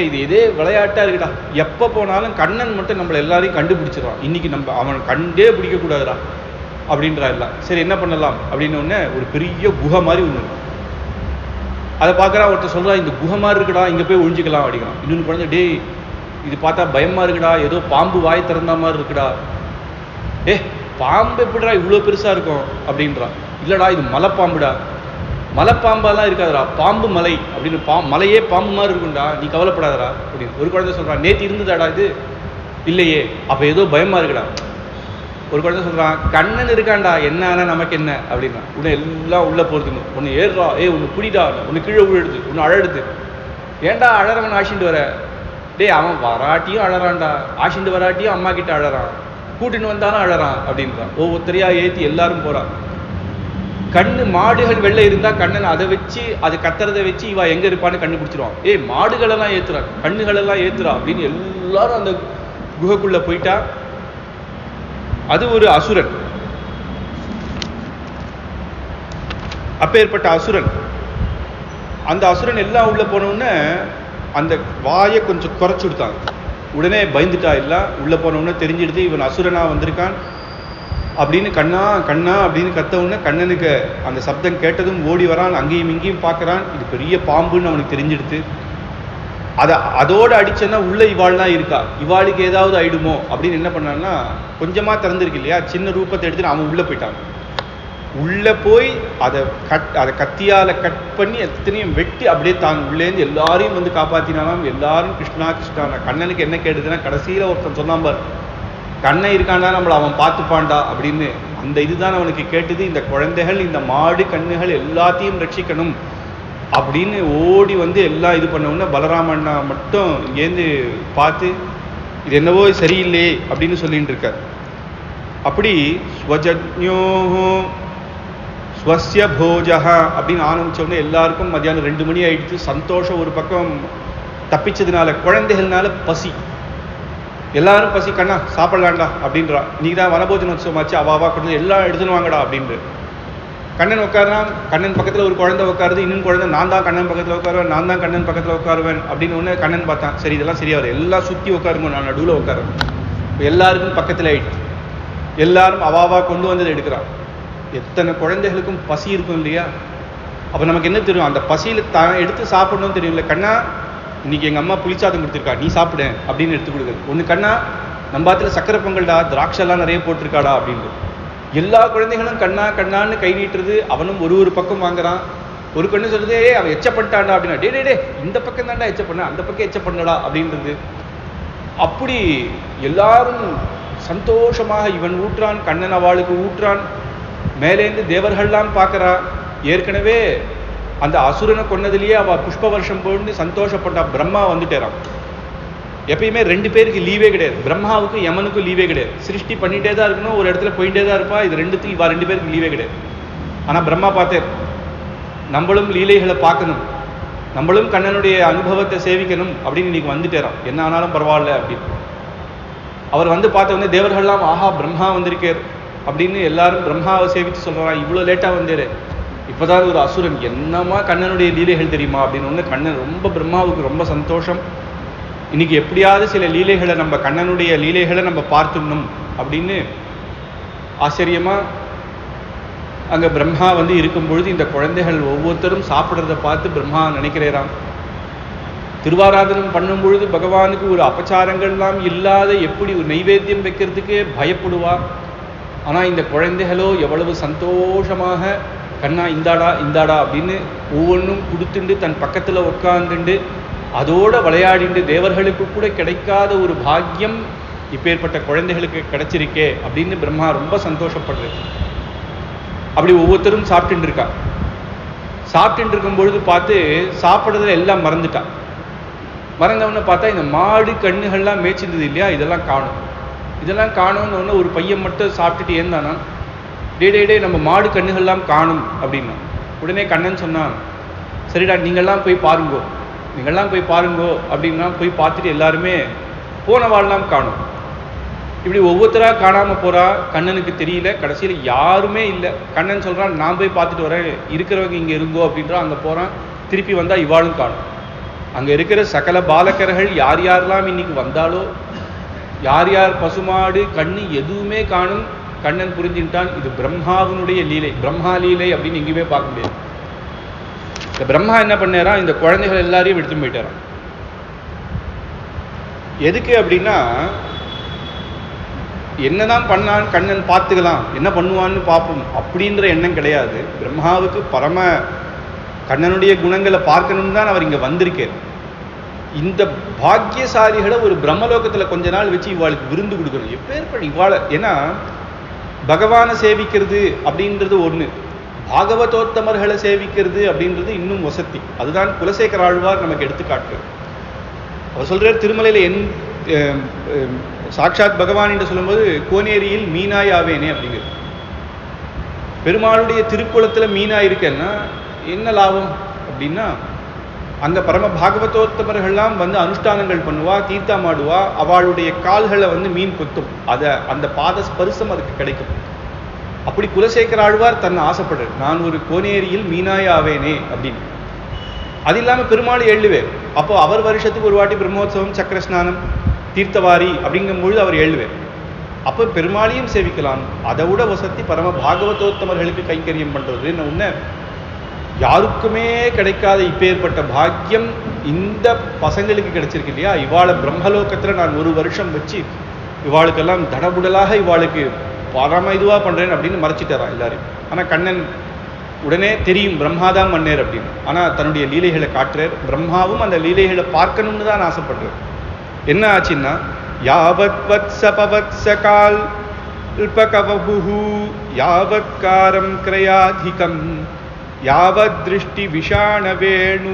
இது இதே விளையாட்டா இருக்குடா, எப்போ போனாலும் கண்ணன் மட்டும் நம்மளை எல்லாரையும் கண்டுபிடிச்சிடறான், இன்னைக்கு நம்ம அவன் கண்டே பிடிக்கக்கூடாதுடா அப்படின்றா எல்லாம். சரி என்ன பண்ணலாம் அப்படின்னு ஒன்று ஒரு பெரிய குகை மாதிரி ஒன்று. அதை பார்க்குறா. ஒருத்தர் சொல்கிறா இந்த குகை மாதிரி இருக்குடா, இங்கே போய் ஒழிஞ்சிக்கலாம் அப்படிங்கிறான். இன்னொன்று குழந்தை, டே இது பார்த்தா பயமாக இருக்குடா, ஏதோ பாம்பு வாய் திறந்த மாதிரி இருக்குடா. பாம்பு எப்படிடா இவ்வளோ பெருசாக இருக்கும் அப்படின்றான். இல்லைடா இது மலைப்பாம்புடா. மலைப்பாம்பெல்லாம் இருக்காதுடா, பாம்பு மலை அப்படின்னு மலையே பாம்பு மாதிரி இருக்கும்டா, நீ கவலைப்படாதடா அப்படின்னு. ஒரு குழந்தை சொல்கிறான், நேற்று இருந்ததாடா இது? இல்லையே, அப்போ ஏதோ பயமாக இருக்குடா. ஒரு குழந்தை சொல்கிறான், கண்ணன் இருக்காண்டா, என்ன ஆனால் நமக்கு என்ன அப்படின்னா. உன்னை எல்லாம் உள்ளே போகிறதுங்க, ஒன்று ஏறுறா, ஒன்று பிடிடா, ஒன்று கீழே விழுடுது, ஒன்று அழடுது. ஏன்டா அழறவன் ஆசிண்டு வர? அவன் வராட்டியும் அழறான்டா, ஆசிண்டு வராட்டியும் அம்மா கிட்ட அழறான், கூட்டின்னு வந்தாலும் அழறான் அப்படின்றான். ஒவ்வொருத்தரையா ஏற்றி எல்லாரும் போகிறான். கண்ணு மாடுகள் வெளில இருந்தால் கண்ணன் அதை வச்சு அது கத்துறதை வச்சு இவா எங்கே இருப்பான்னு கண்டுபிடிச்சிருவான். மாடுகளெல்லாம் ஏற்றுறா, கண்ணுகளெல்லாம் ஏற்றுறா அப்படின்னு எல்லாரும் அந்த குகைக்குள்ளே போயிட்டா. அது ஒரு அசுரன். அப்பேற்பட்ட அசுரன். அந்த அசுரன் எல்லாம் உள்ள போனவுடனே அந்த வாயை கொஞ்சம் குறைச்சு விடுத்தாங்க. உடனே பயந்துட்டா. எல்லாம் உள்ள போனவுடனே தெரிஞ்சிடுது இவன் அசுரனா வந்திருக்கான் அப்படின்னு. கண்ணா கண்ணா அப்படின்னு கத்தவுடனே கண்ணனுக்கு அந்த சப்தம் கேட்டதும் ஓடி வரான். அங்கேயும் இங்கேயும் பார்க்குறான். இது பெரிய பாம்புன்னு அவனுக்கு தெரிஞ்சிடுது. அதோடு அடிச்சேன்னா உள்ள இவாள்லாம் இருக்கா, இவாளுக்கு ஏதாவது ஆயிடுமோ அப்படின்னு என்ன பண்ணான்னா கொஞ்சமா திறந்துருக்கு இல்லையா, சின்ன ரூபத்தை எடுத்துட்டு அவன் உள்ள போயிட்டான். உள்ள போய் அதை கத்தியால கட் பண்ணி எத்தனையும் வெட்டி அப்படியே தான் உள்ளேருந்து எல்லாரையும் வந்து காப்பாத்தினாலும். எல்லாரும் கிருஷ்ணா கிருஷ்ணா. கண்ணனுக்கு என்ன கேடுதுன்னா கடைசியில ஒருத்தன் சொன்னான் பார், கண்ணன் இருக்காண்டா நம்மளை அவன் பார்த்துப்பான்டா அப்படின்னு. அந்த இதுதான் அவனுக்கு கேட்டது. இந்த குழந்தைகள் இந்த மாடு கண்ணுகள் எல்லாத்தையும் ரட்சிக்கணும் அப்படின்னு ஓடி வந்து எல்லாம் இது பண்ணவுடனே பலராமண்ணா மட்டும் இங்கேருந்து பார்த்து இது என்னவோ சரியில்லையே அப்படின்னு சொல்லிட்டு இருக்கார். அப்படி ஸ்வஜக்ஞோ ஸ்வஸ்ய போஜஹா அப்படின்னு ஆரம்பிச்சோடனே எல்லாருக்கும் மத்தியானம் 2 மணி ஆயிடுச்சு. சந்தோஷம் ஒரு பக்கம் தப்பிச்சதுனால, குழந்தைகள்னால பசி, எல்லாரும் பசி. கண்ணா சாப்பிடலாண்டா அப்படின்றா. நீ தான் வனபோஜனோத்சவம் ஆச்சு, அவாவா கொண்டு எல்லாம் எடுத்துன்னு வாங்கடா அப்படின்ற. கண்ணன் உட்காரான். கண்ணன் பக்கத்தில் ஒரு குழந்தை உட்காருது. இன்னும் குழந்தை, நான் தான் கண்ணன் பக்கத்தில் உட்காருவேன், நான் தான் கண்ணன் பக்கத்தில் உட்காருவேன் அப்படின்னு ஒன்று. கண்ணன் பார்த்தான், சரி இதெல்லாம் சரியா வரும், எல்லாம் சுற்றி உட்காருங்க, நான் நடுவில் உட்காருவேன். எல்லாருக்கும் பக்கத்தில் ஆயிடுச்சு. எல்லாரும் அவாவா கொண்டு வந்ததை எடுக்கிறான். எத்தனை குழந்தைகளுக்கும் பசி இருக்கும் இல்லையா? அப்போ நமக்கு என்ன தெரியும், அந்த பசியில் எடுத்து சாப்பிடணும்னு தெரியும்ல. கண்ணா இன்னைக்கு எங்கள் அம்மா புளிச்சாதம் கொடுத்துருக்கா, நீ சாப்பிடு அப்படின்னு எடுத்து கொடுக்குறது ஒன்று. கண்ணா நம்ம பாத்துல சக்கரை பொங்கல்டா, திராட்சைலாம் நிறைய போட்டிருக்காடா அப்படின்னு. எல்லா குழந்தைகளும் கண்ணா கண்ணான்னு கை நீட்டுறது. அவனும் ஒரு பக்கம் வாங்குறான். ஒரு கண்ணு சொல்றது, அவன் எச்ச பண்ணிட்டான்டா அப்படின்னா, டே இந்த பக்கம் தாண்டா எச்ச பண்ண, அந்த பக்கம் எச்ச பண்ணடா அப்படின்றது. அப்படி எல்லாரும் சந்தோஷமாக இவன் ஊற்றான், கண்ணன் அவளுக்கு ஊற்றான். மேலேந்து தேவர்கள்லாம் பார்க்கறா. ஏற்கனவே அந்த அசுரனை கொன்னதுலேயே அவள் புஷ்ப வருஷம் போட்டு சந்தோஷப்பட்டா. பிரம்மா வந்துட்டேறான். எப்பயுமே 2 பேருக்கு லீவே கிடையாது. பிரம்மாவுக்கும் யமனுக்கும் லீவே கிடையாது. சிருஷ்டி பண்ணிகிட்டே தான் இருக்கணும், ஒரு இடத்துல போயிட்டே தான் இருப்பா. இது ரெண்டுத்துக்கு இவா 2 பேருக்கு லீவே கிடையாது. ஆனால் பிரம்மா பார்த்தேன், நம்மளும் லீலைகளை பார்க்கணும், நம்மளும் கண்ணனுடைய அனுபவத்தை சேவிக்கணும் அப்படின்னு இன்னைக்கு வந்துட்டேறான். என்ன ஆனாலும் பரவாயில்ல அப்படின்னு. அவர் வந்து பார்த்த உடனே தேவர்கள்லாம் ஆஹா பிரம்மா வந்திருக்கார் அப்படின்னு எல்லாரும் பிரம்மாவை சேவித்து சொல்கிறான். இவ்வளோ லேட்டாக வந்தேரு, இப்போதான் ஒரு அசுரன், என்னமா கண்ணனுடைய லீலைகள் தெரியுமா அப்படின்னு ஒன்று. கண்ணன் ரொம்ப பிரம்மாவுக்கு ரொம்ப சந்தோஷம். இன்னைக்கு எப்படியாவது சில லீலைகளை நம்ம கண்ணனுடைய லீலைகளை நம்ம பார்த்துடணும் அப்படின்னு ஆச்சரியமா அங்கே பிரம்மா வந்து இருக்கும் பொழுது இந்த குழந்தைகள் ஒவ்வொருத்தரும் சாப்பிட்றத பார்த்து பிரம்மா நினைக்கிறேராம். திருவாராதனம் பண்ணும் பொழுது பகவானுக்கு ஒரு அபச்சாரங்கள்லாம் இல்லாத எப்படி ஒரு நைவேத்தியம் வைக்கிறதுக்கே பயப்படுவா. ஆனால் இந்த குழந்தைகளோ எவ்வளவு சந்தோஷமாக கண்ணா இந்தாடா இந்தாடா அப்படின்னு ஒவ்வொன்றும் கொடுத்துண்டு தன் பக்கத்தில் உட்காந்துண்டு அதோட விளையாடிண்டு தேவர்களுக்கு கூட கிடைக்காத ஒரு பாக்கியம் இப்பேற்பட்ட குழந்தைகளுக்கு கிடைச்சிருக்கே அப்படின்னு பிரம்மா ரொம்ப சந்தோஷப்படுறது. அப்படி ஒவ்வொருத்தரும் சாப்பிட்டு இருக்கா. சாப்பிட்டு இருக்கும் பொழுது பார்த்து சாப்பிட்றதுல எல்லாம் மறந்துட்டா. மறந்தவொன்னு பார்த்தா இந்த மாடு கண்ணுகள்லாம் மேய்ச்சிருந்தது இல்லையா, இதெல்லாம் காணும். இதெல்லாம் காணும்னு ஒன்று ஒரு பையன் மட்டும் சாப்பிட்டுட்டு ஏந்தானா, டே நம்ம மாடு கண்ணுகள்லாம் காணும் அப்படின்னா. உடனே கண்ணன் சொன்னான், சரிடா நீங்கள்லாம் போய் பாருங்கோ, நீங்கள்லாம் போய் பாருங்கோ அப்படின்னா போய் பார்த்துட்டு எல்லாருமே போனவாள்லாம் காணும். இப்படி ஒவ்வொருத்தராக காணாமல் போகிறா. கண்ணனுக்கு தெரியல. கடைசியில் யாருமே இல்லை. கண்ணன் சொல்கிறான், நான் போய் பார்த்துட்டு வரேன், இருக்கிறவங்க இங்கே இருங்கோ அப்படின்றா. அங்கே போகிறான். திருப்பி வந்தால் இவாளும் காணும். அங்கே இருக்கிற சகல பாலகர்கள் யார் யாரெல்லாம் இன்னைக்கு வந்தாலோ, யார் யார் பசுமாடு கண்ணு எதுவுமே காணும். கண்ணன் புரிஞ்சுட்டான், இது பிரம்மாவினுடைய லீலை, பிரம்மா லீலை அப்படின்னு எங்கேயுமே பார்க்க முடியாது. இந்த பிரம்மா என்ன பண்ணாரா, இந்த குழந்தைகள் எல்லாரையும் எடுத்துன்னு போயிட்டாராம். எதுக்கு அப்படின்னா, என்னதான் பண்ணான்னு கண்ணன் பார்த்துக்கலாம், என்ன பண்ணுவான்னு பார்ப்போம் அப்படின்ற எண்ணம் கிடையாது. பிரம்மாவுக்கு பரம கண்ணனுடைய குணங்களை பார்க்கணும்னு தான் அவர் இங்கே வந்திருக்கார். இந்த பாக்கியசாலிகளை ஒரு பிரம்மலோகத்தில் கொஞ்ச நாள் வச்சு இவாளுக்கு விருந்து கொடுக்கணும். எப்பேற்பட்ட இவாளை, ஏன்னா பகவானை சேவிக்கிறது அப்படின்றது ஒன்று, பாகவதோத்தமர்களை சேவிக்கிறது அப்படின்றது இன்னும் வசதி. அதுதான் குலசேகர ஆழ்வார் நமக்கு எடுத்துக்காட்டுறார். அவர் சொல்றார் திருமலையில் சாட்சாத் பகவான் என்று சொல்லும்போது கோனேரியில் மீனாய் ஆவேனே அப்படிங்கிறது. பெருமாளுடைய திருக்குளத்தில் மீனா இருக்கேன்னா என்ன லாபம் அப்படின்னா, அங்கே பரம பாகவதோத்தமர்கள்லாம் வந்து அனுஷ்டானங்கள் பண்ணுவா, தீர்த்தமாடுவா, அவளுடைய கால்களை வந்து மீன் கொத்தும், அதை அந்த பாத ஸ்பரிசம் அதுக்கு கிடைக்கும். அப்படி குலசேகர ஆழ்வார் தன்னை ஆசைப்படுறார், நான் ஒரு கோனேரியில் மீனாய் ஆவேனே அப்படின்னு. அது இல்லாமல் பெருமாள் 7 பேர். அப்போ அவர் வருஷத்துக்கு ஒரு வாட்டி பிரம்மோத்சவம், சக்கரஸ்நானம், தீர்த்தவாரி அப்படிங்கும் பொழுது அவர் 7 பேர். அப்போ பெருமாளையும் சேவிக்கலாம். அதை விட வசதி பரம பாகவதோத்தமர்களுக்கு கைங்கரியம் பண்ணுறது ஒன்று. யாருக்குமே கிடைக்காத இப்பேற்பட்ட பாக்கியம் இந்த பசங்களுக்கு கிடைச்சிருக்கு இல்லையா. இவாளை பிரம்மலோகத்தில் நான் 1 வருஷம் வச்சு இவாளுக்கெல்லாம் தடபுடலாக இவாளுக்கு பரம இதுவாக பண்ணுறேன் அப்படின்னு மறைச்சிட்டாரான் எல்லாரும். ஆனால் கண்ணன் உடனே தெரியும் பிரம்மாதான் பண்ணேர் அப்படின்னு. ஆனால் தன்னுடைய லீலைகளை காட்டுறார். பிரம்மாவும் அந்த லீலைகளை பார்க்கணும்னு தான் ஆசைப்படுறார். என்ன ஆச்சுன்னா, யாவத் வத்ஸ பவத்ஸ கால் கவஹு யாவத்காரம் கிரயாதிகம் யாவத் திருஷ்டி விஷாண வேணு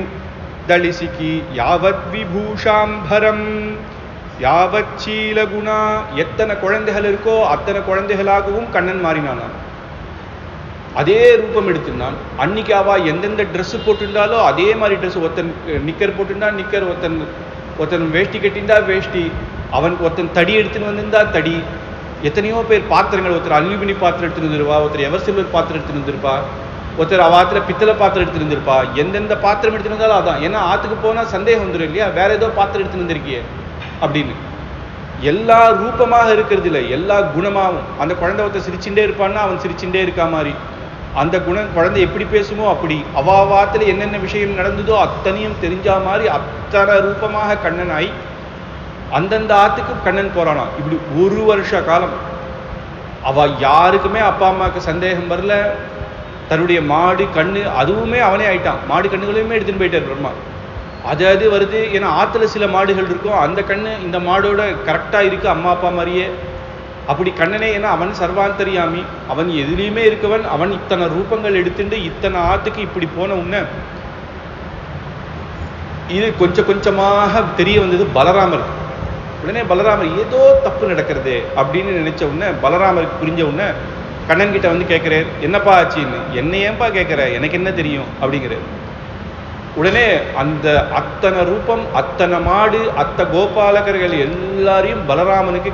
தளிசிகி யாவத் விபூஷாம்பரம் யாவத் சீலகுணா. எத்தனை குழந்தைகள் இருக்கோ அத்தனை குழந்தைகளாகவும் கண்ணன் மாறினான். அதே ரூபம் எடுத்துனான். அன்னைக்கு அவா எந்தெந்த ட்ரெஸ் போட்டுட்டாலோ அதே மாதிரி ட்ரெஸ். ஒருத்தன் நிக்கர் போட்டுட்டா நிக்கர், ஒருத்தன் வேஷ்டி கட்டியிருந்தா வேஷ்டி, அவனுக்கு ஒருத்தன் தடி எடுத்துன்னு வந்திருந்தா தடி. எத்தனையோ பேர் பாத்திரங்கள், ஒருத்தர் அலுமினி பாத்திரம் எடுத்துன்னு வந்துருப்பா, ஒருத்தர் எவர் சில்வர் பாத்திரம் எடுத்துன்னு வந்திருப்பா, ஒருத்தர் அவாத்துல பித்தளை பாத்திரம் எடுத்துன்னு வந்திருப்பா. எந்தெந்த பாத்திரம் எடுத்துன்னு வந்தாலும் அதான். ஏன்னா ஆற்றுக்கு போனால் சந்தேகம் வந்துடும் இல்லையா, வேற ஏதோ பாத்திரம் எடுத்துன்னு வந்திருக்கியே அப்படின்னு. எல்லா ரூபமாக இருக்கிறது இல்லை, எல்லா குணமாகவும். அந்த குழந்தை ஒருத்தர் சிரிச்சுட்டே இருப்பான்னா அவன் சிரிச்சுட்டே இருக்கா மாதிரி. அந்த குணம் குழந்தை எப்படி பேசுமோ அப்படி, அவாவாத்தில் என்னென்ன விஷயம் நடந்ததோ அத்தனையும் தெரிஞ்சா மாதிரி அத்தனை ரூபமாக கண்ணனாய் அந்தந்த ஆத்துக்கு கண்ணன் போறானா. இப்படி 1 வருஷ காலம் அவ யாருக்குமே அப்பா அம்மாவுக்கு சந்தேகம் வரல. தன்னுடைய மாடு கண்ணு அதுவுமே அவனே ஆயிட்டான். மாடு கண்ணுகளையுமே எடுத்துன்னு போயிட்டார் பிரம்மா. அது வருது. ஏன்னா ஆற்றுல சில மாடுகள் இருக்கும், அந்த கண்ணு இந்த மாடோட கரெக்டாக இருக்குது, அம்மா அப்பா மாதிரியே. அப்படி கண்ணனே, ஏன்னா அவன் சர்வாந்தரியாமி, அவன் எதுலையுமே இருக்கவன். அவன் இத்தனை ரூபங்கள் எடுத்துட்டு இத்தனை ஆத்துக்கு இப்படி போன உடனே இது கொஞ்சம் கொஞ்சமாக தெரிய வந்தது பலராமருக்கு. உடனே பலராமர் ஏதோ தப்பு நடக்கிறது அப்படின்னு நினைச்ச உடனே பலராமருக்கு புரிஞ்ச உடனே கண்ணன் கிட்ட வந்து கேட்கிறார், என்னப்பா ஆச்சுன்னு. என்ன ஏன்பா கேட்கிற, எனக்கு என்ன தெரியும் அப்படிங்கிறார். உடனே அந்த அத்தனை ரூபம், அத்தனை மாடு, கோபாலகர்கள் எல்லாரையும் பலராமனுக்கு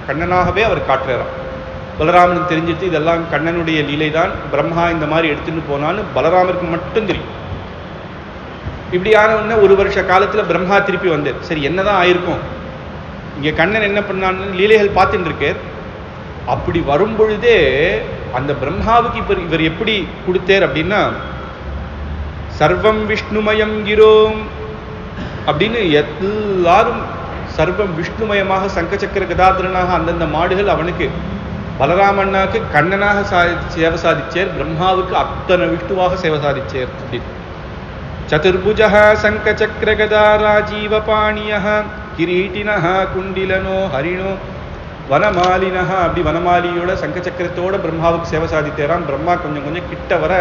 கண்ணனாகவே அவர் காட்டுறாராம். பலராமனுக்கு தெரிஞ்சிட்டு இதெல்லாம் கண்ணனுடைய லீலை தான், பிரம்மா இந்த மாதிரி எடுத்துட்டு போனான்னு பலராமருக்கு மட்டும் தெரியும். இப்படியான உடனே ஒரு வருஷ காலத்துல பிரம்மா திருப்பி வந்தார். சரி, என்னதான் ஆயிருக்கும், இங்க கண்ணன் என்ன பண்ணான்னு லீலைகள் பார்த்துட்டு இருக்கார். அப்படி வரும் பொழுதே அந்த பிரம்மாவுக்கு இவர் எப்படி கொடுத்தார் அப்படின்னா, சர்வம் விஷ்ணுமயம் கிரோம் அப்படின்னு எல்லாரும் சர்வம் விஷ்ணுமயமாக சங்கச்சக்கர கதாதரனாக அந்தந்த மாடுகள் அவனுக்கு, பலராமண்ணாக்கு கண்ணனாக சேவை சாதிச்சார், பிரம்மாவுக்கு அத்தனை விஷ்ணுவாக சேவை சாதிச்சார் அப்படின்னு. சதுர்புஜः சங்கச்சக்கர கதா ராஜீவ பாணியः கிரீட்டினः குண்டிலனோ ஹரிணோ வனமாலினः, அப்படி வனமாலியோட சங்கச்சக்கரத்தோட பிரம்மாவுக்கு சேவை சாதித்தாராம். பிரம்மா கொஞ்சம் கொஞ்சம் கிட்ட வர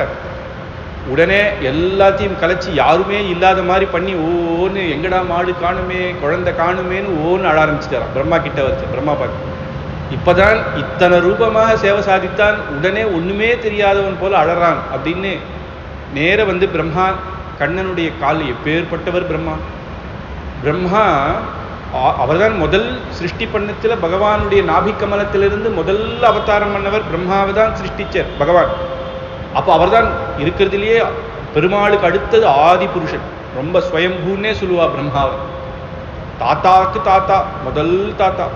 உடனே எல்லாத்தையும் கலைச்சி யாருமே இல்லாத மாதிரி பண்ணி ஓன்னு எங்கடா மாடு காணுமே, குழந்தை காணுமேன்னு ஓன்னு அழ ஆரம்பிச்சுட்டாராம். பிரம்மா கிட்ட வச்சு பிரம்மா பார்த்து இப்பதான் இத்தனை ரூபமாக சேவை சாதித்தான், உடனே ஒண்ணுமே தெரியாதவன் போல அழறான் அப்படின்னு நேர வந்து பிரம்மா கண்ணனுடைய கால். எப்பேற்பட்டவர் பிரம்மா! பிரம்மா அவர்தான் முதல் சிருஷ்டி பண்ணத்துல பகவானுடைய நாபிக்கமலத்திலிருந்து முதல் அவதாரம் பண்ணவர் பிரம்மாவை தான் சிருஷ்டிச்சார் பகவான். அப்ப அவர்தான் இருக்கிறதுலயே பெருமாளுக்கு அடுத்தது ஆதி புருஷன், ரொம்ப ஸ்வயம்பூன்னே சொல்லுவா பிரம்மாவை. தாத்தாக்கு தாத்தா, முதல் தாத்தா.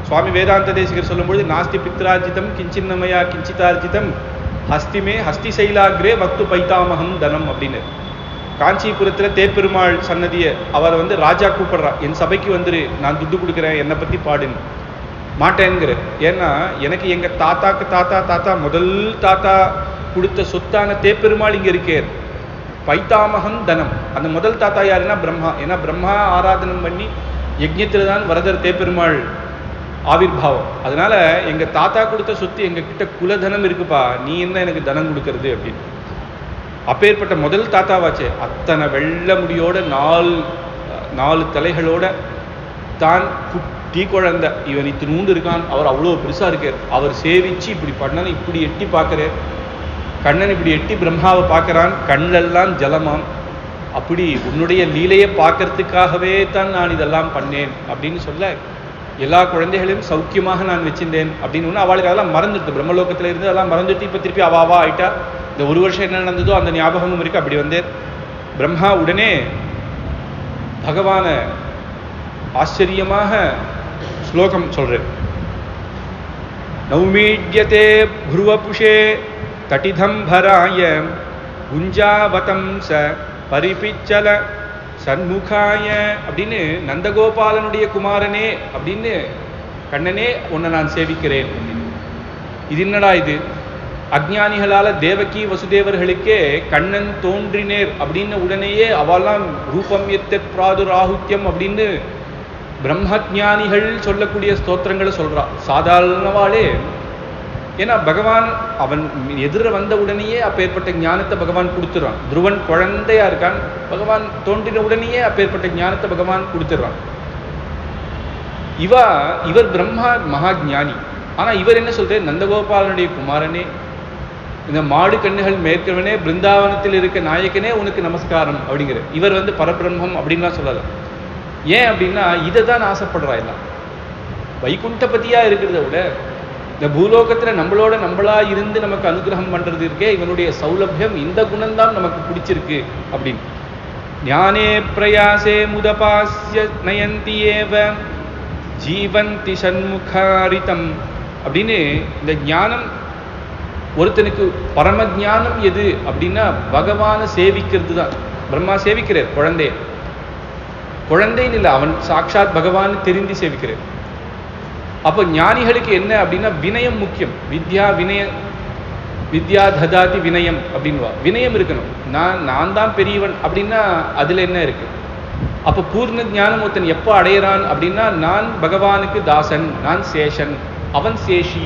சுவாமி வேதாந்த தேசிகர் சொல்லும்பொழுது, நாஸ்தி பித்ரார்ஜிதம் கிஞ்சின்னமயா கிஞ்சிதார்ஜிதம் ஹஸ்திமே ஹஸ்தி சைலாகிரே வக்து பைத்தாமகம் தனம் அப்படின்னு. காஞ்சிபுரத்துல தேப்பெருமாள் சன்னதியை அவர் வந்து ராஜா கூப்பிடுறா, என் சபைக்கு வந்துரு, நான் துட்டு கொடுக்குறேன், என்னை பத்தி பாடுன்னு. மாட்டேங்கிற, ஏன்னா எனக்கு எங்க தாத்தாக்கு தாத்தா தாத்தா முதல் தாத்தா கொடுத்த சொத்தான தேப்பெருமாள் இங்க இருக்கேர். பைத்தாமகம் தனம், அந்த முதல் தாத்தா யாருன்னா பிரம்மா. ஏன்னா பிரம்மா ஆராதனம் பண்ணி யஜ்ஞத்துல தான் வரதர் தேப்பெருமாள் ஆவிர்பாவம். அதனால எங்க தாத்தா கொடுத்த சொத்து எங்க கிட்ட குலதனம் இருக்குப்பா, நீ என்ன எனக்கு தனம் கொடுக்கறது அப்படின்னு. அப்பேற்பட்ட முதல் தாத்தாவாச்சே, அத்தனை வெள்ள முடியோட நாலு தலைகளோட தான் குட்டி குழந்தை, இவன் இத்தினூண்டு இருக்கான், அவர் அவ்வளோ பெருசா இருக்கார். அவர் சேவிச்சு இப்படி பண்ணன, இப்படி எட்டி பார்க்கிறார் கண்ணன், இப்படி எட்டி பிரம்மாவை பார்க்கறான், கண்ணெல்லாம் ஜலமாம். அப்படி உன்னுடைய லீலையை பார்க்கறதுக்காகவே தான் நான் இதெல்லாம் பண்ணேன் அப்படின்னு சொல்ல, எல்லா குழந்தைகளையும் சௌக்கியமாக நான் வச்சிருந்தேன் அப்படின்னு. அவளுக்கு அதெல்லாம் மறந்துடுது, பிரம்மலோகத்துல இருந்து அதெல்லாம் மறந்துட்டு இப்ப திருப்பி அவாவா ஆயிட்டா. இந்த ஒரு வருஷம் என்ன நடந்ததோ அந்த ஞாபகமும் இருக்கு. அப்படி வந்தேன் பிரம்மா. உடனே பகவான ஆச்சரியமாக ஸ்லோகம் சொல்றேன். நௌமீட்யதே புருவபுஷே தட்டிதம்பராய குஞ்சாவதம் ச பரிபிச்சல சண்முகாய அப்படின்னு, நந்தகோபாலனுடைய குமாரனே அப்படின்னு, கண்ணனே உன்னை நான் சேவிக்கிறேன். இது என்னடா இது, அஜ்ஞானிகளால தேவகி வசுதேவர்களுக்கே கண்ணன் தோன்றினேர் அப்படின்னு உடனேயே அவெல்லாம் ரூபம் எத்தத் பிராதுராகுத்தியம் அப்படின்னு பிரம்மஜானிகள் சொல்லக்கூடிய ஸ்தோத்திரங்களை சொல்றா. சாதாரணவாளே, ஏன்னா பகவான் அவன் எதிர வந்த உடனேயே அப்பேற்பட்ட ஞானத்தை பகவான் கொடுத்துறான். துருவன் குழந்தையா இருக்கான், பகவான் தோன்றின உடனேயே அப்பேற்பட்ட ஞானத்தை பகவான் கொடுத்துடுறான். இவர் பிரம்மா மகா ஞானி. ஆனா இவர் என்ன சொல்றாரு, நந்தகோபாலனுடைய குமாரனே, இந்த மாடு கண்ணுகள் மேற்கவனே, பிருந்தாவனத்தில் இருக்க நாயக்கனே உனக்கு நமஸ்காரம் அப்படிங்கிற. இவர் வந்து பரபிரம்மம் அப்படின்லாம் சொல்லல. ஏன் அப்படின்னா இதை தான் ஆசைப்படுறா. எல்லாம் வைகுண்டபதியா இருக்கிறத விட இந்த பூலோகத்துல நம்மளா இருந்து நமக்கு அனுகிரகம் பண்றது இருக்கே, இவனுடைய சௌலபியம், இந்த குணம்தான் நமக்கு பிடிச்சிருக்கு அப்படின்னு. ஞானே பிரயாசே முதபாஸ்ய நயந்தி ஏவ ஜீவந்தி சண்முகாரிதம் அப்படின்னு. இந்த ஞானம் ஒருத்தனுக்கு பரம ஞானம் எது அப்படின்னா பகவானை சேவிக்கிறது தான். பிரம்மா சேவிக்கிறார் குழந்தைன்னு இல்லை, அவன் சாட்சாத் பகவான் தெரிந்து சேவிக்கிறார். அப்போ ஞானிகளுக்கு என்ன அப்படின்னா வினயம் முக்கியம். வித்யா ததாதி வினயம் அப்படின்வா. வினயம் இருக்கணும். நான் தான் பெரியவன் அப்படின்னா அதுல என்ன இருக்கு? அப்போ பூர்ண ஞானம் ஒருத்தன் எப்போ அடையிறான் அப்படின்னா, நான் பகவானுக்கு தாசன், நான் சேஷன், அவன் சேஷி,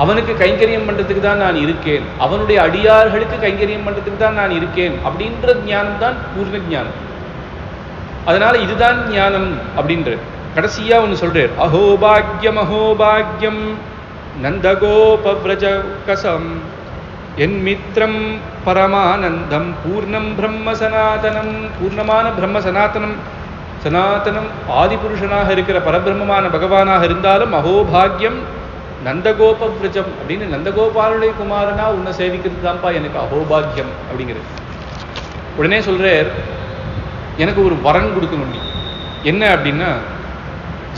அவனுக்கு கைங்கரியம் பண்றதுக்கு தான் நான் இருக்கேன், அவனுடைய அடியார்களுக்கு கைங்கரியம் பண்றதுக்கு தான் நான் இருக்கேன் அப்படின்ற ஞானம் தான் பூர்ண ஞானம். அதனால இதுதான் ஞானம் அப்படின்ற. கடைசியா ஒன்று சொல்றார், அஹோபாக்யம் அஹோபாக்யம் நந்தகோபவ்ரஜ கசம் என் மித்ரம் பரமானந்தம் பூர்ணம் பிரம்ம சனாதனம். பூர்ணமான பிரம்ம சனாதனம், சனாதனம் ஆதிபுருஷனாக இருக்கிற பரபிரம்மமான பகவானாக இருந்தாலும் அஹோபாக்யம் நந்தகோபவ்ரஜம் அப்படின்னு, நந்தகோபாலுடைய குமாரனா உன்னை சேவிக்கிறது தான்ப்பா எனக்கு அஹோபாக்யம் அப்படிங்கிறது. உடனே சொல்றார், எனக்கு ஒரு வரன் கொடுக்கணும். என்ன அப்படின்னா,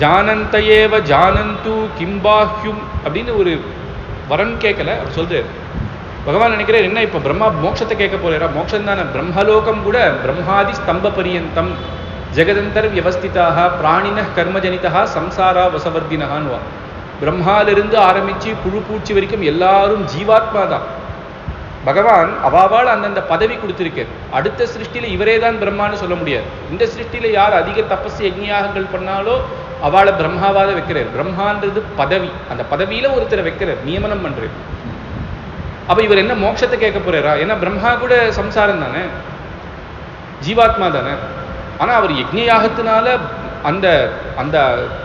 ஜானந்தயேவ ஜானந்து கிம்பாஹ்யும் அப்படின்னு ஒரு வரன் கேட்கல. அவர் சொல்றார், பகவான் நினைக்கிறார் என்ன, இப்ப பிரம்மா மோட்சத்தை கேட்க போறாரா? மோட்சம் தானே, பிரம்மலோகம் கூட பிரம்மாதி ஸ்தம்ப பரியந்தம் ஜெகதந்தர் வியவஸ்திதாக பிராணின கர்மஜனிதா சம்சாரா வசவர்தினகான்வா. பிரம்மாலிருந்து ஆரம்பிச்சு புழு பூச்சி வரைக்கும் எல்லாரும் ஜீவாத்மா தான். பகவான் அவாவால் அந்தந்த பதவி கொடுத்திருக்கார். அடுத்த சிருஷ்டியில இவரே தான் பிரம்மான்னு சொல்ல முடியாது. இந்த சிருஷ்டியில யார் அதிக தபஸ் யஜ்ஞயாகங்கள் பண்ணாலோ அவளை பிரம்மாவாத வைக்கிறார். பிரம்மான்றது பதவி, அந்த பதவியில ஒருத்தரை வைக்கிறார், நியமனம் பண்றார். அப்ப இவர் என்ன மோட்சத்தை கேட்க போறாரா? ஏன்னா பிரம்மா கூட சம்சாரம் தானே, ஜீவாத்மா தானே. ஆனா அவர் யஜ்ஞயாகத்தினால அந்த அந்த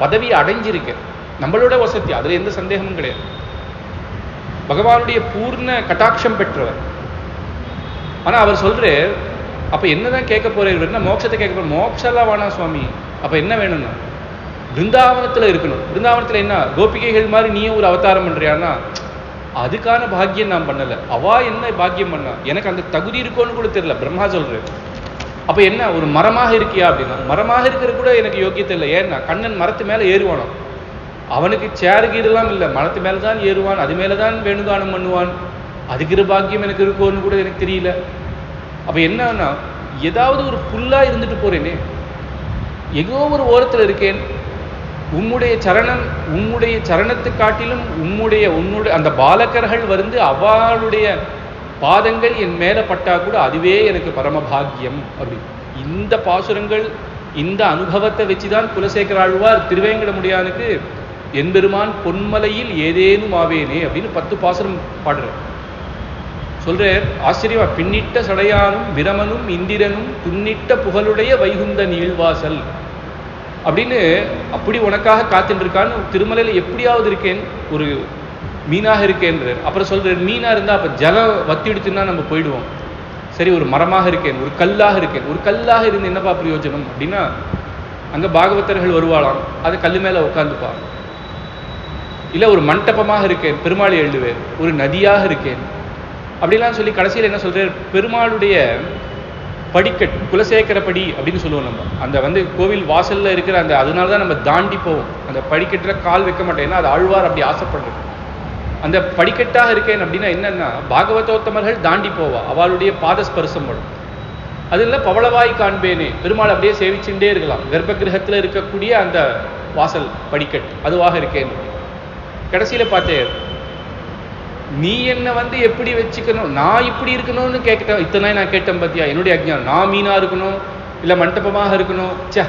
பதவியை அடைஞ்சிருக்க, நம்மளோட வசதி, அதுல எந்த சந்தேகமும் கிடையாது. பகவானுடைய பூர்ண கட்டாட்சம் பெற்றவர். ஆனா அவர் சொல்ற, அப்ப என்னதான் கேட்க போறாரு? என்ன மோட்சத்தை கேட்க போற? மோட்சம்லாம் வேணா சுவாமி. அப்ப என்ன வேணும்னா, பிருந்தாவனத்துல இருக்கணும். பிருந்தாவனத்துல என்ன, கோபிகைகள் மாதிரி நீயும் ஒரு அவதாரம் பண்றியான்னா, அதுக்கான பாக்கியம் நான் பண்ணல. அவா என்ன பாக்கியம் பண்ணா, எனக்கு அந்த தகுதி இருக்கோன்னு கூட தெரியல. பிரம்மா சொல்ற, அப்ப என்ன ஒரு மரமாக இருக்கியா அப்படின்னா, மரமாக இருக்கிறது கூட எனக்கு யோக்கியத்தை இல்லை. ஏன்னா கண்ணன் மரத்து மேல ஏறுவானோ, அவனுக்கு சேரு கீரெல்லாம் இல்லை, மரத்து மேலதான் ஏறுவான், அது மேலதான் வேணுகானம் பண்ணுவான். அதுக்கிற பாக்கியம் எனக்கு இருக்கோன்னு கூட எனக்கு தெரியல. அப்ப என்னன்னா, ஏதாவது ஒரு புல்லா இருந்துட்டு போறேனே, எங்கோ ஒரு ஓரத்தில் இருக்கேன், உம்முடைய சரணம், உம்முடைய சரணத்தை காட்டிலும் உம்முடைய அந்த பாலகர்கள் வந்து அவளுடைய பாதங்கள் என் மேல பட்டா கூட அதுவே எனக்கு பரமபாகியம் அப்படி. இந்த பாசுரங்கள், இந்த அனுபவத்தை வச்சுதான் குலசேகர ஆழ்வார் திருவேங்கடமுடியானுக்கு என்பெருமான் பொன்மலையில் ஏதேனும் ஆவேனே அப்படின்னு 10 பாசுரம் பாடுறார். சொல்றார் ஆச்சரியமா, பின்னிட்ட சடையானும் பிரமனும் இந்திரனும் துன்னிட்ட புகழுடைய வைகுந்த நீழ்வாசல் அப்படின்னு, அப்படி உனக்காக காத்துட்டு இருக்கான்னு திருமலையில எப்படியாவது இருக்கேன், ஒரு மீனாக இருக்கேன்றார். அப்புறம் சொல்றார், மீனா இருந்தா அப்ப ஜலம் வத்திடுச்சுன்னா நம்ம போயிடுவோம். சரி, ஒரு மரமாக இருக்கேன், ஒரு கல்லாக இருக்கேன். ஒரு கல்லாக இருந்து என்னப்பா பிரயோஜனம் அப்படின்னா, அங்க பாகவதர்கள் வருவாளாம், அது கல்லு மேல உட்காந்துப்பான். இல்ல ஒரு மண்டபமாக இருக்கேன், பெருமாளை எழுதுவேன். ஒரு நதியாக இருக்கேன் அப்படிலாம் சொல்லி கடைசியில் என்ன சொல்றார், பெருமாளுடைய படிக்கட், குலசேகர படி அப்படின்னு சொல்லுவோம் நம்ம. அந்த வந்து கோவில் வாசல்ல இருக்கிற அந்த, அதனாலதான் நம்ம தாண்டி போவோம். அந்த படிக்கட்டுல கால் வைக்க மாட்டேன், ஏன்னா அது ஆழ்வார் அப்படி ஆசைப்படுறது. அந்த படிக்கட்டாக இருக்கேன் அப்படின்னா என்னன்னா, பாகவதோத்தமர்கள் தாண்டி போவா, அவளுடைய பாதஸ்பர்சம் வரும். அதுல பவளவாய் காண்பேனே, பெருமாள் அப்படியே சேவிச்சுட்டே இருக்கலாம். கர்ப்ப கிரகத்துல இருக்கக்கூடிய அந்த வாசல் படிக்கட் அதுவாக இருக்கேன். கடைசியில பார்த்தேன், நீ என்ன வந்து எப்படி வச்சுக்கணும், நான் இப்படி இருக்கணும்னு கேட்க இத்தனை நான் கேட்டேன் பார்த்தியா, என்னுடைய அஜ்ஞானம். நான் மீனா இருக்கணும், இல்ல மண்டபமாக இருக்கணும், சே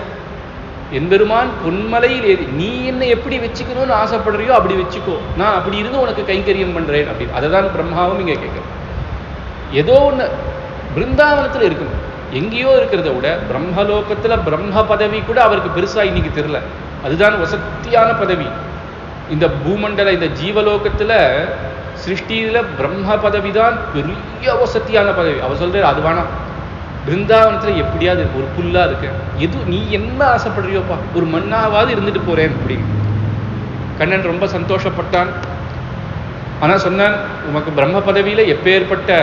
என்பெருமான் பொன்மலையில் ஏறி நீ என்ன எப்படி வச்சுக்கணும்னு ஆசைப்படுறியோ அப்படி வச்சுக்கோ, நான் அப்படி இருந்து உனக்கு கைங்கரியம் பண்றேன் அப்படின்னு. அதை தான் பிரம்மாவும் இங்க கேட்கிறேன். ஏதோ ஒண்ணு பிருந்தாவனத்துல இருக்கணும், எங்கேயோ இருக்கிறத விட பிரம்மலோகத்துல பிரம்ம பதவி கூட அவருக்கு பெருசா இன்னைக்கு தெரியல. அதுதான் வசத்தியான பதவி. இந்த பூமண்டல, இந்த ஜீவலோகத்துல சிருஷ்டியில பிரம்ம பதவி தான் பெரிய வசத்தியான பதவி. அவர் சொல்றாரு, அது வேணாம், பிருந்தாவனத்துல எப்படியாவது ஒரு புல்லா இருக்க, எது நீ என்ன ஆசைப்படுறியோப்பா, ஒரு மண்ணாவது இருந்துட்டு போறேன் அப்படின்னு. கண்ணன் ரொம்ப சந்தோஷப்பட்டான். ஆனா சொன்னான், உமக்கு பிரம்ம பதவியில எப்பேற்பட்ட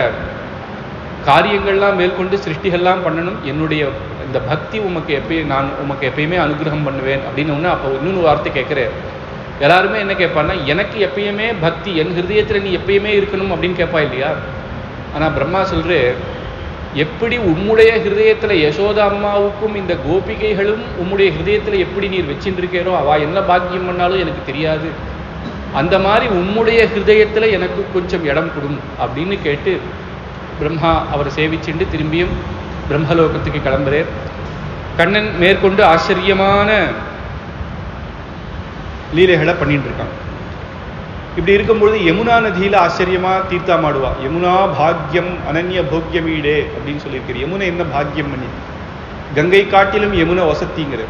காரியங்கள்லாம் மேற்கொண்டு சிருஷ்டிகள்லாம் பண்ணணும், என்னுடைய இந்த பக்தி உமக்கு நான் உமக்கு எப்பயுமே அனுகிரகம் பண்ணுவேன் அப்படின்னு. அப்போ இன்னொன்று வார்த்தை கேட்கிறேன். எல்லாருமே என்ன கேட்பான்னா, எனக்கு எப்பயுமே பக்தி என் ஹிருதயத்துல நீ எப்பயுமே இருக்கணும் அப்படின்னு கேட்பா இல்லையா? ஆனா பிரம்மா சொல்றே, எப்படி உம்முடைய ஹிருதயத்துல யசோதா அம்மாவுக்கும் இந்த கோபிகைகளும் உம்முடைய ஹிருதயத்துல எப்படி நீர் வச்சுருக்கேரோ, அவ என்ன பாக்கியம் பண்ணாலும் எனக்கு தெரியாது, அந்த மாதிரி உம்முடைய ஹிருதயத்துல எனக்கு கொஞ்சம் இடம் கொடும் அப்படின்னு கேட்டு பிரம்மா அவரை சேவிச்சுண்டு திரும்பியும் பிரம்மலோகத்துக்கு கிளம்புறார். கண்ணன் மேற்கொண்டு ஆச்சரியமான லீலைகளை பண்ணிட்டு இருக்காங்க. இப்படி இருக்கும்பொழுது யமுனா நதியில ஆச்சரியமா தீர்த்தாமாடுவா. யமுனா பாக்யம் அனன்ய போக்கியமீடே அப்படின்னு சொல்லியிருக்கிற. யமுனை என்ன பாக்கியம் பண்ணி, கங்கை காட்டிலும் யமுனை வசத்திங்கிற.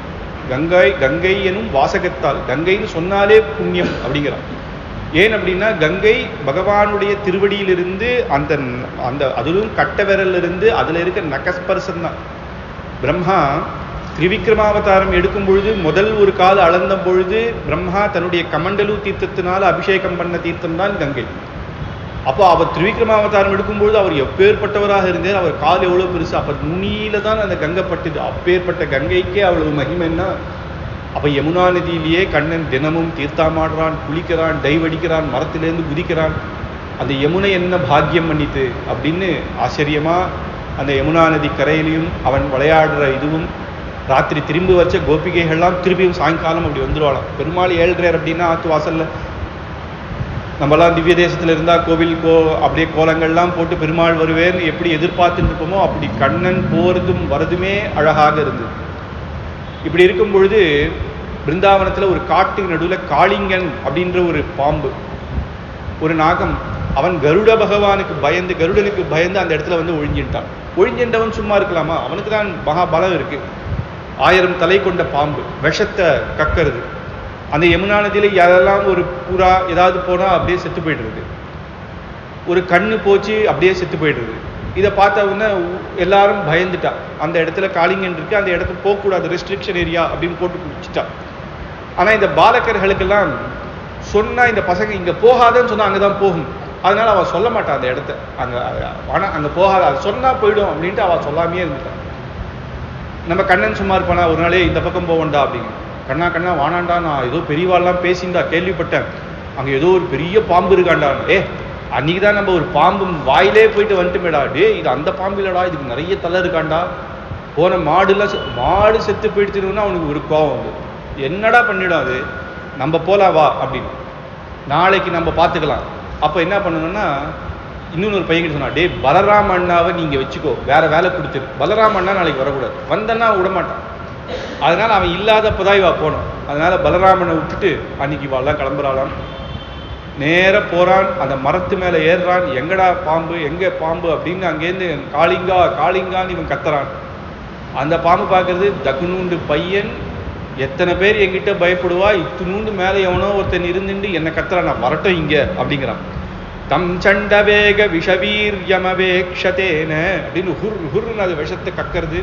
கங்கை எனும் வாசகத்தால், கங்கைன்னு சொன்னாலே புண்ணியம் அப்படிங்கிறான். ஏன் அப்படின்னா கங்கை பகவானுடைய திருவடியிலிருந்து அந்த அந்த அதிலும் கட்ட விரலிருந்து அதுல இருக்க நகஸ்பர்சம் தான். பிரம்மா திரிவிக்ரமாவதாரம் எடுக்கும் பொழுது முதல் ஒரு கால் அளந்த பொழுது பிரம்மா தன்னுடைய கமண்டலு தீர்த்தத்தினால அபிஷேகம் பண்ண தீர்த்தம் தான் கங்கை. அப்போ அவர் திரிவிக்ரமாவதாரம் எடுக்கும்பொழுது அவர் எப்பேற்பட்டவராக இருந்தார், அவர் கால் எவ்வளவு பெருசு, அப்ப நுனியில தான் அந்த கங்கை பட்டுது. அப்பேற்பட்ட கங்கைக்கே அவ்வளவு மகிமைன்னா, அப்ப யமுனா நதியிலேயே கண்ணன் தினமும் தீர்த்தாமாடுறான், குளிக்கிறான், டைவடிக்கிறான், மரத்திலேருந்து குதிக்கிறான். அந்த யமுனை என்ன பாக்கியம் பண்ணித்து அப்படின்னு ஆச்சரியமா அந்த யமுனா நதி கரையிலையும் அவன் விளையாடுற இதுவும், ராத்திரி திரும்பி வச்ச கோபிகைகள்லாம் திரும்பியும் சாயங்காலம் அப்படி வந்துடுவாளாம். பெருமாள் ஏழ்றார் அப்படின்னா ஆத்து வாசல்ல நம்மளாம் திவ்ய தேசத்துல இருந்தா கோவில் அப்படியே கோலங்கள்லாம் போட்டு பெருமாள் வருவேன்னு எப்படி எதிர்பார்த்துட்டு இருப்போமோ அப்படி கண்ணன் போறதும் வரதுமே அழகாக இருந்தது. இப்படி இருக்கும் பொழுது பிருந்தாவனத்துல ஒரு காட்டுக்கு நடுவுல காளிங்கன் அப்படின்ற ஒரு பாம்பு, ஒரு நாகம், அவன் கருட பகவானுக்கு பயந்து, கருடனுக்கு பயந்து அந்த இடத்துல வந்து ஒழிஞ்சின்ட்டான். ஒழிஞ்சின்றவன் சும்மா இருக்கலாமா? அவனுக்கு தான் மகாபலம் இருக்கு. 1000 தலை கொண்ட பாம்பு, விஷத்தை கக்கிறது. அந்த யமுனா நதியில யாரெல்லாம் ஒரு புறா ஏதாவது போனா அப்படியே செத்து போயிடுறது, ஒரு கண்ணு போச்சு அப்படியே செத்து போயிடுறது. இதை பார்த்த உடனே எல்லாரும் பயந்துட்டா. அந்த இடத்துல காளிங்கன் இருக்கு, அந்த இடத்துக்கு போகக்கூடாது, ரெஸ்ட்ரிக்ஷன் ஏரியா அப்படின்னு போட்டு குடிச்சிட்டா. ஆனா இந்த பாலகர்களுக்கெல்லாம் சொன்னா, இந்த பசங்க இங்க போகாதன்னு சொன்னா அங்கதான் போகும், அதனால அவ சொல்ல மாட்டான் அந்த இடத்த, அங்க போகாத, அது சொன்னா போயிடும் அப்படின்ட்டு அவ சொல்லாமே இருந்துட்டான். நம்ம கண்ணன் சும்மா இருப்பானா, ஒரு நாளே இந்த பக்கம் போவண்டா அப்படிங்க, கண்ணா கண்ணா வானாண்டா, நான் ஏதோ பெரியவாள்லாம் பேசிண்டா கேள்விப்பட்டேன், அங்க ஏதோ ஒரு பெரிய பாம்பு இருக்காண்டா. அன்னைக்குதான் நம்ம ஒரு பாம்பு வாயிலே போயிட்டு வந்துட்டுமேடா. இது அந்த பாம்பு இல்லடா, இதுக்கு நிறைய தலை இருக்காண்டா. போன மாடு செத்து போயிடுச்சுன்னா அவனுக்கு ஒரு கோவம் வந்து, என்னடா பண்ணிடும் அது, நம்ம போலாம் வா அப்படின்னு, நாளைக்கு நம்ம பார்த்துக்கலாம். அப்போ என்ன பண்ணணும்னா, இன்னொரு பையன் சொன்னா, பலராம அண்ணாவை நீங்க வச்சுக்கோ, வேற வேலை கொடுத்துரு, பலராம அண்ணா நாளைக்கு வரக்கூடாது, வந்தன்னா விடமாட்டான். அதனால அவன் இல்லாதப்பதான் இவா போனோம். அதனால பலராமனை விட்டுட்டு அன்னைக்கு இவாள்லாம் கிளம்புறாளாம். நேர போறான், அந்த மரத்து மேல ஏறுறான். எங்கடா பாம்பு, எங்க பாம்பு அப்படின்னு அங்கேருந்து காளிங்கா காளிங்கான்னு இவன் கத்துறான். அந்த பாம்பு பார்க்கறது தக்குனூண்டு பையன், எத்தனை பேர் என்கிட்ட பயப்படுவா, இத்துனூண்டு மேலே எவனோ ஒருத்தன் இருந்துட்டு என்ன கத்துறான், நான் வரட்டும் இங்க அப்படிங்கிறான். தம் சண்டவேக விஷவீர்யமவேக்ஷதேன அப்படின்னு ஹுர்னு அது விஷத்தை கக்கிறது.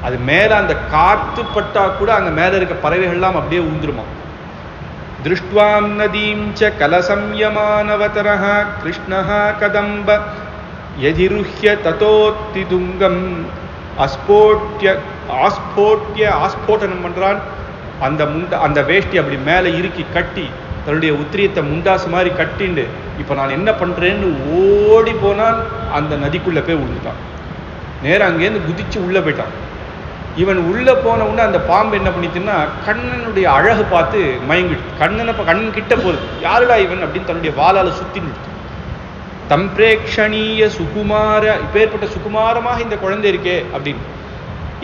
அது மேல அந்த காத்து பட்டா கூட அங்க மேல இருக்க பறவைகள்லாம் அப்படியே ஊந்துருமா. திருஷ்டுவாம் நதீம் ச கலசம்யமானவதரஹ கிருஷ்ணஹ கதம்ப யதிருஹ்ய ததோத்தி துங்கம் ஆஸ்போட்டனம் பண்றான். அந்த வேஷ்டி அப்படி மேல இறுக்கி கட்டி தன்னுடைய உத்திரியத்தை முண்டாசு மாதிரி கட்டிண்டு, இப்ப நான் என்ன பண்றேன்னு ஓடி போனான். அந்த நதிக்குள்ள போய் விழுந்துட்டான். நேரம் அங்கேருந்து குதிச்சு உள்ள போயிட்டான். இவன் உள்ள போன உடனே அந்த பாம்பு என்ன பண்ணிச்சுன்னா, கண்ணனுடைய அழகு பார்த்து மயங்கிடுச்சு. கண்ணன் கிட்ட போகுது, யாருடா இவன் அப்படின்னு தன்னுடைய வாளால சுத்தி நிறுத்து. தம்பிரேக்ஷணீய சுகுமார, இப்பேற்பட்ட சுகுமாரமாக இந்த குழந்தை இருக்கே அப்படின்னு.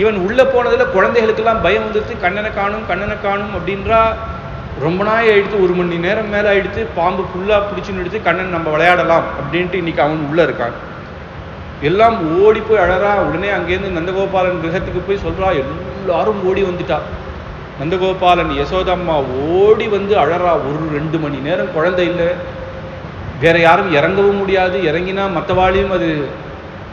இவன் உள்ள போனதுல குழந்தைகளுக்கெல்லாம் பயம் வந்துருச்சு, கண்ணனை காணும் அப்படின்றா. ரொம்ப நாள் ஆயிடுத்து, 1 மணி நேரம் மேல ஆயிடுத்து. பாம்பு ஃபுல்லா பிடிச்சுன்னு எடுத்து, கண்ணன் நம்ம விளையாடலாம் அப்படின்ட்டு இன்னைக்கு அவன் உள்ள இருக்கான். எல்லாம் ஓடி போய் அழறா. உடனே அங்கேருந்து நந்தகோபாலன் கிரகத்துக்கு போய் சொல்றா. எல்லாரும் ஓடி வந்துட்டா. நந்தகோபாலன் யசோதம்மா ஓடி வந்து அழறா. 1-2 மணி நேரம் குழந்தை இல்லை, வேற யாரும் இறங்கவும் முடியாது, இறங்கினா மற்றவாளையும் அது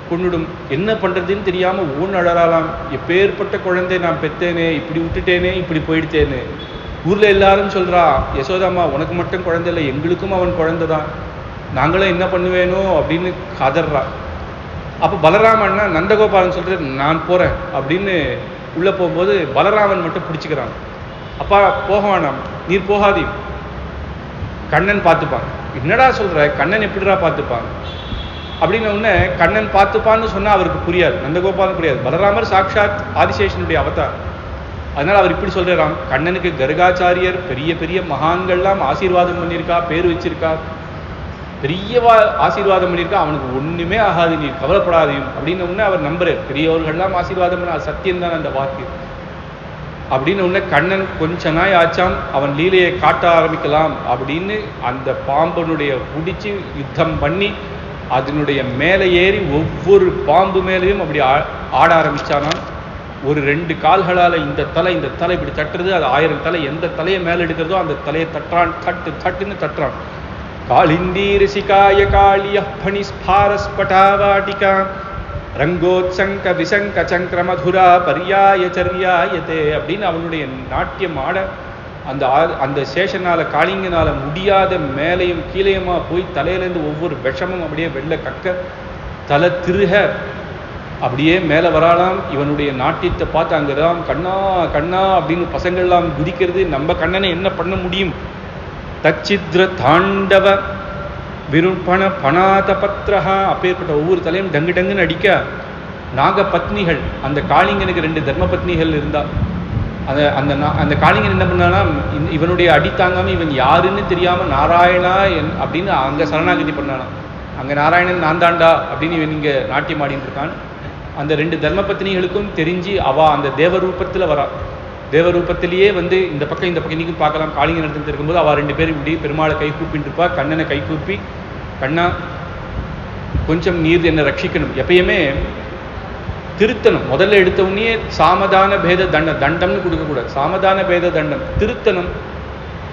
கொண்டுடும். என்ன பண்றதுன்னு தெரியாம ஊன் அழறாலாம். எப்பேற்பட்ட குழந்தை நான் பெத்தேனே, இப்படி விட்டுட்டேனே, இப்படி போயிடுத்தேனே. ஊர்ல எல்லாரும் சொல்றா, யசோதாம்மா உனக்கு மட்டும் குழந்தை இல்லை, எங்களுக்கும் அவன் குழந்தை தான், நாங்களும் என்ன பண்ணுவேனோ அப்படின்னு கதறா. அப்போ பலராமன்னா நந்தகோபாலன் சொல்றது, நான் போறேன் அப்படின்னு உள்ள போகும்போது பலராமன் மட்டும் பிடிச்சிக்கிறான். அப்பா போக வேணாம், நீர் போகாதீ, கண்ணன் பார்த்துப்பான். என்னடா சொல்ற, கண்ணன் எப்படிடா பார்த்துப்பான் அப்படின்னு உடனே, கண்ணன் பார்த்துப்பான்னு சொன்னா அவருக்கு புரியாது, நந்தகோபாலன் புரியாது. பலராமர் சாட்சாத் ஆதிசேஷனுடைய அவதார். அதனால அவர் இப்படி சொல்றாராம், கண்ணனுக்கு கருகாச்சாரியர் பெரிய பெரிய மகான்கள்லாம் ஆசீர்வாதம் பண்ணியிருக்கா, பேர் வச்சிருக்கா. பெரிய ஆசீர்வாதம் பண்ணியிருக்கா, அவனுக்கு ஒண்ணுமே ஆகாது, நீ கவலைப்படாதையும் அப்படின்னு உடனே அவர் நம்புறார். பெரியவர்கள்லாம் ஆசீர்வாதம் பண்ண அது சத்தியம்தான் அந்த வாக்கு அப்படின்னு உடனே கண்ணன் கொஞ்ச நாய் ஆச்சாம் அவன் லீலையை காட்ட ஆரம்பிக்கலாம் அப்படின்னு அந்த பாம்பனுடைய பிடிச்சி யுத்தம் பண்ணி அதனுடைய மேலே ஏறி ஒவ்வொரு பாம்பு மேலேயும் அப்படி ஆட ஆரம்பிச்சானான். ஒரு 2 கால்களால் இந்த தலை இப்படி தட்டுறது, அது 1000 தலை எந்த தலையை மேலே எடுக்கிறதோ அந்த தலையை தட்டுறான், தட்டுன்னு தட்டுறான். காளிந்தீரசிகாய காளிய பணிஸ்பாரஸ்பட்டாவாட்டிகா ரங்கோத்சங்க விசங்க சங்கர மதுரா பர்யாயச்சர்யாயத்தே அப்படின்னு அவனுடைய நாட்டியம் ஆட அந்த சேஷனால காளிங்கனால முடியாத மேலையும் கீழையுமா போய் தலையிலேருந்து ஒவ்வொரு விஷமும் அப்படியே வெள்ளை கக்க தலை திருக அப்படியே மேலே வராலாம். இவனுடைய நாட்டியத்தை பார்த்து அங்கதான் கண்ணா கண்ணா அப்படின்னு பசங்கள்லாம் குதிக்கிறது. நம்ம கண்ணனை என்ன பண்ண முடியும்? தச்சித்ர தாண்டவ விருப்பண பணாத பத்ரஹா அப்பேற்பட்ட ஒவ்வொரு தலையும் டங்கு டங்குன்னு அடிக்க நாக பத்னிகள் அந்த காளிங்கனுக்கு 2 தர்ம பத்னிகள் இருந்தா. அந்த காளிங்கன் என்ன பண்ணானா இவனுடைய அடி தாங்காம இவன் யாருன்னு தெரியாம நாராயணா அப்படின்னு அங்க சரணாகதி பண்ணானா. அங்க நாராயணன் நான் தாண்டா அப்படின்னு இவன் இங்க நாட்டியம் ஆடிட்டு இருக்கான். அந்த 2 தர்ம பத்னிகளுக்கும் தெரிஞ்சு அவ அந்த தேவரூபத்துல வரா. தேவரூபத்திலேயே இந்த பக்கம் இன்னைக்கும் பார்க்கலாம். காளிங்கன் இடத்துல இருக்கும்போது அவள் 2 பேரும் இப்படி பெருமாளை கை கூப்பிட்டு இருப்பா. கண்ணனை கை கூப்பி, கண்ணா கொஞ்சம் நீர் என்னை ரட்சிக்கணும், எப்பயுமே திருத்தணும். முதல்ல எடுத்தவனே சாமதான பேத தண்டம்னு கொடுக்கக்கூடாது. சாமதான பேத தண்டம் திருத்தணும்.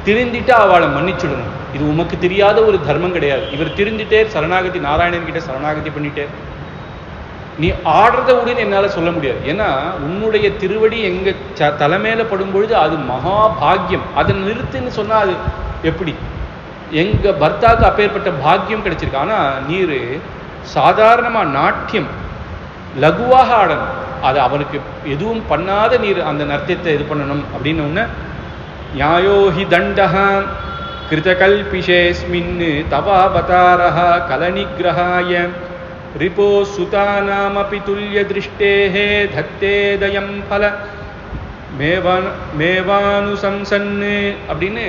திருந்திட்டு அவளை மன்னிச்சுடணும். இது உமக்கு தெரியாத ஒரு தர்மம் கிடையாது. இவர் திருந்திட்டே சரணாகதி நாராயணன் கிட்ட சரணாகதி பண்ணிட்டே நீ ஆடுறத உடனே என்னால் சொல்ல முடியாது. ஏன்னா உன்னுடைய திருவடி எங்க தலைமையில படும் பொழுது அது மகாபாகியம். அதை நிறுத்துன்னு சொன்னா அது எப்படி? எங்க பர்த்தாக்கு அப்பேற்பட்ட பாக்கியம் கிடைச்சிருக்கு. ஆனா நீர் சாதாரணமா நாட்டியம் லகுவாக ஆடணும். அது அவனுக்கு எதுவும் பண்ணாத நீர் அந்த நர்த்தியத்தை இது பண்ணணும் அப்படின்னு ஒண்ணு. நியாயோஹி தண்டஹா கிருதகல்பிஷேஸ்மின் தவாவதாரஹ கலநிகிரஹாய ரிபோ சுதானாமபி துல்ய திருஷ்டேஹே தத்தேதயம் பல மேவானுசம்சன்னு அப்படின்னு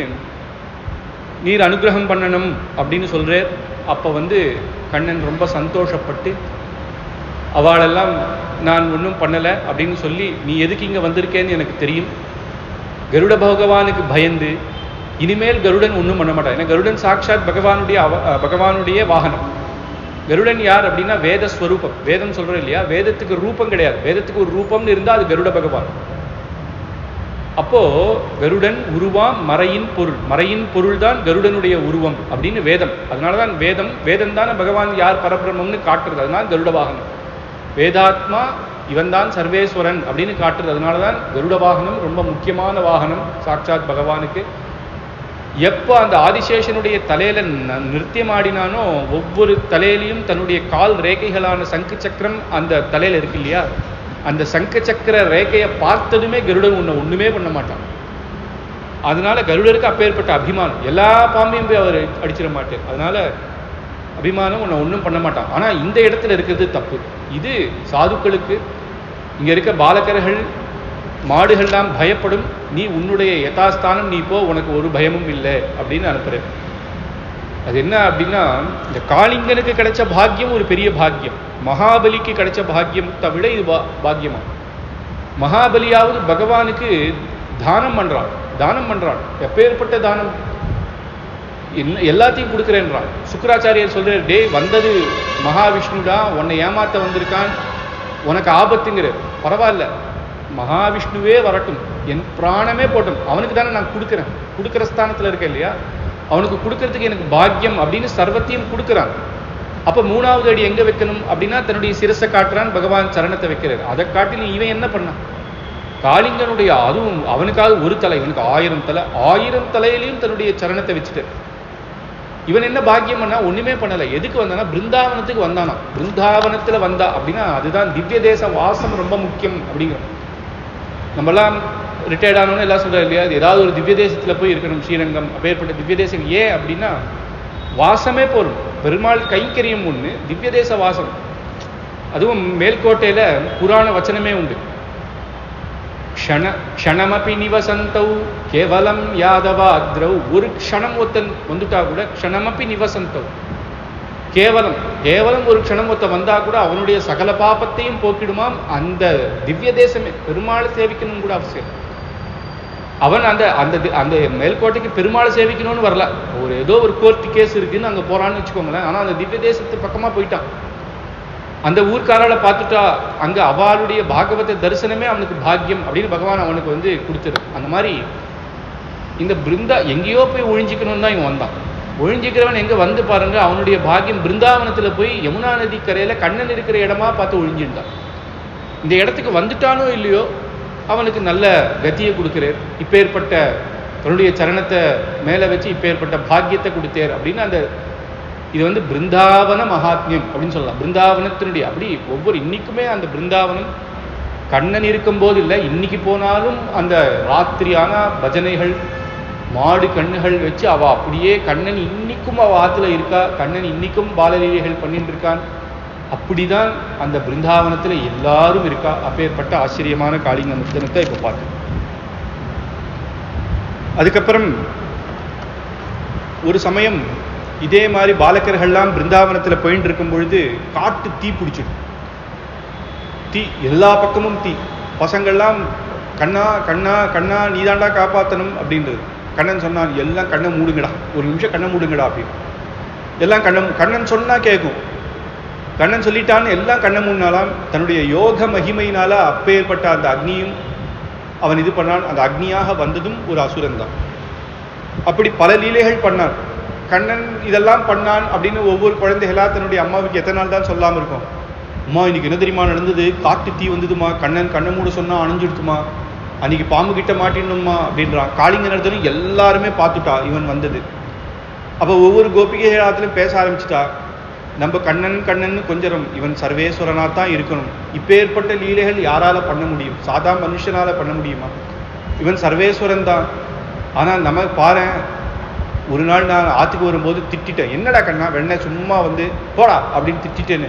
நீர் அனுகிரகம் பண்ணணும் அப்படின்னு சொல்றார். அப்ப கண்ணன் ரொம்ப சந்தோஷப்பட்டு அவளெல்லாம் நான் ஒன்றும் பண்ணலை அப்படின்னு சொல்லி, நீ எதுக்கு இங்கே வந்திருக்கேன்னு எனக்கு தெரியும். கருட பகவானுக்கு பயந்து இனிமேல் கருடன் ஒன்றும் பண்ண மாட்டான். ஏன்னா கருடன் சாட்சாத் பகவானுடைய வாகனம். கருடன் யார் அப்படின்னா வேதஸ்வரூபம். வேதம் சொல்றோம் இல்லையா, வேதத்துக்கு ரூபம் கிடையாது. வேதத்துக்கு ஒரு ரூபம்னு இருந்தால் அது கருட பகவான். அப்போ கருடன் உருவாம் மறையின் பொருள் தான் கருடனுடைய உருவம் அப்படின்னு வேதம். அதனாலதான் வேதம் தானே பகவான் யார் பரபிரம்மம்னு காட்டுறது. அதனால கருட வாகனம். வேதாத்மா இவன் தான் சர்வேஸ்வரன் அப்படின்னு காட்டுறது. அதனாலதான் கருட வாகனம் ரொம்ப முக்கியமான வாகனம் சாட்சாத் பகவானுக்கு. எப்போ அந்த ஆதிசேஷனுடைய தலையில நிருத்தியம் ஆடினானோ ஒவ்வொரு தலையிலையும் தன்னுடைய கால் ரேகைகளான சங்கு சக்கரம் அந்த தலையில இருக்கு இல்லையா, அந்த சங்க சக்கர ரேகையை பார்த்ததுமே கருடன் ஒண்ணுமே பண்ண மாட்டான். அதனால கருடருக்கு அப்பேற்பட்ட அபிமானம். எல்லா பாம்பையும் போய் அவர் அடிச்சிட மாட்டார். அதனால அபிமானம் உன்னை ஒன்றும் பண்ண மாட்டான். ஆனா இந்த இடத்துல இருக்கிறது தப்பு. இது சாதுக்களுக்கு இங்க இருக்க பாலகர்கள் மாடுகள்லாம் பயப்படும். நீ உன்னுடைய யதாஸ்தானம் நீ போ, உனக்கு ஒரு பயமும் இல்லை அப்படின்னு அனுப்புறேன். அது என்ன அப்படின்னா, இந்த காளிங்கனுக்கு கிடைச்ச பாக்கியம் ஒரு பெரிய பாக்கியம். மகாபலிக்கு கிடைச்ச பாக்கியத்தை விட இது பாக்கியமா. மகாபலியாவது பகவானுக்கு தானம் பண்றான். எப்பேற்பட்ட தானம், எல்லாத்தையும் கொடுக்குறேன்றான். சுக்கராச்சாரியர் சொல்றாரு, டே வந்தது மகாவிஷ்ணுடா, உன்னை ஏமாத்த வந்திருக்கான், உனக்கு ஆபத்துங்கிற. பரவாயில்ல, மகாவிஷ்ணுவே வரட்டும், என் பிராணமே போட்டும், அவனுக்கு தானே நான் கொடுக்குற ஸ்தானத்துல இருக்கேன் இல்லையா, அவனுக்கு கொடுக்கறதுக்கு எனக்கு பாக்கியம் அப்படின்னு சர்வத்தையும் கொடுக்குறான். அப்ப 3வது அடி எங்க வைக்கணும் அப்படின்னா தன்னுடைய சிரசை காட்டுறான், பகவான் சரணத்தை வைக்கிறார். அதை காட்டிலும் இவன் என்ன பண்ணான்? காளிங்கனுடைய, அதுவும் அவனுக்காக ஒரு தலை, இவனுக்கு 1000 தலை, 1000 தலையிலையும் தன்னுடைய சரணத்தை வச்சுட்டு இவன் என்ன பாக்கியம் பண்ணா? ஒண்ணுமே பண்ணல. எதுக்கு வந்தானா? பிருந்தாவனத்துக்கு வந்தானா. பிருந்தாவனத்துல வந்தா அப்படின்னா அதுதான் திவ்ய தேச வாசம் ரொம்ப முக்கியம் அப்படிங்கிற. நம்மெல்லாம் ரிட்டையர்ட் ஆனோன்னு எல்லாம் சொல்றாரு இல்லையா, ஏதாவது ஒரு திவ்ய தேசத்துல போய் இருக்கணும். ஸ்ரீரங்கம் அப்பேற்பட்ட திவ்ய தேசம். ஏன் அப்படின்னா வாசமே போரும். பெருமாள் கைங்கரியம் ஒண்ணு, திவ்ய தேச வாசம். அதுவும் மேல்கோட்டையில புராண வச்சனமே உண்டு. க்ஷணமபி நிவசந்தௌ கேவலம் யாதவாத்ரௌ. ஒரு க்ஷணம் ஒருத்தன் வந்துட்டா கூட க்ஷணமபி நிவசந்தௌ, கேவலம் ஒரு க்ஷணம் ஒருத்த வந்தா கூட அவனுடைய சகல பாபத்தையும் போக்கிடுமாம் அந்த திவ்ய தேசமே. பெருமாளை சேவிக்கணும் கூட அவசியம். அவன் அந்த அந்த அந்த மேல்கோட்டைக்கு பெருமாளை சேவிக்கணும்னு வரல, ஏதோ ஒரு கோர்ட் கேஸ் இருக்குன்னு அங்கே போறான்னு வச்சுக்கோங்களேன். ஆனால் அந்த திவ்ய தேசத்து பக்கமாக போயிட்டான். அந்த ஊர்க்காரால பார்த்துட்டா அங்கே அவளுடைய பாகவத தரிசனமே அவனுக்கு பாக்கியம் அப்படின்னு பகவான் அவனுக்கு வந்து கொடுத்துரு. அந்த மாதிரி இந்த பிருந்தா எங்கேயோ போய் ஒழிஞ்சிக்கணும்னு தான் இவன் வந்தான். ஒழிஞ்சிக்கிறவன் எங்கே வந்து பாருங்க, அவனுடைய பாக்கியம் பிருந்தாவனத்தில் போய் யமுனா நதி கரையில் கண்ணன் இருக்கிற இடமா பார்த்து ஒழிஞ்சிருந்தான். இந்த இடத்துக்கு வந்துட்டானோ இல்லையோ அவனுக்கு நல்ல கத்தியை கொடுக்கிறார். இப்பேற்பட்ட தன்னுடைய சரணத்தை மேலே வச்சு இப்பேற்பட்ட பாக்கியத்தை கொடுத்தார் அப்படின்னு அந்த இது வந்து பிருந்தாவன மகாத்மியம் அப்படின்னு சொல்லலாம். பிருந்தாவனத்தினுடைய அப்படி ஒவ்வொரு இன்னைக்குமே அந்த பிருந்தாவனம் கண்ணன் இருக்கும்போது இல்லை, இன்னைக்கு போனாலும் அந்த ராத்திரியான பஜனைகள் மாடு கண்ணுகள் வச்சு அவ அப்படியே கண்ணன் இன்னைக்கும் அவ ஆத்துல இருக்கா, கண்ணன் இன்னைக்கும் பாலலீலைகள் பண்ணிட்டு இருக்கான். அப்படிதான் அந்த பிருந்தாவனத்துல எல்லாரும் இருக்கா. அப்பேற்பட்ட ஆச்சரியமான காளிங்க நர்த்தனத்தை இப்ப பார்த்து அதுக்கப்புறம் ஒரு சமயம் இதே மாதிரி பாலகர்கள்லாம் பிருந்தாவனத்துல போயிட்டு இருக்கும் பொழுது காட்டு தீ பிடிச்சிடும். தீ எல்லா பக்கமும் தீ. பசங்கள்லாம் கண்ணா கண்ணா கண்ணா நீதாண்டா காப்பாற்றணும் அப்படின்றது. கண்ணன் சொன்னான் எல்லாம் கண்ணை மூடுங்கடா, ஒரு நிமிஷம் கண்ணை மூடுங்கடா அப்படின்னு. எல்லாம் கண்ணன் சொன்னா கேட்கும். கண்ணன் சொல்லிட்டான்னு எல்லாம் கண்ணை மூடினாலாம். தன்னுடைய யோக மகிமையினால அப்பேற்பட்ட அந்த அக்னியும் அவன் இது பண்ணான். அந்த அக்னியாக வந்ததும் ஒரு அசுரன் தான். அப்படி பல லீலைகள் பண்ணான் கண்ணன். இதெல்லாம் பண்ணான் அப்படின்னு ஒவ்வொரு குழந்தைகளா தன்னுடைய அம்மாவுக்கு எத்தனை நாள் தான் சொல்லாம இருக்கும். அம்மா இன்னைக்கு என்ன தெரியுமா நடந்தது, காட்டு தீ வந்ததுமா, கண்ணன் கண்ணை மூட சொன்னா அணைஞ்சிடுத்துமா, அன்னைக்கு பாம்பு கிட்ட மாட்டிடணுமா அப்படின்றான். காளிங்க நடந்ததும் எல்லாருமே பார்த்துட்டா இவன் வந்தது. அப்போ ஒவ்வொரு கோபிகைகளாத்திலும் பேச ஆரம்பிச்சுட்டா, நம்ம கண்ணன் கண்ணன் கொஞ்சம் இவன் சர்வேஸ்வரனா தான் இருக்கணும். இப்பேற்பட்ட லீலைகள் யாரால பண்ண முடியும்? சாதா மனுஷனால பண்ண முடியுமா? இவன் சர்வேஸ்வரன் தான். ஆனால் நம்ம பாரு, ஒரு நாள் நான் ஆற்றுக்கு வரும்போது திட்டேன். என்னடா கண்ணா வெண்ணெய் சும்மா வந்து போடா அப்படின்னு திட்டேன்னு.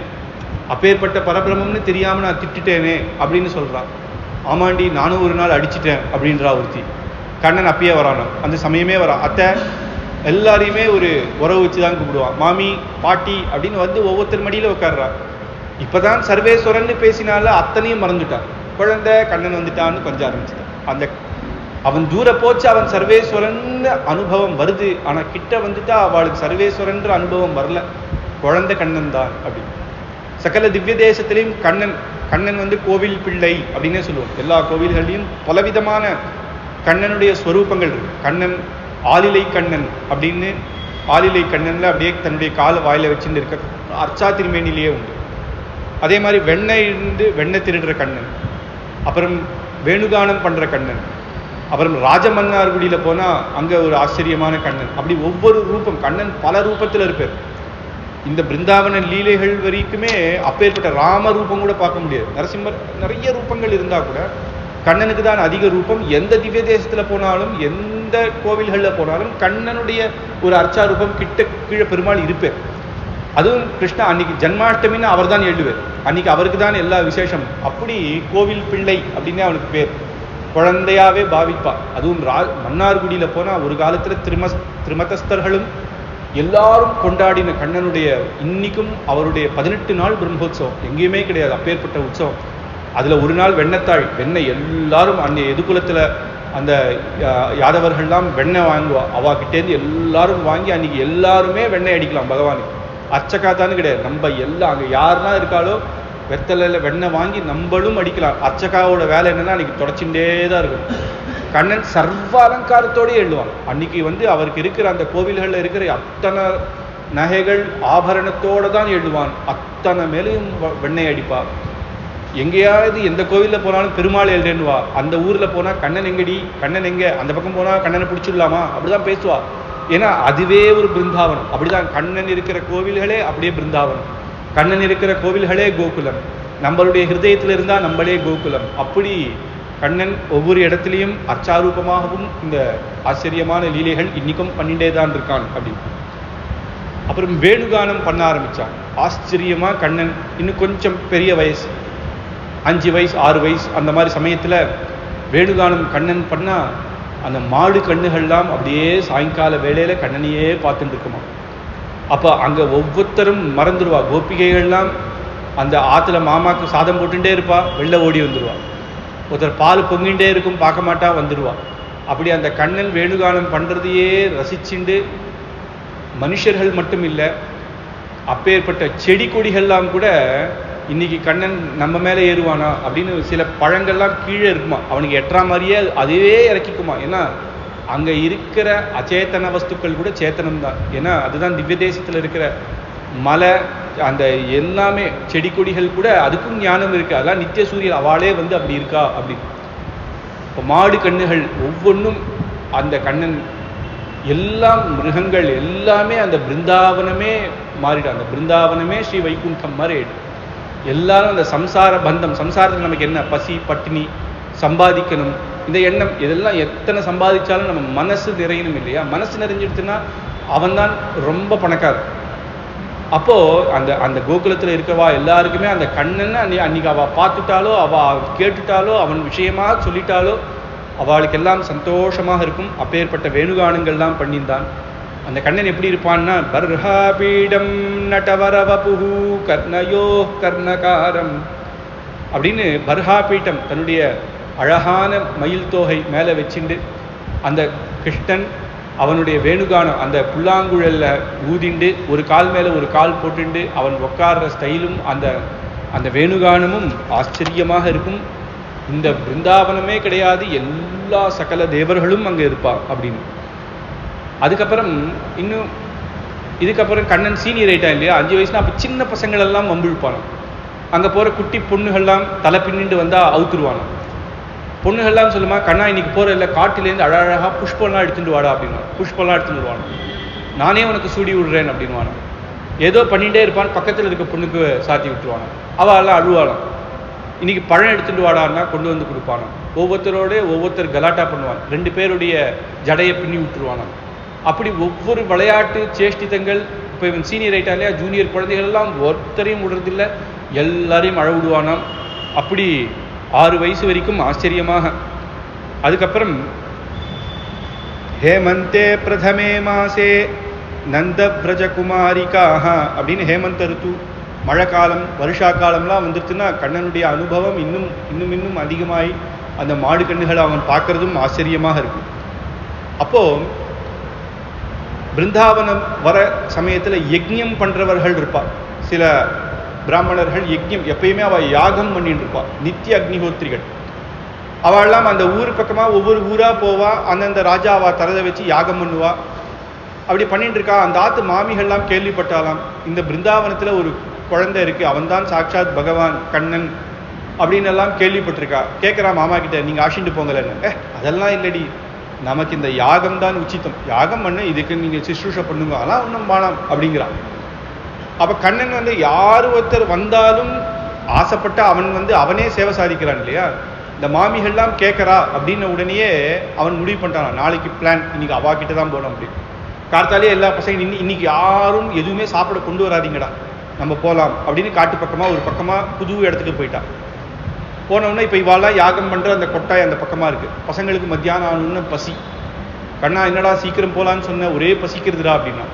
அப்பேற்பட்ட பரபிரமம்னு தெரியாம நான் திட்டேனே அப்படின்னு சொல்றான். ஆமாண்டி நானும் ஒரு நாள் அடிச்சிட்டேன் அப்படின்றா ஒருத்தி. கண்ணன் அப்பயே வரானோ, அந்த சமயமே வரான். அத்தை எல்லாரையுமே ஒரு உறவு வச்சுதான் கூப்பிடுவான். மாமி பாட்டி அப்படின்னு வந்து ஒவ்வொருத்தர் மடியில உட்கார்றான். இப்பதான் சர்வேஸ்வரன் பேசினால அத்தனையும் மறந்துட்டான். குழந்தை கண்ணன் வந்துட்டான்னு கொஞ்சம் ஆரம்பிச்சுட்டான். அந்த அவன் தூர போச்சு, அவன் சர்வேஸ்வரன் அனுபவம் வருது. ஆனா கிட்ட வந்துட்டா அவளுக்கு சர்வேஸ்வரன் அனுபவம் வரல, குழந்தை கண்ணன் தான் அப்படி. சகல திவ்ய தேசத்திலையும் கண்ணன் வந்து கோவில் பிள்ளை அப்படின்னே சொல்லுவோம். எல்லா கோவில்கள்லையும் பலவிதமான கண்ணனுடைய ஸ்வரூபங்கள் இருக்கு. கண்ணன் ஆலிலை கண்ணன் அப்படின்னு, ஆலிலை கண்ணன்ல அப்படியே தன்னுடைய கால வாயில வச்சுட்டு இருக்க அர்ச்சா திருமேனிலேயே உண்டு. அதே மாதிரி வெண்ணெய் திருடுற கண்ணன், அப்புறம் வேணுகானம் பண்ற கண்ணன், அப்புறம் ராஜமன்னார்குடியில போனா அங்க ஒரு ஆச்சரியமான கண்ணன். அப்படி ஒவ்வொரு ரூபம் கண்ணன் பல ரூபத்தில் இருப்பார். இந்த பிருந்தாவன லீலைகள் வரைக்குமே அப்பேற்பட்ட ராம ரூபம் கூட பார்க்க முடியாது. நரசிம்மர் நிறைய ரூபங்கள் இருந்தா கூட கண்ணனுக்கு தான் அதிக ரூபம். எந்த திவ்ய தேசத்துல போனாலும் எந்த கோவில்களில் போனாலும் கண்ணனுடைய ஒரு அர்ச்சா ரூபம் கிட்ட கீழே பெருமாள் இருப்பார். அதுவும் கிருஷ்ணா அன்னைக்கு ஜன்மாஷ்டமின்னு அவர் தான் எழுதுவார். அன்னைக்கு அவருக்கு தான் எல்லா விசேஷம். அப்படி கோவில் பிள்ளை அப்படின்னு அவனுக்கு பேர். குழந்தையாவே பாவிப்பா. அதுவும் மன்னார்குடியில போனா ஒரு காலத்துல திருமதஸ்தர்களும் எல்லாரும் கொண்டாடின கண்ணனுடைய இன்னைக்கும் அவருடைய 18 நாள் பிரம்மோத்சவம் எங்கேயுமே கிடையாது. அப்பேற்பட்ட உற்சவம். அதுல ஒரு நாள் வெண்ணெய் எல்லாரும் அந்த எதுகுலத்துல அந்த யாதவர்கள்லாம் வெண்ணெய் வாங்குவா. அவாகிட்டேருந்து எல்லாரும் வாங்கி அன்னைக்கு எல்லாருமே வெண்ணெய் அடிக்கலாம் பகவானுக்கு. அர்ச்சகாத்தான்னு கிடையாது, நம்ம எல்லாம் அங்கே யாருன்னா இருக்காளோ வெத்தலையில வெண்ணெய் வாங்கி நம்மளும் அடிக்கலாம். அர்ச்சகாவோட வேலை என்னன்னா அன்னைக்கு தொடச்சுட்டே தான் இருக்கும். கண்ணன் சர்வ அலங்காரத்தோடய எழுதுவான். அன்னைக்கு வந்து அவருக்கு இருக்கிற அந்த கோவில்களில் இருக்கிற அத்தனை நகைகள் ஆபரணத்தோடு தான் எழுதுவான். அத்தனை மேலேயும் வெண்ணெய் அடிப்பா. எங்கேயாவது எந்த கோவிலில் போனாலும் பெருமாள் எழுதுவா. அந்த ஊரில் போனால் கண்ணன் எங்கடி, கண்ணன் எங்கே, அந்த பக்கம் போனால் கண்ணனை பிடிச்சிடலாமா அப்படிதான் பேசுவா. ஏன்னா அதுவே ஒரு பிருந்தாவனம். அப்படிதான் கண்ணன் இருக்கிற கோவில்களே அப்படியே பிருந்தாவனம். கண்ணன் இருக்கிற கோவில்களே கோகுலம். நம்மளுடைய ஹிருதயத்தில் இருந்தால் நம்மளே கோகுலம். அப்படி கண்ணன் ஒவ்வொரு இடத்துலையும் அர்ச்சாரூபமாகவும் இந்த ஆச்சரியமான லீலைகள் இன்னைக்கும் பண்ணிட்டே தான் இருக்கான் அப்படின்னு. அப்புறம் வேணுகானம் பண்ண ஆரம்பிச்சான். ஆச்சரியமா கண்ணன் இன்னும் கொஞ்சம் பெரிய வயசு, 5 வயசு 6 வயசு அந்த மாதிரி சமயத்துல வேணுகானம் கண்ணன் பண்ணா அந்த மாடு கண்ணுகள்லாம் அப்படியே சாயங்கால வேளையில கண்ணனையே பார்த்துட்டு இருக்குமா. அப்போ அங்கே ஒவ்வொருத்தரும் மறந்துடுவா. கோபிகைகள்லாம் அந்த ஆற்றுல மாமாவுக்கு சாதம் போட்டுட்டே இருப்பா, வெளில ஓடி வந்துடுவா. ஒருத்தர் பால் பொங்கிட்டே இருக்கும், பார்க்க மாட்டா, வந்துடுவா. அப்படி அந்த கண்ணன் வேணுகானம் பண்ணுறதையே ரசிச்சுண்டு மனுஷர்கள் மட்டும் இல்லை, அப்பேற்பட்ட செடி கொடிகள்லாம் கூட இன்னைக்கு கண்ணன் நம்ம மேலே ஏறுவானா அப்படின்னு சில பழங்கள்லாம் கீழே இருக்குமா, அவனுக்கு எட்டுற மாதிரியே அதுவே இறக்கிக்குமா. ஏன்னா அங்கே இருக்கிற அச்சேத்தன வஸ்துக்கள் கூட சேத்தனம் தான். ஏன்னா அதுதான் திவ்ய தேசத்தில் இருக்கிற மலை, அந்த எல்லாமே செடி கொடிகள் கூட அதுக்கும் ஞானம் இருக்குது. அதெல்லாம் நித்திய சூரியன் அவளே வந்து அப்படி இருக்கா அப்படின்னு. இப்போ மாடு கண்ணுகள் ஒவ்வொன்றும் அந்த கண்ணன், எல்லாம் மிருகங்கள் எல்லாமே அந்த பிருந்தாவனமே மாறிடும். அந்த பிருந்தாவனமே ஸ்ரீ வைகுண்டம் மாதிரி ஆயிடும். எல்லாரும் அந்த சம்சார பந்தம், சம்சாரத்தில் நமக்கு என்ன பசி பட்டினி, சம்பாதிக்கணும், இந்த எண்ணம், இதெல்லாம் எத்தனை சம்பாதிச்சாலும் நம்ம மனசு நிறையணும் இல்லையா? மனசு நிறைஞ்சிடுச்சுன்னா அவன்தான் ரொம்ப பணக்காரன். அப்போது அந்த அந்த கோகுலத்தில் இருக்கவா எல்லாருக்குமே அந்த கண்ணன் அன்னைக்கு அவள் பார்த்துட்டாலோ, அவள் கேட்டுட்டாலோ, அவன் விஷயமாக சொல்லிட்டாலோ அவளுக்கெல்லாம் சந்தோஷமாக இருக்கும். அப்பேற்பட்ட வேணுகானங்கள்லாம் பண்ணியிருந்தான். அந்த கண்ணன் எப்படி இருப்பான்னா, பர்ஹாபீடம் நடவரவபுஹு கர்ணயோ கர்ணகாரம் அப்படின்னு பர்ஹாபீட்டம் தன்னுடைய அழகான மயில் தோகை மேலே வச்சுண்டு அந்த கிருஷ்ணன் அவனுடைய வேணுகானம் அந்த புல்லாங்குழல்ல ஊதிண்டு ஒரு கால் மேலே ஒரு கால் போட்டுண்டு அவன் உட்கார்ற ஸ்டைலும் அந்த அந்த வேணுகானமும் ஆச்சரியமாக இருக்கும். இந்த பிருந்தாவனமே கிடையாது, எல்லா சகல தேவர்களும் அங்கே இருப்பா அப்படின்னு. அதுக்கப்புறம் இன்னும் இதுக்கப்புறம் கண்ணன் சீனியர் ஆயிட்டான் இல்லையா, 5 வயசுனா. அப்போ சின்ன பசங்களெல்லாம் வம்பிழுப்பானோ, அங்கே போகிற குட்டி பொண்ணுகள்லாம் தலை பின்னிண்டு வந்தால் அவுத்துருவானோ. பொண்ணுகள்லாம் சொல்லுமா, கண்ணா இன்னைக்கு போகிற இல்லை காட்டிலேருந்து அழகாக புஷ்பம்லாம் எடுத்துட்டு வாடா அப்படின்னா. புஷ்பம்லாம் எடுத்துட்டு வருவானோ. நானே உனக்கு சூடி விடுறேன் அப்படின்வானோ. ஏதோ பண்ணிகிட்டே இருப்பான், பக்கத்தில் இருக்க பொண்ணுக்கு சாத்தி விட்டுருவானோ. அவள் எல்லாம் அழுவாளாம். இன்னைக்கு பழம் எடுத்துட்டு வாடான்னா கொண்டு வந்து கொடுப்பானோ. ஒவ்வொருத்தரோட ஒவ்வொருத்தர் கலாட்டா பண்ணுவான், 2 பேருடைய ஜடையை பின்னி விட்டுருவானோ. அப்படி ஒவ்வொரு விளையாட்டு சேஷ்டிதங்கள். இப்போ இவன் சீனியர் ஆயிட்டா இல்லையா, ஜூனியர் குழந்தைகள் எல்லாம் ஒருத்தரையும் விடுறதில்லை, எல்லாரையும் அழ விடுவானாம். அப்படி 6 வயசு வரைக்கும் ஆச்சரியமாக. அதுக்கப்புறம் ஹேமந்தே பிரதமே மாசே நந்த பிரஜகுமாரிக்காக அப்படின்னு ஹேமந்த ருத்து, மழை காலம் வருஷா காலம்லாம் வந்துருச்சுன்னா கண்ணனுடைய அனுபவம் இன்னும் இன்னும் இன்னும் அதிகமாகி அந்த மாடு கண்ணுகளை அவன் பார்க்கறதும் ஆச்சரியமாக இருக்கும். அப்போது பிருந்தாவனம் வர சமயத்தில் யஜ்ஞம் பண்ணுறவர்கள் இருப்பாள். சில பிராமணர்கள் யஜ்ஞம் எப்பயுமே அவள் யாகம் பண்ணிட்டு இருப்பாள், நித்திய அக்னிஹோத்திரிகள். அவள்லாம் அந்த ஊர் பக்கமாக ஒவ்வொரு ஊராக போவா, அந்தந்த ராஜா அவள் தரதை வச்சு யாகம் பண்ணுவா. அப்படி பண்ணிட்டு இருக்கா. அந்த ஆத்து மாமிகள்லாம் கேள்விப்பட்டாலாம், இந்த பிருந்தாவனத்தில் ஒரு குழந்தை இருக்குது, அவன்தான் சாட்சாத் பகவான் கண்ணன் அப்படின்னு எல்லாம் கேள்விப்பட்டிருக்கா. கேட்குறா மாமா கிட்ட, நீங்கள் ஆசிண்டு போங்கலன்னு. அதெல்லாம் இல்லடி, நமக்கு இந்த யாகம் தான் உச்சித்தம், யாகம் பண்ண இதுக்கு நீங்கள் சிஸ்ரூஷை பண்ணுங்க, அதெல்லாம் ஒன்றும் பானம் அப்படிங்கிறான். அப்போ கண்ணன் வந்து யார் ஒருத்தர் வந்தாலும் ஆசைப்பட்ட அவன் அவனே சேவை சாதிக்கிறான் இல்லையா. இந்த மாமிகள்லாம் கேட்குறா அப்படின்ன உடனேயே அவன் முடிவு பண்ணிட்டான், நாளைக்கு பிளான், இன்னைக்கு அவா கிட்ட தான் போகணும் அப்படின்னு. கார்த்தாலே எல்லா பசங்க இன்னைக்கு யாரும் எதுவுமே சாப்பிட கொண்டு வராதிங்கடா, நம்ம போகலாம் அப்படின்னு காட்டு பக்கமாக ஒரு பக்கமாக புது இடத்துக்கு போயிட்டான். போனவுடனே இப்போ இவாலாம் யாகம் பண்ணுற அந்த கொட்டாய் அந்த பக்கமாக இருக்குது. பசங்களுக்கு மத்தியானம் ஆகணுன்னு பசி. கண்ணா என்னடா சீக்கிரம் போகலான்னு சொன்ன, ஒரே பசிக்கிறதுடா அப்படின்னா.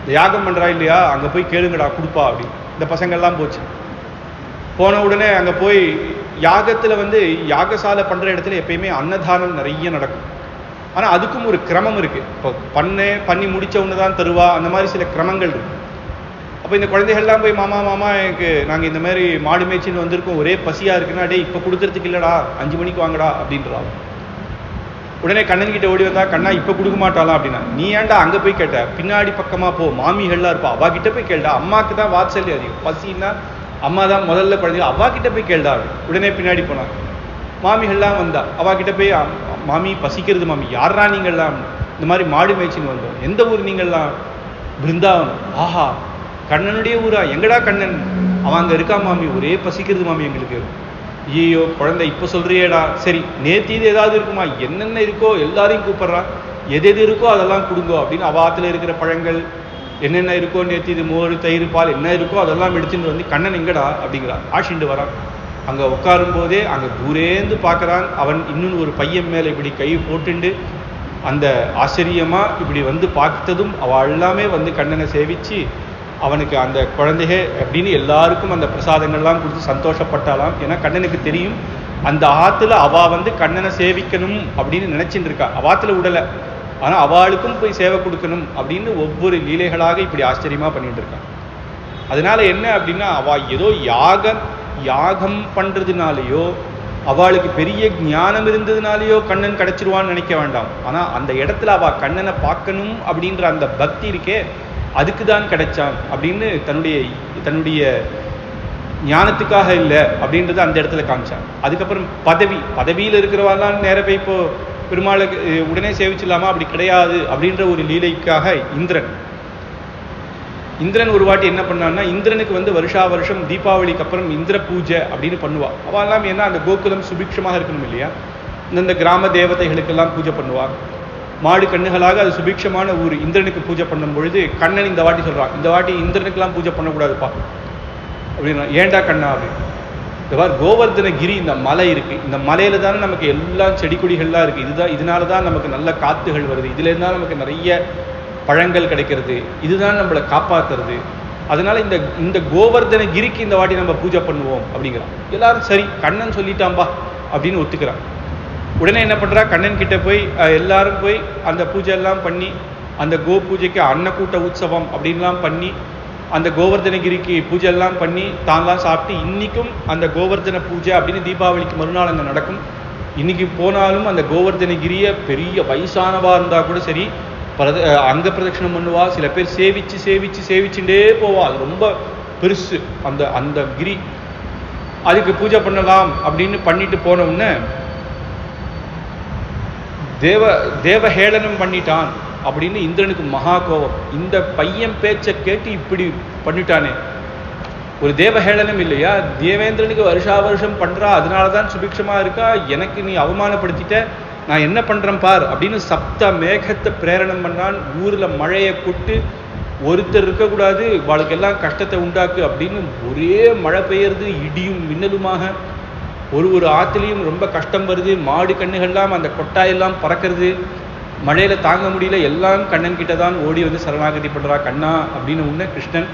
இந்த யாகம் பண்ணுறா இல்லையா, அங்கே போய் கேளுங்கடா கொடுப்பா அப்படின்னு. இந்த பசங்கள்லாம் போச்சு. போன உடனே அங்கே போய் யாகத்தில் யாகசாலை பண்ணுற இடத்துல எப்பயுமே அன்னதானம் நிறைய நடக்கும். ஆனால் அதுக்கும் ஒரு கிரமம் இருக்குது. இப்போ பண்ணி முடித்த ஒன்று தான் தருவா, அந்த மாதிரி சில கிரமங்கள் இருக்குது. அப்போ இந்த குழந்தைகள்லாம் போய் மாமா மாமா எனக்கு நாங்கள் இந்த மாதிரி மாடு மேய்ச்சின்னு வந்திருக்கோம், ஒரே பசியாக இருக்குன்னா, டே இப்போ கொடுக்கறதுக்கு இல்லைடா, 5 மணிக்கு வாங்கடா அப்படின்றான். உடனே கண்ணன் கிட்ட ஓடி வந்தா, கண்ணா இப்போ கொடுக்க மாட்டாலாம் அப்படின்னா. நீ ஏன்டா அங்கே போய் கேட்ட, பின்னாடி பக்கமாக போ, மாமிகள்லாம் இருப்பா, அவா கிட்ட போய் கேள்டா, அம்மாவுக்கு தான் வாத்சல்யம் அதிகம், பசின்னா அம்மா தான் முதல்ல குழந்தைங்க, அவா கிட்ட போய் கேள்டா. உடனே பின்னாடி போனான். மாமிகள்லாம் வந்தா, அவா கிட்ட போய், மாமி பசிக்கிறது மாமி. யாரா நீங்கள்லாம்? இந்த மாதிரி மாடு மேய்ச்சின்னு வந்தோம். எந்த ஊர் நீங்கள்லாம்? பிருந்தாவனம். ஆஹா, கண்ணனுடைய ஊரா? எங்கடா கண்ணன்? அவன் அங்கே இருக்கா மாமி, ஒரே பசிக்கிறது மாமி எங்களுக்கு. ஐயோ குழந்தை இப்போ சொல்கிறியேடா, சரி நேற்று ஏதாவது இருக்குமா? என்னென்ன இருக்கோ எல்லாரையும் கூப்பிட்றா, எது எது இருக்கோ அதெல்லாம் கொடுங்கோ அப்படின்னு. அவாத்தில் இருக்கிற பழங்கள் என்னென்ன இருக்கோ, நேற்று இது மோர் தயிர் பால் என்ன இருக்கோ அதெல்லாம் எடுத்துட்டு வந்து, கண்ணன் எங்கடா அப்படிங்கிறா. ஆஷிண்டு வரான். அங்கே உட்காரும் போதே அங்கே தூரேந்து பார்க்குறான். அவன் இன்னொன்று ஒரு பையன் மேலே இப்படி கை போட்டுண்டு அந்த ஆச்சரியமா இப்படி வந்து பார்த்ததும் அவள் எல்லாமே வந்து கண்ணனை சேவிச்சு அவனுக்கு அந்த குழந்தைக அப்படின்னு எல்லாருக்கும் அந்த பிரசாதங்கள்லாம் கொடுத்து சந்தோஷப்பட்டாலாம். ஏன்னா கண்ணனுக்கு தெரியும் அந்த ஆத்துல அவ வந்து கண்ணனை சேவிக்கணும் அப்படின்னு நினைச்சிட்டு இருக்கா. அவாத்துல விடலை, ஆனா அவளுக்கும் போய் சேவை கொடுக்கணும் அப்படின்னு ஒவ்வொரு லீலைகளாக இப்படி ஆச்சரியமா பண்ணிட்டு இருக்கான். அதனால என்ன அப்படின்னா அவ ஏதோ யாகம் பண்றதுனாலயோ அவளுக்கு பெரிய ஞானம் இருந்ததுனாலயோ கண்ணன் கிடைச்சிருவான்னு நினைக்க வேண்டாம். ஆனா அந்த இடத்துல அவ கண்ணனை பார்க்கணும் அப்படின்ற அந்த பக்தி இருக்கே அதுக்கு தான் கிடைச்சான் அப்படின்னு தன்னுடைய ஞானத்துக்காக இல்லை அப்படின்றத அந்த இடத்துல காமிச்சான். அதுக்கப்புறம் பதவியில் இருக்கிறவாலாம் நேர போய் இப்போ பெருமாளுக்கு உடனே சேவிச்சிடலாமா, அப்படி கிடையாது அப்படின்ற ஒரு லீலைக்காக இந்திரன் ஒரு வாட்டி என்ன பண்ணான்னா, இந்திரனுக்கு வந்து வருஷா வருஷம் தீபாவளிக்கு அப்புறம் இந்திர பூஜை அப்படின்னு பண்ணுவா. அவெல்லாம் ஏன்னா அந்த கோகுலம் சுபிக்ஷமாக இருக்கணும் இல்லையா, இந்த கிராம தேவதைகளுக்கெல்லாம் பூஜை பண்ணுவா. மாடு கண்ணுகளாக அது சுபிக்ஷமான ஊர். இந்திரனுக்கு பூஜை பண்ணும் பொழுது கண்ணன் இந்த வாட்டி சொல்றான், இந்த வாட்டி இந்திரனுக்கெல்லாம் பூஜை பண்ணக்கூடாதுப்பா அப்படின்னா. ஏண்டா கண்ணா அப்படின்னு, இந்த மாதிரி கோவர்தனகிரி இந்த மலை இருக்கு, இந்த மலையில தானே நமக்கு எல்லா செடி கொடிகள்லாம் இருக்கு, இதனால தான் நமக்கு நல்ல காத்துகள் வருது, இதுல இருந்தால் நமக்கு நிறைய பழங்கள் கிடைக்கிறது, இதுதான் நம்மளை காப்பாத்துறது. அதனால இந்த கோவர்தனகிரிக்கு இந்த வாட்டி நம்ம பூஜை பண்ணுவோம் அப்படிங்கிறான். எல்லாரும் சரி கண்ணன் சொல்லிட்டாம்பா அப்படின்னு ஒத்துக்கிறான். உடனே என்ன பண்றா, கண்ணன் கிட்ட போய் எல்லாரும் போய் அந்த பூஜை எல்லாம் பண்ணி அந்த கோ பூஜைக்கு அன்னக்கூட்ட உற்சவம் அப்படின்லாம் பண்ணி அந்த கோவர்தனகிரிக்கு பூஜை எல்லாம் பண்ணி தான்லாம் சாப்பிட்டு இன்னைக்கும் அந்த கோவர்தன பூஜை அப்படின்னு தீபாவளிக்கு மறுநாள் அங்கே நடக்கும். இன்னைக்கு போனாலும் அந்த கோவர்தனகிரியை பெரிய வயசானவா இருந்தா கூட சரி அங்க பிரதட்சணம் பண்ணுவா. சில பேர் சேவிச்சுட்டே போவா. அது ரொம்ப பெருசு அந்த கிரி. அதுக்கு பூஜை பண்ணலாம் அப்படின்னு பண்ணிட்டு போன உடனே தேவஹேளனம் பண்ணிட்டான் அப்படின்னு இந்திரனுக்கு மகா கோபம். இந்த பையன் பேச்சை கேட்டு இப்படி பண்ணிட்டானே, ஒரு தேவஹேளனம் இல்லையா, தேவேந்திரனுக்கு வருஷா வருஷம் பண்றா, அதனாலதான் சுபிக்ஷமா இருக்கா, எனக்கு நீ அவமானப்படுத்திட்ட, நான் என்ன பண்றேன் பார் அப்படின்னு சப்த மேகத்தை பிரேரணம் பண்ணான். ஊர்ல மழையை கொட்டு, ஒருத்தர் இருக்கக்கூடாது, வாழ்க்கெல்லாம் கஷ்டத்தை உண்டாக்கு அப்படின்னு ஒரே மழை பெய்யறது, இடியும் மின்னலுமாக. ஒரு ஆற்றுலையும் ரொம்ப கஷ்டம் வருது, மாடு கண்ணுகள்லாம் அந்த கொட்டாயெல்லாம் பறக்கிறது, மழையில தாங்க முடியல, எல்லாம் கண்ணன் கிட்ட தான் ஓடி வந்து சரணாகதி பண்றா. கண்ணா அப்படின்னு உடனே கிருஷ்ணன்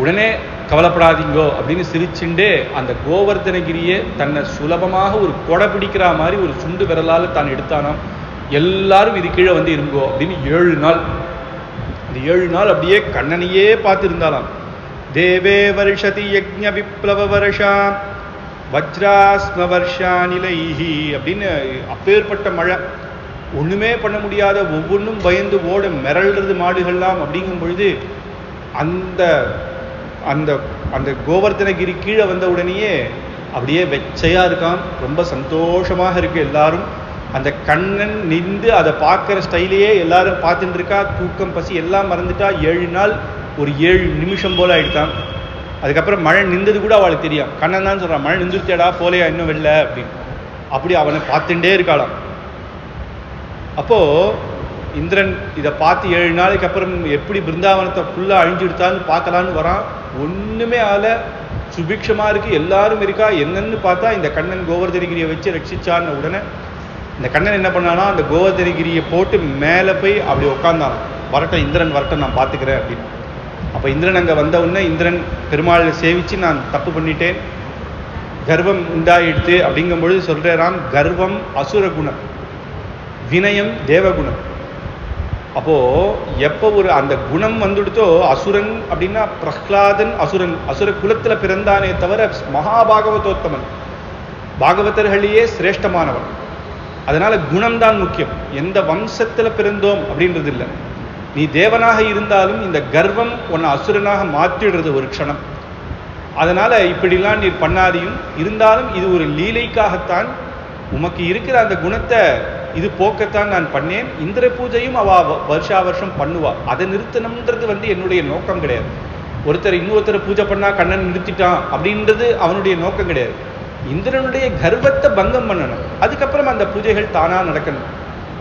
உடனே கவலைப்படாதீங்கோ அப்படின்னு சிரிச்சுண்டே அந்த கோவர்தனகிரியை தன்னை சுலபமாக ஒரு கொடை பிடிக்கிற மாதிரி ஒரு சுண்டு விரலால் தான் எடுத்தானாம். எல்லாரும் இது கீழே வந்து இருங்கோ அப்படின்னு 7 நாள், இந்த 7 நாள் அப்படியே கண்ணனையே பார்த்து இருந்தாலாம். தேவே வருஷதி யஜ்ஞ விப்ளவ வருஷா வஜ்ராஸ்ம வருஷா நிலைஹி அப்படின்னு அப்பேற்பட்ட மழை, ஒண்ணுமே பண்ண முடியாத, ஒவ்வொன்றும் பயந்து ஓட மிரள்றது மாடுகள்லாம். அப்படிங்கும் பொழுது அந்த அந்த அந்த கோவர்தனகிரி கீழே வந்த உடனேயே அப்படியே வெச்சையா இருக்கான், ரொம்ப சந்தோஷமாக இருக்கு எல்லாரும். அந்த கண்ணன் நின்று அதை பார்க்குற ஸ்டைலையே எல்லாரும் பார்த்துட்டு இருக்கா. தூக்கம் பசி எல்லாம் மறந்துட்டா. 7 நாள் ஒரு 7 நிமிஷம் போல ஆயிடுத்தான். அதுக்கப்புறம் மழை நின்றது கூட அவளுக்கு தெரியும். கண்ணன் தான் சொல்றான், மழை நின்றுச்சேடா போலையா இன்னும் வெளில அப்படின்னு. அப்படி அவனை பார்த்துட்டே இருக்காளாம். அப்போ இந்திரன் இதை பார்த்து 7 நாளைக்கு அப்புறம் எப்படி பிருந்தாவனத்தை ஃபுல்லா அழிஞ்சுடுத்தான்னு பார்க்கலான்னு வரான். ஒண்ணுமே ஆல, சுபிக்ஷமா இருக்கு, எல்லாரும் இருக்கா. என்னன்னு பார்த்தா இந்த கண்ணன் கோவர்தனகிரியை வச்சு ரட்சிச்சான்னு உடனே இந்த கண்ணன் என்ன பண்ணானா, அந்த கோவர்தனகிரியை போட்டு மேலே போய் அப்படி உட்காந்தான். வரட்டும் இந்திரன் வரட்டும், நான் பார்த்துக்கிறேன் அப்படின்னு. அப்போ இந்திரன் அங்கே வந்த உடனே இந்திரன் பெருமாளை சேவிச்சு, நான் தப்பு பண்ணிட்டேன், கர்வம் உண்டாயிடுத்து அப்படிங்கும் பொழுது சொல்றான், கர்வம் அசுர குணம், வினயம் தேவகுணம். அப்போ எப்போ ஒரு அந்த குணம் வந்துடுத்தோ, அசுரன் அப்படின்னா பிரஹ்லாதன் அசுரன், அசுர குலத்துல பிறந்தானே தவிர மகாபாகவதோத்தமன், பாகவதர்களையே சிரேஷ்டமானவன். அதனால குணம்தான் முக்கியம். எந்த வம்சத்துல பிறந்தோம் அப்படின்றது இல்லை. நீ தேவனாக இருந்தாலும் இந்த கர்வம் உன்னை அசுரனாக மாற்றிடுறது ஒரு க்ஷணம். அதனால இப்படிலாம் நீ பண்ணாதையும் இருந்தாலும் இது ஒரு லீலைக்காகத்தான், உமக்கு இருக்கிற அந்த குணத்தை இது போக்கத்தான் நான் பண்ணேன். இந்திர பூஜையும் அவ வருஷா வருஷம் பண்ணுவா. அதை நிறுத்தணும்ன்றது என்னுடைய நோக்கம் கிடையாது. ஒருத்தர் இன்னொருத்தரை பூஜை பண்ணா கண்ணன் நிறுத்திட்டான் அப்படின்றது அவனுடைய நோக்கம் கிடையாது. இந்திரனுடைய கர்வத்தை பங்கம் பண்ணணும், அதுக்கப்புறம் அந்த பூஜைகள் தானா நடக்கணும்.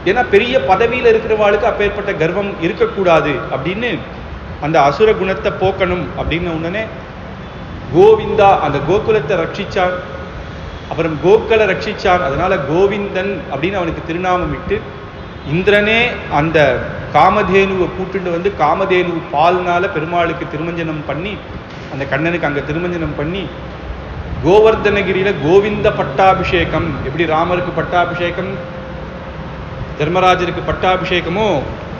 ஏன்னா பெரிய பதவியில இருக்கிறவாளுக்கு அப்பேற்பட்ட கர்வம் இருக்கக்கூடாது அப்படின்னு அந்த அசுர குணத்தை போக்கணும் அப்படின்னு உடனே கோவிந்தா அந்த கோகுலத்தை ரட்சிச்சான், அப்புறம் கோக்களை ரட்சிச்சான். அதனால கோவிந்தன் அப்படின்னு அவனுக்கு திருநாமம் இட்டு இந்திரனே அந்த காமதேனுவை கூட்டுண்டு வந்து காமதேனு பால்னால பெருமாளுக்கு திருமஞ்சனம் பண்ணி, அந்த கண்ணனுக்கு அங்கே திருமஞ்சனம் பண்ணி, கோவர்தனகிரியில கோவிந்த பட்டாபிஷேகம், எப்படி ராமருக்கு பட்டாபிஷேகம் தர்மராஜருக்கு பட்டாபிஷேகமோ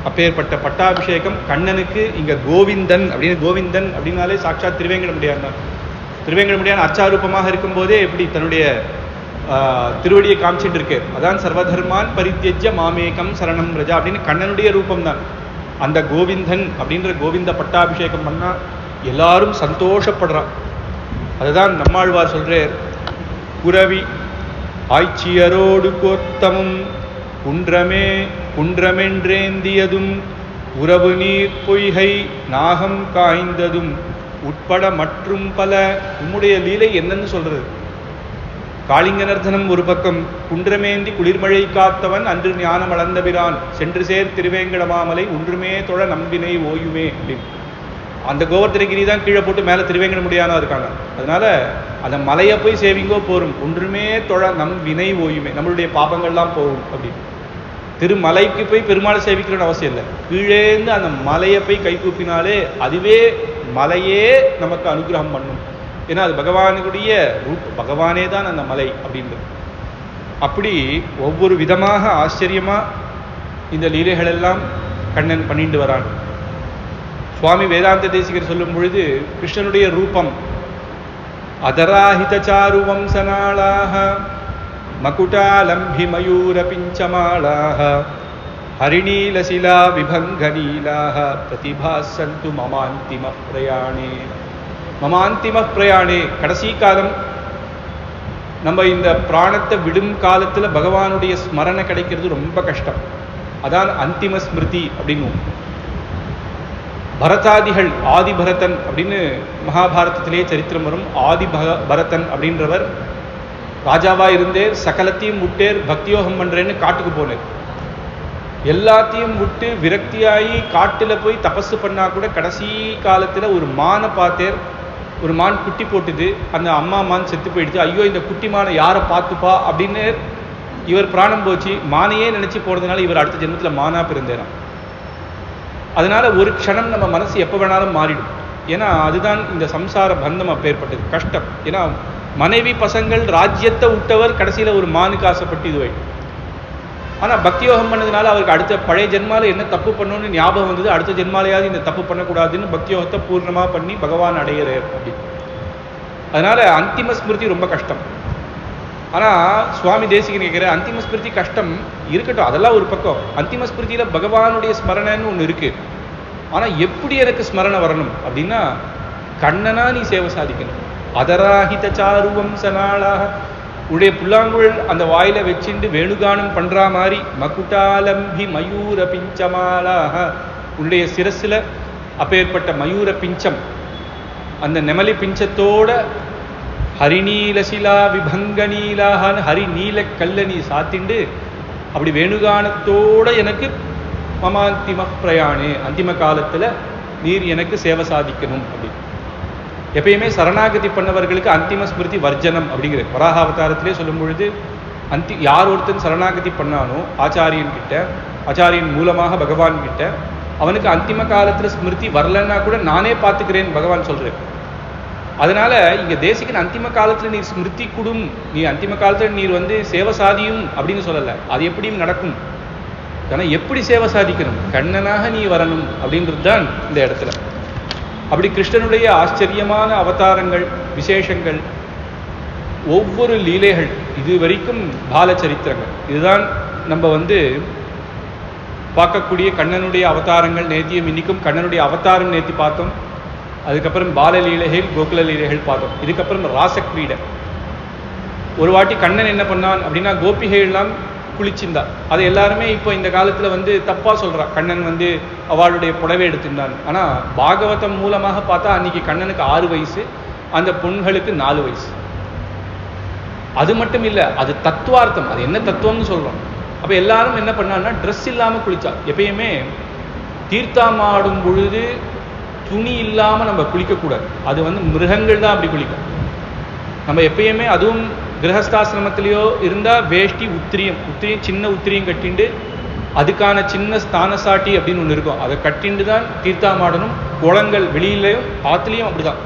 அப்பேற்பட்ட பட்டாபிஷேகம் கண்ணனுக்கு இங்க கோவிந்தன் அப்படின்னு. கோவிந்தன் அப்படின்னாலே சாட்சாத் திருவேங்கடமுடியான். திருவேங்கடமுடியான் அர்ச்சாரூபமாக இருக்கும் போதே எப்படி தன்னுடைய திருவடியை காமிச்சிட்டு இருக்கு. அதான் சர்வதர்மான் பரித்யஜ்ய மாமேகம் சரணம் ரஜா அப்படின்னு கண்ணனுடைய ரூபம் தான். அந்த கோவிந்தன் அப்படின்ற கோவிந்த பட்டாபிஷேகம் பண்ணா எல்லாரும் சந்தோஷப்படுறான். அதுதான் நம்மாழ்வார் சொல்றார், குரவி ஆய்ச்சியரோடு கோத்தமும் குன்றமே குன்றமென்றேந்தியதும் உறவு நீர் பொய்கை நாகம் காய்ந்ததும் உட்பட மற்றும் பல. உம்முடைய லீலை என்னன்னு சொல்றது? காளிங்கனர்தனம் ஒரு பக்கம், குன்றமேந்தி குளிர்மழை காத்தவன் அன்று ஞானம் அளந்தபிரான் சென்று சேர் திருவேங்கடமாமலை ஒன்றுமே தொழ நம்பினை ஓயுமே அப்படின்னு. அந்த கோவர்தனகிரி தான் கீழே போட்டு மேலே திருவேங்கடமுடியானா இருக்காங்க. அதனால அந்த மலையை போய் சேவிங்கோ போரும், ஒன்றுமே தொழ நம் வினை ஓயுமே, நம்மளுடைய பாபங்கள்லாம் போகும் அப்படின்னு. திருமலைக்கு போய் பெருமாளை சேவிக்கணும்னு அவசியம் இல்லை, கீழேந்து அந்த மலையை போய் கை கூப்பினாலே அதுவே மலையே நமக்கு அனுகிரகம் பண்ணும். ஏன்னா அது பகவானுடைய பகவானே தான் அந்த மலை அப்படின்றது. அப்படி ஒவ்வொரு விதமாக ஆச்சரியமா இந்த லீலைகள் எல்லாம் கண்ணன் பண்ணிட்டு வரான். சுவாமி வேதாந்த தேசிகர் சொல்லும் பொழுது கிருஷ்ணனுடைய ரூபம் அதராஹித சாரு வம்சநாளாக மகுடாலம்பி மயூர பிஞ்சமாளாக ஹரிணீலசிலா விபங்கநீலாக பிரதிபாசந்து மமாந்திம பிரயாணே. மமாந்திம பிரயாணே, கடைசி காலம் நம்ம இந்த பிராணத்தை விடும் காலத்துல பகவானுடைய ஸ்மரணை கிடைக்கிறது ரொம்ப கஷ்டம். அதான் அந்திம ஸ்மிருதி அப்படின்னு. பரதாதிகள், ஆதி பரதன் அப்படின்னு மகாபாரதத்திலே சரித்திரம் வரும். ஆதி பரதன் அப்படின்றவர் ராஜாவா இருந்தே சகலத்தையும் விட்டேர், பக்தியோகம் பண்றேன்னு காட்டுக்கு போனேர். எல்லாத்தையும் விட்டு விரக்தியாகி காட்டுல போய் தபசு பண்ணா கூட கடைசி காலத்துல ஒரு மானை பார்த்தேர். ஒரு மான் குட்டி போட்டுது, அந்த அம்மா மான் செத்து போயிடுச்சு. ஐயோ இந்த குட்டி மானை யாரை பார்த்துப்பா அப்படின்னு இவர் பிராணம் போச்சு. மானையே நினைச்சு போனதுனால இவர் அடுத்த ஜென்மத்துல மானா பிறந்தேராம். அதனால ஒரு க்ஷணம் நம்ம மனசு எப்போ வேணாலும் மாறிடும். ஏன்னா அதுதான் இந்த சம்சார பந்தம் அப்பேற்பட்டது, கஷ்டம். ஏன்னா மனைவி பசங்கள் ராஜ்யத்தை விட்டவர் கடைசியில ஒரு மானுக்கு ஆசைப்பட்டு இதுவை. ஆனா பக்தியோகம் பண்ணதுனால அவருக்கு அடுத்த பழைய ஜென்மால என்ன தப்பு பண்ணணும்னு ஞாபகம் வந்தது. அடுத்த ஜென்மாலையாவது இந்த தப்பு பண்ணக்கூடாதுன்னு பக்தியோகத்தை பூர்ணமா பண்ணி பகவான் அடையிறார் அப்படி. அதனால அந்திம ஸ்மிருதி ரொம்ப கஷ்டம். ஆனா சுவாமி தேசிகன் கேட்கிற அந்திம ஸ்மிருதி கஷ்டம் இருக்கட்டும், அதெல்லாம் ஒரு பக்கம். அந்திம ஸ்மிருதியில பகவானுடைய ஸ்மரணைன்னு ஒண்ணு இருக்கு. ஆனா எப்படி எனக்கு ஸ்மரணை வரணும் அப்படின்னா, கண்ணனா நீ சேவை சாதிக்கணும். அதராஹித சாருவம் சனாளாக உடைய புல்லாங்குழல் அந்த வாயில வச்சுட்டு வேணுகானம் பண்ற மாதிரி, மகுடாலம்பி மயூர பிஞ்சமாளாக உன்னுடைய சிரசுல அப்பேற்பட்ட மயூர பிஞ்சம், அந்த நெமலி பிஞ்சத்தோட ஹரிநீலசிலா விபங்கநீலாக ஹரிநீல கல்ல நீ சாத்திண்டு அப்படி வேணுகானத்தோட எனக்கு மமாந்திம பிரயாணே, அந்திம காலத்துல நீர் எனக்கு சேவை சாதிக்கணும் அப்படி. எப்பயுமே சரணாகதி பண்ணவர்களுக்கு அந்திம ஸ்மிருதி வர்ஜனம் அப்படிங்கிறது வராகாவதாரத்திலே சொல்லும் பொழுது, யார் ஒருத்தன் சரணாகதி பண்ணானோ ஆச்சாரியன் கிட்ட, ஆச்சாரியன் மூலமாக பகவான் கிட்ட, அவனுக்கு அந்திம காலத்துல ஸ்மிருதி வரலன்னா கூட நானே பார்த்துக்கிறேன் பகவான் சொல்றேன். அதனால இங்க தேசிகன் அந்திம காலத்துல நீர் ஸ்மிருதி குடும், நீ அந்திம காலத்துல நீர் சேவை சாதியும் அப்படின்னு சொல்லல. அது எப்படியும் நடக்கும். ஆனா எப்படி சேவை சாதிக்கணும், கண்ணனாக நீ வரணும் அப்படின்றது தான் இந்த இடத்துல. அப்படி கிருஷ்ணனுடைய ஆச்சரியமான அவதாரங்கள், விசேஷங்கள், ஒவ்வொரு லீலைகள், இது வரைக்கும் பாலச்சரித்திரங்கள், இதுதான் நம்ம பார்க்கக்கூடிய கண்ணனுடைய அவதாரங்கள். நேத்தியும் இன்னைக்கும் கண்ணனுடைய அவதாரம் நேத்தி பார்த்தோம். அதுக்கப்புறம் பாலலீலைகள், கோகுல லீலைகள் பார்த்தோம். இதுக்கப்புறம் ராசக்ரீடை. ஒரு வாட்டி கண்ணன் என்ன பண்ணான் அப்படின்னா, கோபிகை எல்லாம் குளிச்சிருந்தா. அதை எல்லாருமே இப்போ இந்த காலத்துல தப்பா சொல்றா. கண்ணன் அவளுடைய புடவை எடுத்திருந்தான். ஆனா பாகவதம் மூலமாக பார்த்தா அன்னைக்கு கண்ணனுக்கு 6 வயசு, அந்த பொண்களுக்கு 4 வயசு. அது மட்டும் இல்ல, அது தத்துவார்த்தம். அது என்ன தத்துவம்னு சொல்றோம். அப்ப எல்லாரும் என்ன பண்ணான்னா ட்ரெஸ் இல்லாம குளிச்சா. எப்பயுமே தீர்த்தாமாடும் பொழுது துணி இல்லாம நம்ம குளிக்கக்கூடாது. அது மிருகங்கள் தான் அப்படி குளிக்கும். நம்ம எப்பயுமே அதுவும் கிரகஸ்தாசிரமத்திலேயோ இருந்தா வேஷ்டி உத்திரியம் சின்ன உத்திரியம் கட்டிண்டு அதுக்கான சின்ன ஸ்தான சாட்டி அப்படின்னு ஒன்று இருக்கும். அதை கட்டிண்டு தான் தீர்த்தாமாடணும். குளங்கள் வெளியிலையும் ஆற்றுலையும் அப்படிதான்.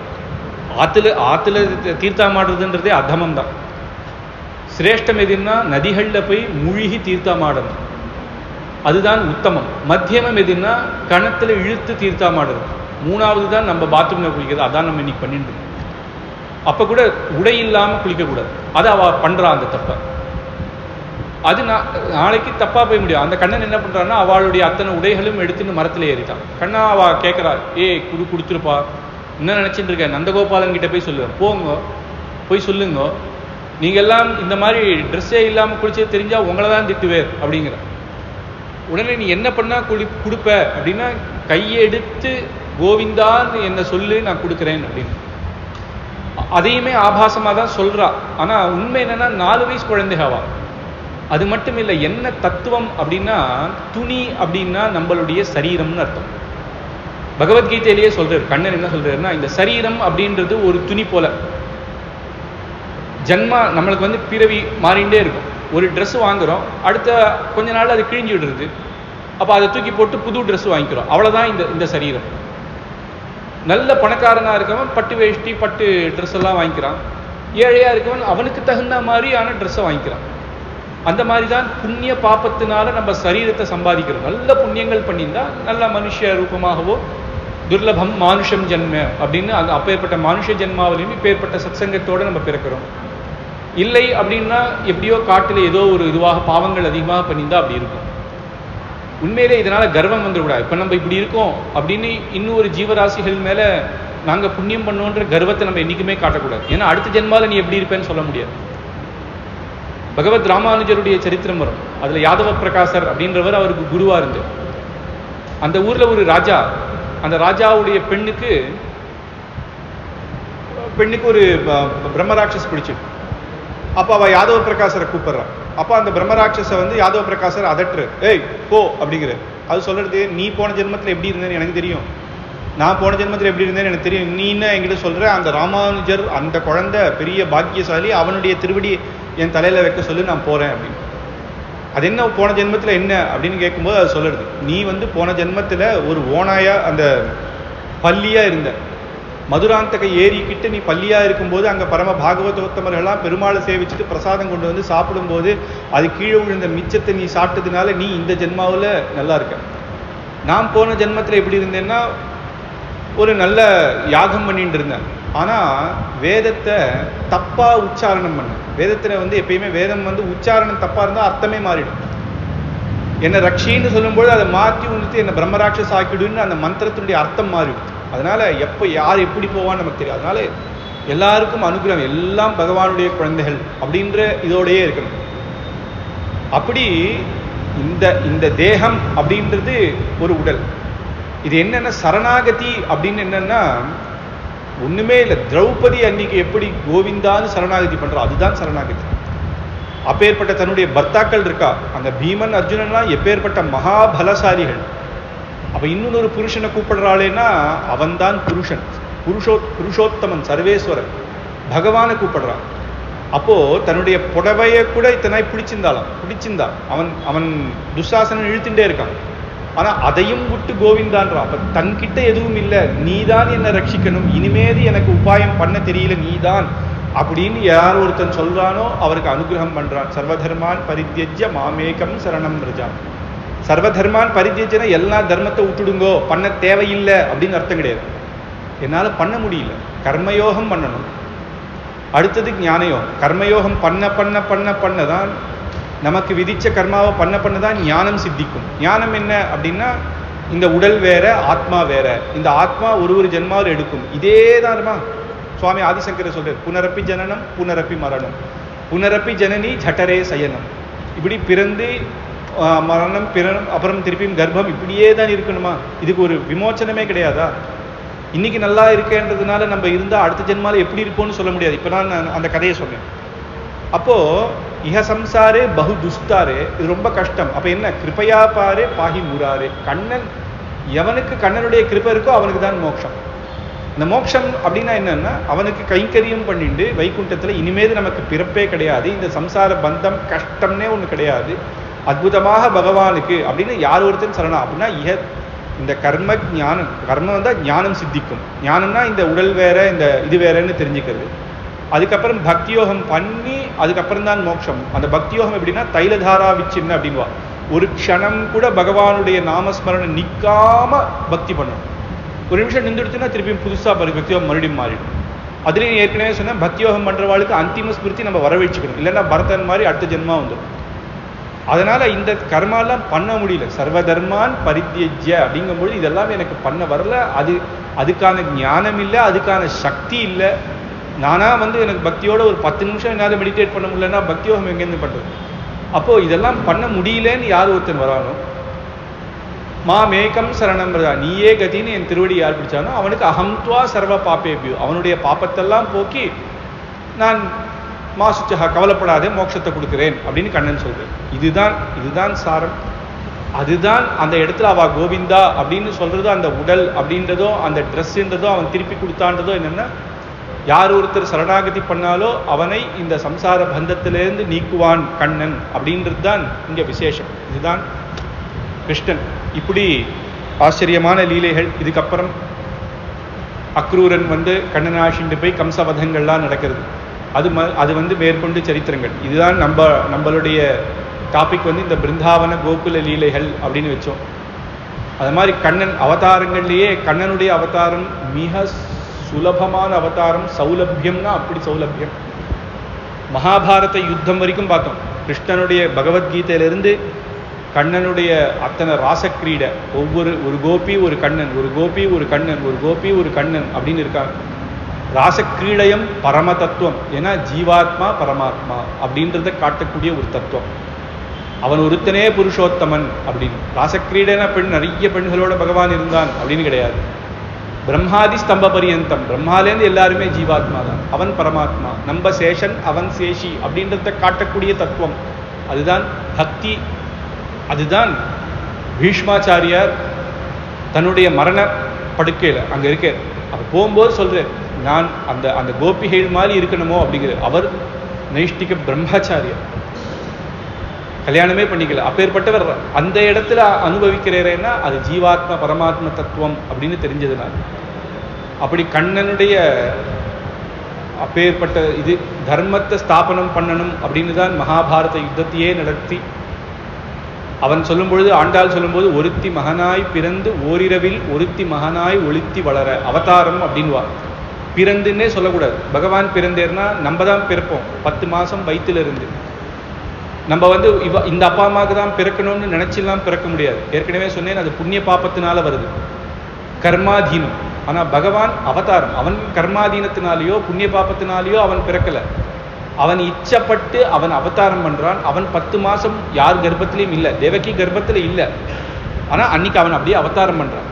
ஆற்றுல தீர்த்தாமாடுறதுன்றதே அதமம் தான். சிரேஷ்டம் எதுன்னா நதிகளில் போய் மூழ்கி தீர்த்தாமாடணும், அதுதான் உத்தமம். மத்தியமம் எதுன்னா கணத்தில் இழுத்து தீர்த்தாமாடுறது. மூணாவது தான் நம்ம பாத்ரூமில் குளிக்கிறது. அதான் நம்ம இன்னைக்கு பண்ணிட்டு. அப்போ கூட உடை இல்லாமல் குளிக்கக்கூடாது. அதை அவள் பண்ணுறா அந்த தப்பை. அது நாளைக்கு தப்பாக போய் முடியும். அந்த கண்ணன் என்ன பண்ணுறான்னா அவளுடைய அத்தனை உடைகளும் எடுத்துன்னு மரத்தில் ஏறிட்டான். கண்ணா அவள் கேட்குறா, கொடுத்துருப்பா, என்ன நினச்சிட்டு இருக்க, நந்தகோபாலன் கிட்ட போய் சொல்லுவேன், போங்க போய் சொல்லுங்க, நீங்கள்லாம் இந்த மாதிரி ட்ரெஸ்ஸே இல்லாமல் குளிச்சது தெரிஞ்சால் உங்களை தான் திட்டுவேர் அப்படிங்கிற. உடனே நீ என்ன பண்ணால் கொடுப்ப அப்படின்னா, கையெடுத்து கோவிந்தான்னு என்ன சொல்லு, நான் கொடுக்குறேன் அப்படின்னு. அதையுமே ஆபாசமாக தான் சொல்கிறா. ஆனால் உண்மை என்னன்னா 4 வயசு குழந்தைகாவா. அது மட்டும் இல்லை, என்ன தத்துவம் அப்படின்னா, துணி அப்படின்னா நம்மளுடைய சரீரம்னு அர்த்தம். பகவத்கீதையிலேயே சொல்றாரு, கண்ணன் என்ன சொல்றாருன்னா, இந்த சரீரம் அப்படின்றது ஒரு துணி போல. ஜன்மா நம்மளுக்கு பிறவி மாறிண்டே இருக்கும். ஒரு ட்ரெஸ் வாங்குறோம், அடுத்த கொஞ்ச நாள் அது கிழிஞ்சு விடுறது. அப்போ அதை தூக்கி போட்டு புது ட்ரெஸ் வாங்கிக்கிறோம். அவ்வளோதான் இந்த சரீரம். நல்ல பணக்காரனாக இருக்கவன் பட்டு வேஷ்டி பட்டு ட்ரெஸ் எல்லாம் வாங்கிக்கிறான். ஏழையாக இருக்கவன் அவனுக்கு தகுந்த மாதிரியான ட்ரெஸ்ஸை வாங்கிக்கிறான். அந்த மாதிரி தான் புண்ணிய பாப்பத்தினால நம்ம சரீரத்தை சம்பாதிக்கிறோம். நல்ல புண்ணியங்கள் பண்ணியிருந்தா நல்ல மனுஷ ரூபமாகவோ, துர்லபம் மானுஷம் ஜென்ம அப்படின்னு அந்த அப்பேற்பட்ட மானுஷ ஜென்மாவிலையும் இப்பேற்பட்ட சத்சங்கத்தோடு நம்ம பிறக்கிறோம். இல்லை அப்படின்னா எப்படியோ காட்டில் ஏதோ ஒரு இதுவாக பாவங்கள் அதிகமாக பண்ணியிருந்தா அப்படி இருக்கும். உண்மையிலே இதனால கர்வம் வந்துடக்கூடாது. இப்போ நம்ம இப்படி இருக்கோம் அப்படின்னு இன்னொரு ஜீவராசிகள் மேலே நாங்கள் புண்ணியம் பண்ணோன்ற கர்வத்தை நம்ம என்றைக்குமே காட்டக்கூடாது. ஏன்னா அடுத்த ஜென்மாவில் நீ எப்படி இருப்பேன்னு சொல்ல முடியாது. பகவத் ராமானுஜருடைய சரித்திரம் வரும். அதில் யாதவ பிரகாசர் அப்படின்றவர் அவருக்கு குருவாக இருந்து, அந்த ஊரில் ஒரு ராஜா, அந்த ராஜாவுடைய பெண்ணுக்கு ஒரு பிரம்மராட்சஸ் பிடிச்சு. அப்போ அவள் யாதவ பிரகாசரை கூப்பிடுறான். அப்போ அந்த பிரம்மராட்சஸை யாதவ பிரகாசர் அதற்று, போ அப்படிங்கிற. அது சொல்றது, நீ போன ஜென்மத்தில் எப்படி இருந்தேன்னு எனக்கு தெரியும், நான் போன ஜென்மத்தில் எப்படி இருந்தேன்னு எனக்கு தெரியும். நீ என்ன என்கிட்ட சொல்ற, அந்த ராமானுஜர் அந்த குழந்தை பெரிய பாக்கியசாலி, அவனுடைய திருவடி என் தலையில வைக்க சொல்லி நான் போறேன் அப்படின்னு. அது என்ன போன ஜென்மத்தில் என்ன அப்படின்னு கேட்கும்போது அது சொல்லுறது, நீ போன ஜென்மத்தில் ஒரு ஓனாயா அந்த பள்ளியா இருந்த, மதுராந்தக ஏறிக்கிட்டு நீ பள்ளியா இருக்கும்போது அங்கே பரம பாகவதோத்தமர்கள்லாம் பெருமாளை சேவிச்சுட்டு பிரசாதம் கொண்டு சாப்பிடும்போது அது கீழே விழுந்த மிச்சத்தை நீ சாப்பிட்டதுனால நீ இந்த ஜென்மாவில் நல்லா இருக்க. நான் போன ஜென்மத்தில் எப்படி இருந்தேன்னா ஒரு நல்ல யாகம் பண்ணிட்டு இருந்தேன். ஆனால் வேதத்தை தப்பாக உச்சாரணம் பண்ண. வேதத்தில் எப்பயுமே வேதம் உச்சாரணம் தப்பாக இருந்தால் அர்த்தமே மாறிடும். என்னை ரக்ஷின்னு சொல்லும்போது அதை மாற்றி என்னை பிரம்மராட்சஸ் ஆக்கிடுன்னு அந்த மந்திரத்தினுடைய அர்த்தம் மாறிடும். அதனால எப்போ யார் எப்படி போவான்னு நமக்கு தெரியும். அதனால எல்லாருக்கும் அனுகிரகம், எல்லாம் பகவானுடைய குழந்தைகள் அப்படின்ற இதோடையே இருக்கணும். அப்படி இந்த தேகம் அப்படின்றது ஒரு உடல். இது என்னன்னா சரணாகதி அப்படின்னு என்னன்னா ஒண்ணுமே இல்லை. திரௌபதி அன்னைக்கு எப்படி கோவிந்தான்னு சரணாகதி பண்றா, அதுதான் சரணாகதி. அப்பேற்பட்ட தன்னுடைய பர்த்தாக்கள் இருக்கா, அந்த பீமன் அர்ஜுனன்லாம் எப்பேற்பட்ட மகாபலசாலிகள். அப்ப இன்னொரு புருஷனை கூப்பிடுறாளேன்னா அவன்தான் புருஷன், புருஷோத்தமன், சர்வேஸ்வரன், பகவானை கூப்பிடுறான். அப்போ தன்னுடைய புடவைய கூட இத்தனை பிடிச்சிருந்தா அவன் துஷாசனன் இழுத்துட்டே இருக்கான். ஆனா அதையும் விட்டு கோவிந்தான்றான். அப்ப தன்கிட்ட எதுவும் இல்லை, நீதான் என்னை ரட்சிக்கணும், இனிமேது எனக்கு உபாயம் பண்ண தெரியல, நீதான் அப்படின்னு யார் ஒருத்தன் சொல்றானோ அவருக்கு அனுகிரகம் பண்றான். சர்வதர்மான் பரித்யஜ்ய மாமேகம் சரணம் ரஜான். சர்வதர்மான் பரித்யஜ்யனா எல்லா தர்மத்தை விட்டுடுங்கோ, பண்ண தேவையில்லை அப்படின்னு அர்த்தம் கிடையாது. என்னால பண்ண முடியல, கர்மயோகம் பண்ணணும். அடுத்தது ஞானயோகம். கர்மயோகம் பண்ணதான் நமக்கு விதிச்ச கர்மாவை பண்ணதான் ஞானம் சித்திக்கும். ஞானம் என்ன அப்படின்னா இந்த உடல் வேற, ஆத்மா வேற. இந்த ஆத்மா ஒரு ஜென்மாவில் எடுக்கும். இதே தான் சுவாமி ஆதிசங்கரர் சொல்றார், புனரப்பி ஜனனம் புனரப்பி மரணம், புனரப்பி ஜனனி ஜட்டரே சயனம். இப்படி பிறந்து மரணம், பிறனம், அப்புறம் திருப்பியும் கர்ப்பம், இப்படியே தான் இருக்கணுமா? இதுக்கு ஒரு விமோச்சனமே கிடையாதா? இன்னைக்கு நல்லா இருக்கேன்றதுனால நம்ம இருந்தா அடுத்த ஜென்மால எப்படி இருப்போம்னு சொல்ல முடியாது. இப்ப நான் அந்த கதையை சொன்னேன். அப்போ இஹ சம்சாரே பகு துஸ்தாரே, இது ரொம்ப கஷ்டம். அப்ப என்ன, கிருபையா பாரே பாஹி முராரே. கண்ணன், எவனுக்கு கண்ணனுடைய கிருபை இருக்கோ அவனுக்கு தான் மோட்சம். இந்த மோட்சம் அப்படின்னா என்னன்னா அவனுக்கு கைங்கரியம் பண்ணிட்டு வைகுண்டத்துல இனிமேல் நமக்கு பிறப்பே கிடையாது, இந்த சம்சார பந்தம் கஷ்டம்னே ஒண்ணு கிடையாது, அற்புதமாக பகவானுக்கு அப்படின்னு யார் ஒருத்தன் சரணா அப்படின்னா இந்த கர்ம ஞானம், கர்மம் வந்தால் ஞானம் சித்திக்கும். ஞானம்னா இந்த உடல் வேற இந்த இது வேறன்னு தெரிஞ்சுக்கிறது. அதுக்கப்புறம் பக்தியோகம் பண்ணி அதுக்கப்புறம் தான் மோட்சம். அந்த பக்தியோகம் எப்படின்னா தைலதாரா விச்சின்ன அப்படின்வா. ஒரு க்ஷணம் கூட பகவானுடைய நாமஸ்மரணம் நிற்காம பக்தி பண்ணணும். ஒரு நிமிஷம் நின்றுடுச்சுன்னா திருப்பியும் புதுசாக பக்தியோகம் மறுபடியும் மாறிடும். அதுலேயும் ஏற்கனவே சொன்னேன், பக்தியோகம் பண்ணுறவாளுக்கு அந்திம ஸ்மிருதி நம்ம வரவழைச்சிக்கணும், இல்லைன்னா பரதன் மாதிரி அடுத்த ஜென்மா வந்துடும். அதனால இந்த கர்மாலாம் பண்ண முடியல. சர்வதர்மான் பரித்யஜ்ய அப்படிங்கும்போது இதெல்லாம் எனக்கு பண்ண வரல. அதுக்கான ஞானம் இல்லை, அதுக்கான சக்தி இல்லை. நானா எனக்கு பக்தியோட ஒரு 10 நிமிஷம் என்னால் மெடிடேட் பண்ண முடியலன்னா பக்தியோகம் எங்கேருந்து பண்ணுறது? அப்போ இதெல்லாம் பண்ண முடியலன்னு யார் ஒருத்தன் வரானோ, மாமேகம் சரணம் பிரதா, நீயே கதின்னு என் திருவடி யார் பிடிச்சானோ அவனுக்கு அகம்துவா சர்வ பாப்பேபியோ, அவனுடைய பாப்பத்தெல்லாம் போக்கி நான் மாசுச்சா கவலைப்படாதே மோட்சத்தை கொடுக்குறேன் அப்படின்னு கண்ணன் சொல்றேன். இதுதான் சாரம். அதுதான் அந்த இடத்துல அவ கோவிந்தா அப்படின்னு சொல்றதோ, அந்த உடல் அப்படின்றதோ, அந்த ட்ரெஸ்ன்றதோ அவன் திருப்பி கொடுத்தான்றதோ என்னன்னா, யார் ஒருத்தர் சரணாகதி பண்ணாலோ அவனை இந்த சம்சார பந்தத்திலிருந்து நீக்குவான் கண்ணன் அப்படின்றது தான் இங்க விசேஷம். இதுதான் கிருஷ்ணன். இப்படி ஆச்சரியமான லீலைகள். இதுக்கப்புறம் அக்ரூரன் கண்ணனாஷிண்டு போய் கம்சவதங்கள்லாம் நடக்கிறது. அது மேற்கொண்டு சரித்திரங்கள். இதுதான் நம்மளுடைய டாபிக் இந்த பிருந்தாவன கோகுல லீலைகள் அப்படின்னு வச்சோம். அது மாதிரி கண்ணன் அவதாரங்கள்லேயே கண்ணனுடைய அவதாரம் மிக சுலபமான அவதாரம். சௌலபியம்னா அப்படி சௌலபியம். மகாபாரத யுத்தம் வரைக்கும் பார்த்தோம். கிருஷ்ணனுடைய பகவத்கீதையிலிருந்து கண்ணனுடைய அத்தனை ராசக்கிரீடை, ஒரு கோபி ஒரு கண்ணன், ஒரு கோபி ஒரு கண்ணன், ஒரு கோபி ஒரு கண்ணன் அப்படின்னு இருக்காங்க. ராசக்கிரீடயம் பரம தத்துவம். ஏன்னா ஜீவாத்மா பரமாத்மா அப்படின்றத காட்டக்கூடிய ஒரு தத்துவம். அவன் ஒருத்தனே புருஷோத்தமன் அப்படின்னு. ராசக்கிரீடனா நிறைய பெண்களோட பகவான் இருந்தான் அப்படின்னு கிடையாது. பிரம்மாதி ஸ்தம்ப பரியந்தம், பிரம்மாலேருந்து எல்லாருமே ஜீவாத்மா தான். அவன் பரமாத்மா, நம்ம சேஷன் அவன் சேஷி அப்படின்றத காட்டக்கூடிய தத்துவம். அதுதான் பக்தி. அதுதான் பீஷ்மாச்சாரியார் தன்னுடைய மரண படுக்கையில் அங்கே இருக்க அவர் போகும்போது சொல்றார், நான் அந்த கோபிகைகள் மாதிரி இருக்கணுமோ அப்படிங்கிற. அவர் நைஷ்டிக பிரம்மச்சாரியார், கல்யாணமே பண்ணிக்கல. அப்பேற்பட்டவர் அந்த இடத்துல அனுபவிக்கிறேன்னா அது ஜீவாத்மா பரமாத்ம தத்துவம் அப்படின்னு தெரிஞ்சதுனால. அப்படி கண்ணனுடைய அப்பேற்பட்ட இது தர்மத்தை ஸ்தாபனம் பண்ணணும் அப்படின்னு தான் மகாபாரத யுத்தத்தையே நடத்தி அவன் சொல்லும் பொழுது, ஆண்டாள் சொல்லும்போது, ஒருத்தி மகனாய் பிறந்து ஓரிரவில் ஒருத்தி மகனாய் ஒளித்தி வளர அவதாரம் அப்படின்வா. பிறந்துன்னே சொல்லக்கூடாது. பகவான் பிறந்தேர்னா நம்ம தான் பிறப்போம். 10 மாசம் வயிற்றுல இருந்து நம்ம இந்த அப்பா அம்மாவுக்கு தான் பிறக்கணும்னு நினைச்செல்லாம் பிறக்க முடியாது. ஏற்கனவே சொன்னேன், அது புண்ணிய பாப்பத்தினால வருது, கர்மாதீனம். ஆனா பகவான் அவதாரம். அவன் கர்மாதீனத்தினாலேயோ புண்ணிய பாப்பத்தினாலேயோ அவன் பிறக்கல. அவன் இச்சப்பட்டு அவன் அவதாரம் பண்றான். அவன் 10 மாசம் யார் கர்ப்பத்திலையும் இல்லை, தேவகி கர்ப்பத்துல இல்லை. ஆனா அன்னைக்கு அவன் அப்படியே அவதாரம் பண்றான்.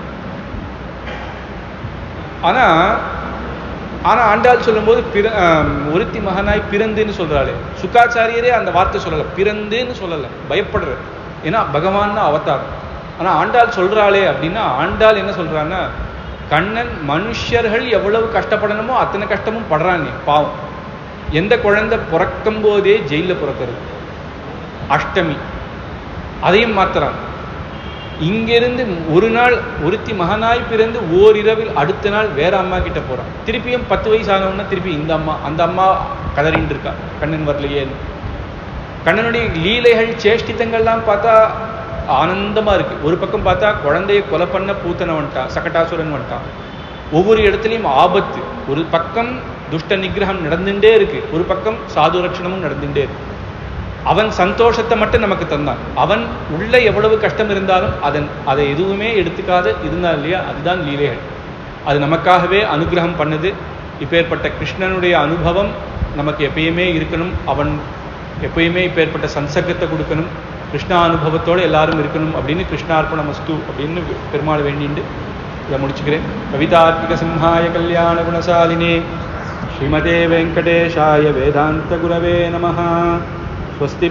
ஆனா ஆண்டாள் சொல்லும் போது ஒருத்தி மகனாய் பிறந்துன்னு சொல்றாளே. சுக்காச்சாரியரே அந்த வார்த்தை சொல்லல, பிறந்துன்னு சொல்லல, பயப்படுற. ஏன்னா பகவான் அவதாரம். ஆனா ஆண்டாள் சொல்றாளே அப்படின்னா, ஆண்டாள் என்ன சொல்றான்னா, கண்ணன் மனுஷர்கள் எவ்வளவு கஷ்டப்படணுமோ அத்தனை கஷ்டமும் படுறானே பாவம். எந்த குழந்தை பிறக்கும் போதே ஜெயில பிறக்கிறது, அஷ்டமி, அதையும் மாத்துறான். இங்கிருந்து ஒரு நாள் ஒருத்தி மகனாய் பிறந்து ஓரிரவில் அடுத்த நாள் வேற அம்மா கிட்ட போறான். திருப்பியும் 10 வயசு ஆனவொன்னா திருப்பி இந்த அம்மா, அந்த அம்மா கதறின்னு இருக்கா, கண்ணன் வரலையே. கண்ணனுடைய லீலைகள் சேஷ்டித்தங்கள்லாம் பார்த்தா ஆனந்தமா இருக்கு. ஒரு பக்கம் பார்த்தா குழந்தைய கொலை பண்ண பூத்தனை வந்துட்டான், சகட்டாசுரன் வந்துட்டான். ஒவ்வொரு இடத்துலையும் ஆபத்து. ஒரு பக்கம் துஷ்ட நிகிரகம் நடந்துட்டே இருக்கு, ஒரு பக்கம் சாது ரட்சணமும் நடந்துட்டே இருக்கு. அவன் சந்தோஷத்தை மட்டும் நமக்கு தந்தான். அவன் உள்ள எவ்வளவு கஷ்டம் இருந்தாலும் அதை எதுவுமே எடுத்துக்காத இருந்தான் இல்லையா, அதுதான் லீலைகள். அது நமக்காகவே அனுகிரகம் பண்ணுது. இப்பேற்பட்ட கிருஷ்ணனுடைய அனுபவம் நமக்கு எப்பயுமே இருக்கணும். அவன் எப்பயுமே இப்பேற்பட்ட சன்சர்க்கத்தை கொடுக்கணும். கிருஷ்ணா அனுபவத்தோடு எல்லாரும் இருக்கணும் அப்படின்னு கிருஷ்ணார்ப்பணமஸ்து அப்படின்னு பெருமாள் வேண்டிண்டு இதை முடிச்சுக்கிறேன். கவிதார்த்திக சிம்ஹாய கல்யாண குணசாலினே ஸ்ரீமதே வெங்கடேஷாய வேதாந்த குரவே நமஹ. ஸ்வஸ்தி.